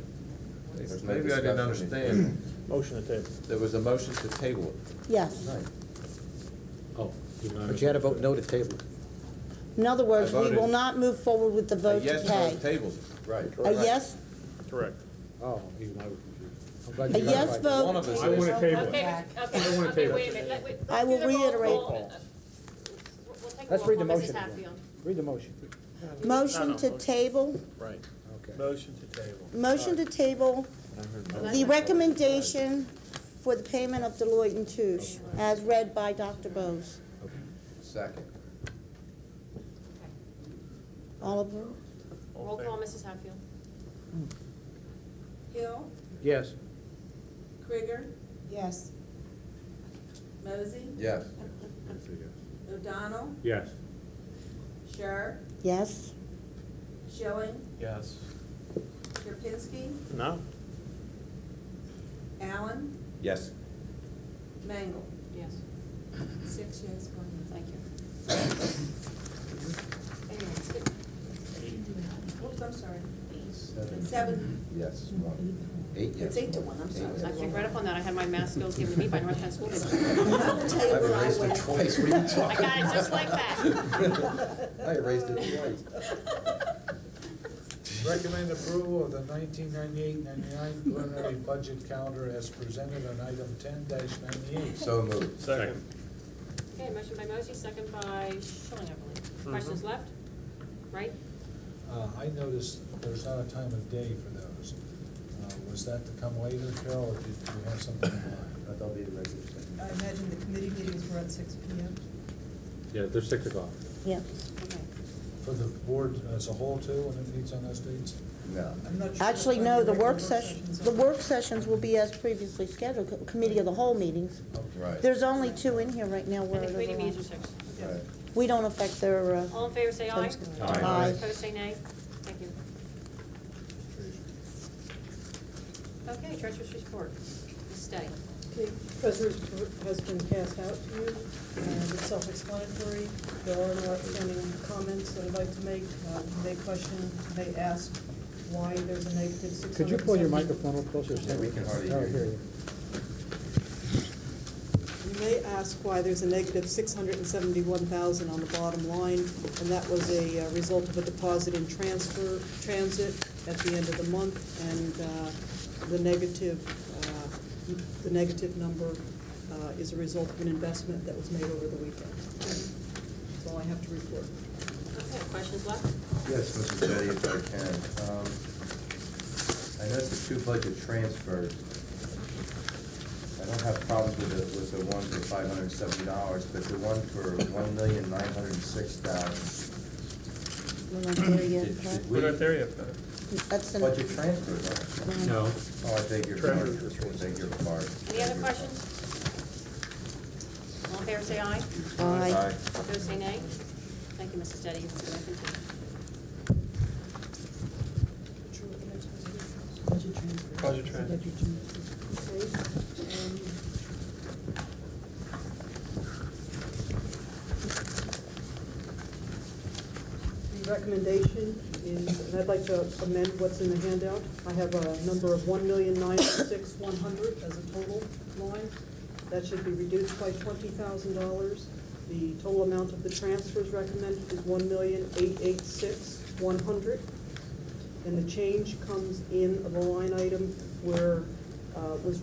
There's no Maybe I didn't discussion. understand. Motion to table. There was a motion to table it. Yes. Oh. But you had to vote no to table. In other words, I we voted- will not move forward with the vote to Yes, pay. vote tables. Right. A yes? Correct. Oh, even I was confused. A yes vote. One of us I want is. to table it. Okay, I wanna okay, table wait a it. minute. Let's I will do the roll reiterate. call. We'll take a Let's roll read the call, Mrs. motion again. Hatfield. Read the motion. Motion to table, Right. Okay. Motion to table. motion to table the recommendation for the payment of Deloitte and Touche, as read by Dr. Bose. Second. All of them? Roll call, Mrs. Hatfield. Hill, Yes. Krieger, Yes. Mosey, Yes. O'Donnell, Yes. Sher. Yes. Schilling, Yes. Kierpinski, No? Allen, Yes. Mangle. Yes. 6 yes, 1 no. Thank you. Oops, I'm sorry. 7. 7. Yes. 1. 8 yes. It's 8-1, I'm sorry. I picked right up on that. I had my math skills given to me by North Penn School District. I'll tell you I've where I erased it went. twice. What are you talking I got it just like that. I erased it twice. Recommend approval of the 1998-99 preliminary budget calendar as presented on item 10-98. So moved. Second. Okay, motion by Mosey, second by Schilling, I believe. Questions left? Right? I noticed there's not a time of day for those. Was that to come later, Carol, or did you have something in mind? That'll be the regular thing. I imagine the committee meetings were at 6 p.m. Yeah, they're 6 o'clock. Yeah. Okay. For the board as a whole too, when it meets on those dates? No. I'm not sure. Actually, if no, the regular work sessions, the work sessions will be as previously scheduled, committee of the whole meetings. Right. There's only 2 in here right now And where the committee it meetings are is. 6. Right. We don't affect their, All in favor, say aye. Aye. Opposed, say nay. Thank you. Okay, treasurer's report. Ms. Steady. Okay, treasurer's report has been passed out to you, and it's self-explanatory. There are no outstanding comments that I'd like to make. You may question, may ask why there's a negative 670. Could you pull your microphone up closer? Yeah, we can hardly Oh, hear you. You may ask why there's a negative 671,000 on the bottom line, and that was a result of a deposit in transit at the end of the month, and the negative number is a result of an investment that was made over the weekend. That's all I have to report. Okay, questions left? Yes, Mrs. Betty, if I can. I noticed the 2 budget transfers. I don't have problems with the one for $570, but the one for $1,906,000. we're not there yet. Should huh? we- We're not there yet, though. That's an, Budget transfers, right? No. Oh, I beg your pardon. I beg your pardon. Any other questions? All in favor, say aye. Aye. Opposed, say nay. Thank you, Mrs. Steady. You can continue. Budget transfer. Budget transfer. The recommendation is, and I'd like to amend what's in the handout. I have a number of $1,906,100 as a total line. That should be reduced by $20,000. The total amount of the transfers recommended is $1,886,100. And the change comes in the line item where was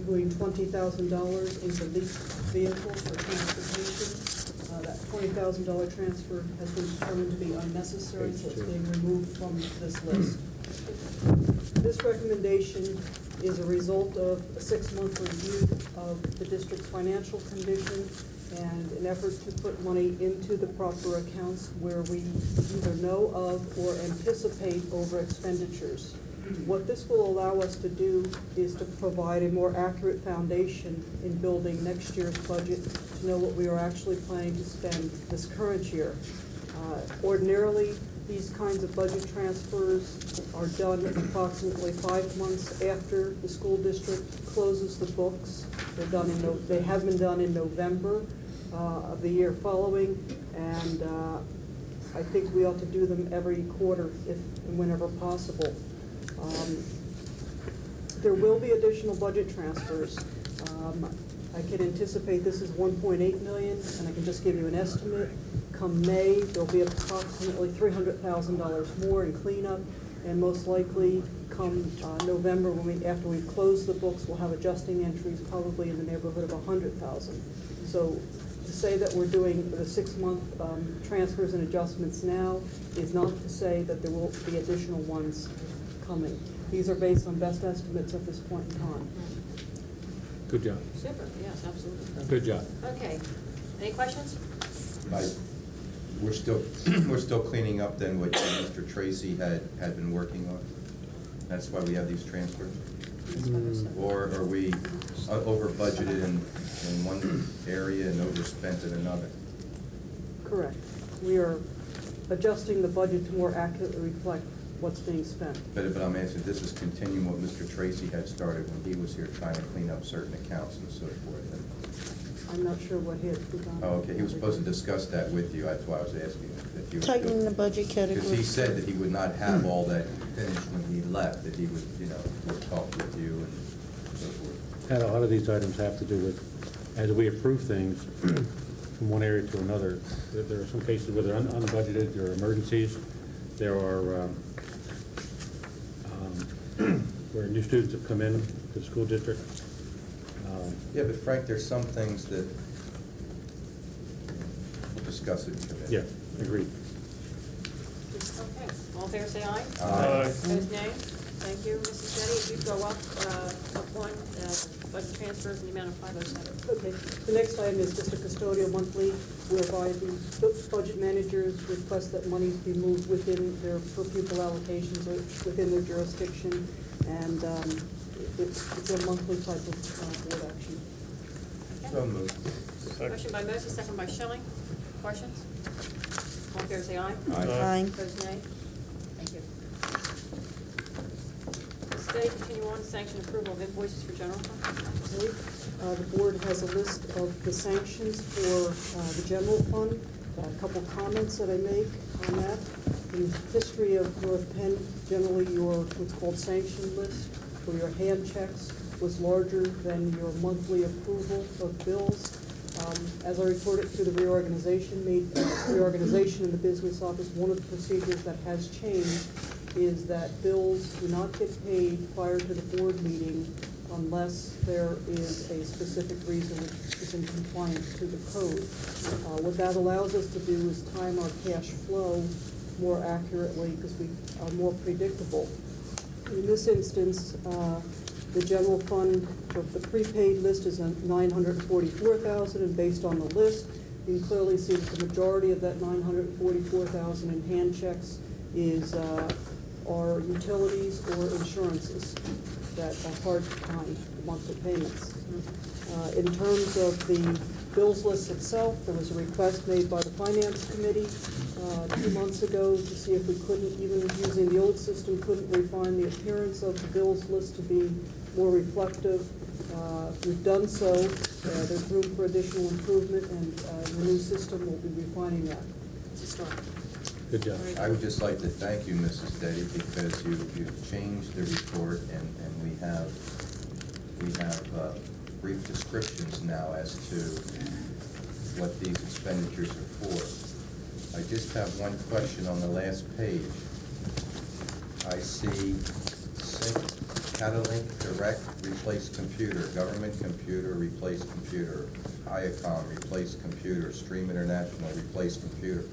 moving $20,000 into leased vehicles for transportation. That $20,000 transfer has been determined to be unnecessary, so it's being removed from this list. This recommendation is a result of a 6-month review of the district's financial condition and an effort to put money into the proper accounts where we either know of or anticipate over expenditures. What this will allow us to do is to provide a more accurate foundation in building next year's budget to know what we are actually planning to spend this current year. Ordinarily, these kinds of budget transfers are done approximately 5 months after the school district closes the books. They have been done in November of the year following, and I think we ought to do them every quarter if and whenever possible. There will be additional budget transfers. I can anticipate this is $1.8 million, and I can just give you an estimate. Come May, there'll be approximately $300,000 more in cleanup, and most likely come November, after we've closed the books, we'll have adjusting entries probably in the neighborhood of 100,000. So to say that we're doing the 6-month transfers and adjustments now is not to say that there will be additional ones coming. These are based on best estimates at this point in time. Good job. Super, yes, absolutely. Good job. Okay, any questions? We're still cleaning up then what Mr. Tracy had been working on? That's why we have these transfers? Or are we over budgeted in one area and overspent in another? Correct. We are adjusting the budget to more accurately reflect what's being spent. But I'm asking, this is continuing what Mr. Tracy had started when he was here trying to clean up certain accounts and so forth. I'm not sure what he had begun. Oh, okay, he was supposed to discuss that with you, that's why I was asking if you. Tighten the budget category. Because he said that he would not have all that finished when he left, that he would, would talk with you and so forth. And a lot of these items have to do with, as we approve things from one area to another, there are some cases where they're unbudgeted, there are emergencies, there are where new students have come in to the school district. Yeah, but Frank, there's some things that we'll discuss it in committee. Yeah, agreed. Okay, all in favor say aye. Aye. Opposed, nay. Thank you, Mrs. Betty. If you go up one, budget transfers in the amount of 507. Okay, the next item is just a custodial monthly, whereby the budget managers request that monies be moved within their per pupil allocations or within their jurisdiction, and it's a monthly type of board action. So moved. Motion by Moses, second by Schilling. Questions? All in favor say aye. Aye. Opposed, nay. Thank you. Study continue on sanction approval of invoices for general fund. The board has a list of the sanctions for the general fund. A couple comments that I make on that. In the history of North Penn, generally your what's called sanction list for your hand checks was larger than your monthly approval of bills. As I reported through the reorganization in the business office, one of the procedures that has changed is that bills do not get paid prior to the board meeting unless there is a specific reason which is in compliance to the code. What that allows us to do is time our cash flow more accurately because we are more predictable. In this instance, the general fund, the prepaid list is $944,000, and based on the list, you can clearly see that the majority of that $944,000 in hand checks is are utilities or insurances that are hard to time the monthly payments. In terms of the bills list itself, there was a request made by the Finance Committee 2 months ago to see if we couldn't, even using the old system, couldn't refine the appearance of the bills list to be more reflective. We've done so. There's room for additional improvement, and the new system will be refining that. It's a start. Good job. I would just like to thank you, Mrs. Detty, because you've changed the report, and we have brief descriptions now as to what these expenditures are for. I just have one question on the last page. I see Catalink Direct, replace computer, government computer, replace computer, Iacom, replace computer, Stream International, replace computer.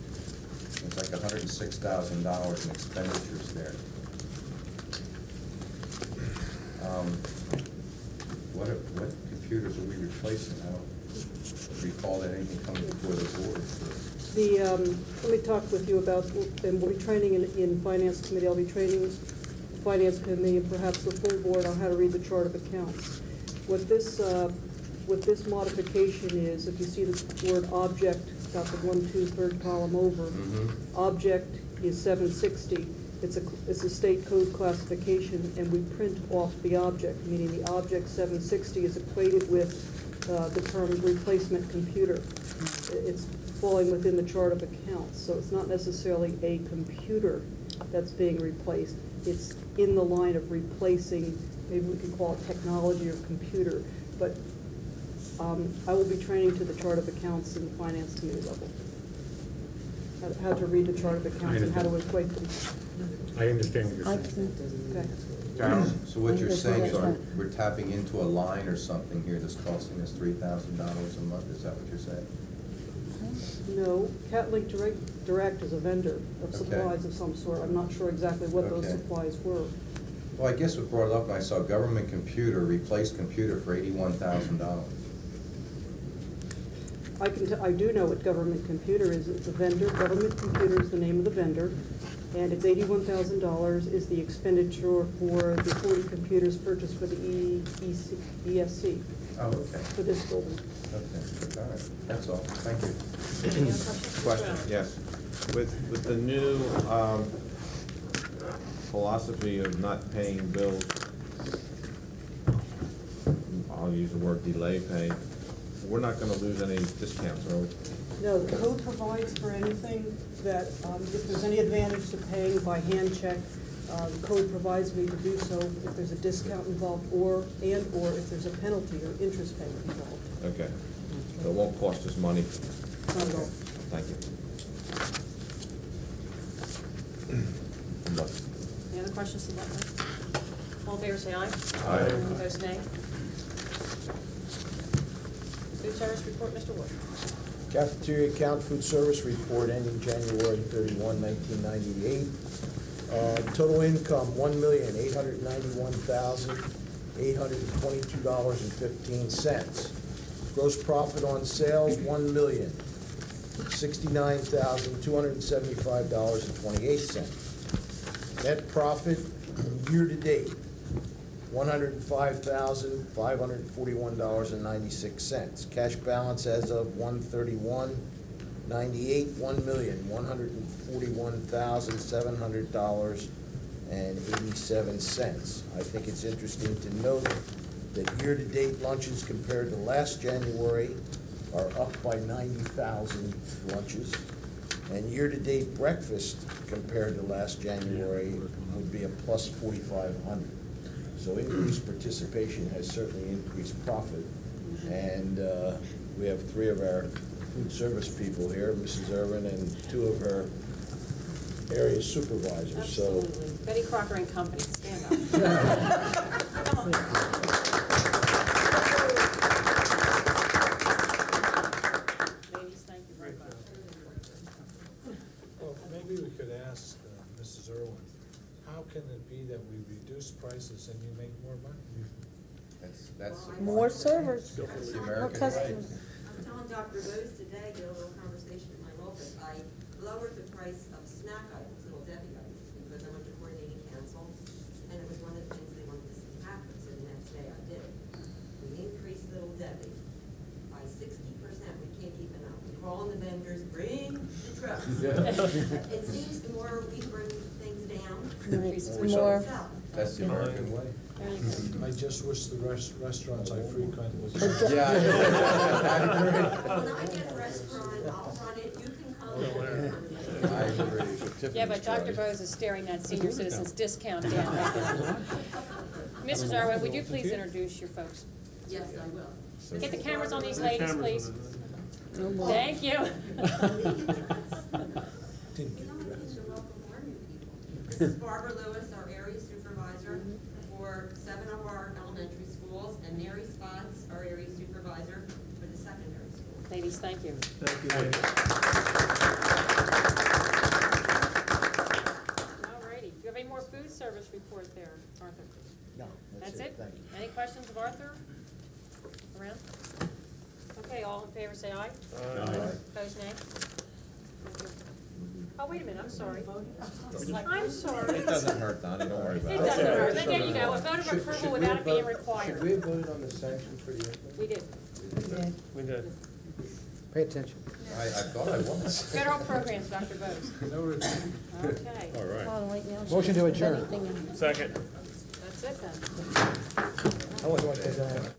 It's like $106,000 in expenditures there. What computers are we replacing? I don't recall that anything coming before the board for. Let me talk with you about, and we'll be training in Finance Committee. I'll be training Finance Committee and perhaps the full board on how to read the chart of accounts. What this modification is, if you see the word object, got the 1, 2, 3rd column over. Object is 760. It's a state code classification, and we print off the object, meaning the object 760 is equated with the term replacement computer. It's falling within the chart of accounts, so it's not necessarily a computer that's being replaced. It's in the line of replacing, maybe we could call it technology or computer, but I will be training to the chart of accounts in the Finance Committee level. How to read the chart of accounts and how to equate them. I I understand what you're I saying. can, So what you're Yes, saying yes, is right. we're tapping into a line or something here that's costing us $3,000 a month, is that what you're saying? No, CatLink Direct is a vendor of Okay. supplies of some sort. I'm not sure exactly what those Okay. supplies were. Well, I guess what brought it up, I saw government computer, replace computer for $81,000. I do know what government computer is. It's a vendor. Government computer is the name of the vendor. And it's $81,000 is the expenditure for the 40 computers purchased for the ESC Oh, okay. for this building. Okay, all right, that's all, thank you. Any other questions? Question, yes. With the new philosophy of not paying bills, I'll use the word delay pay, we're not gonna lose any discounts, are we? No, the code provides for anything that, if there's any advantage to paying by hand check, the code provides me to do so if there's a discount involved or if there's a penalty or interest payment involved. Okay. So it won't cost us money. Not at all. Thank you. Any other questions to that? All in favor, say aye. Aye. Opposed, nay. Food service report, Mr. Wood. Cafeteria account food service report ending January 31, 1998. Total income, $1,891,822.15. Gross profit on sales, $1,069,275.28. Net profit year-to-date, $105,541.96. Cash balance as of 1/31/98, $1,141,700.87. I think it's interesting to note that year-to-date lunches compared to last January are up by 90,000 lunches. And year-to-date breakfast compared to last January would be a plus 4,500. So increased participation has certainly increased profit. And we have 3 of our food service people here, Mrs. Irvin and 2 of her area supervisors. So Absolutely. Betty Crocker and Company, stand up. Come on. Ladies, thank you very much. Well, maybe we could ask Mrs. Irwin, how can it be that we reduce prices and you make more money? That's. more servers, That's the more American way. customers. I was telling Dr. Bose today, we had a little conversation in my office, I lowered the price of snack items, little Debbie items, because I went to coordinating council, and it was one of the things they wanted to see happen, so the next day I did it. We increased little Debbie by 60%, we can't keep it up. We call on the vendors, bring the trucks. It seems the more we bring things down, Right, the more. more we sell. That's the American way. I just wish the restaurants I frequent was. Yeah. I agree. When I get a restaurant, I'll run it, you can come. I agree. Yeah, but Dr. Bose is staring that senior citizens discount down right now. Mrs. Irwin, would you please introduce your folks? Yes, I will. Get the cameras on these ladies, please. Thank you. This is Barbara Lewis, our area supervisor for 7 of our elementary schools, and Mary Spots, our area supervisor for the secondary schools. Ladies, thank you. Thank you. All righty. Do you have any more food service report there, Arthur? No, That's it? Thank you. Any questions of Arthur? Around? Okay, all in favor say aye. Aye. Opposed, nay? Oh, wait a minute, I'm sorry. I'm sorry. It doesn't hurt, Donnie, don't worry about It it. doesn't hurt. Then there you go, a vote of approval without it being Should required. we have voted on the sanction for the? We did. We did. Pay attention. I thought I was. Federal programs, Dr. Bose. Okay, All right. Right now, Motion to if adjourn. anything in- Second. that's it then. I wasn't going to say that.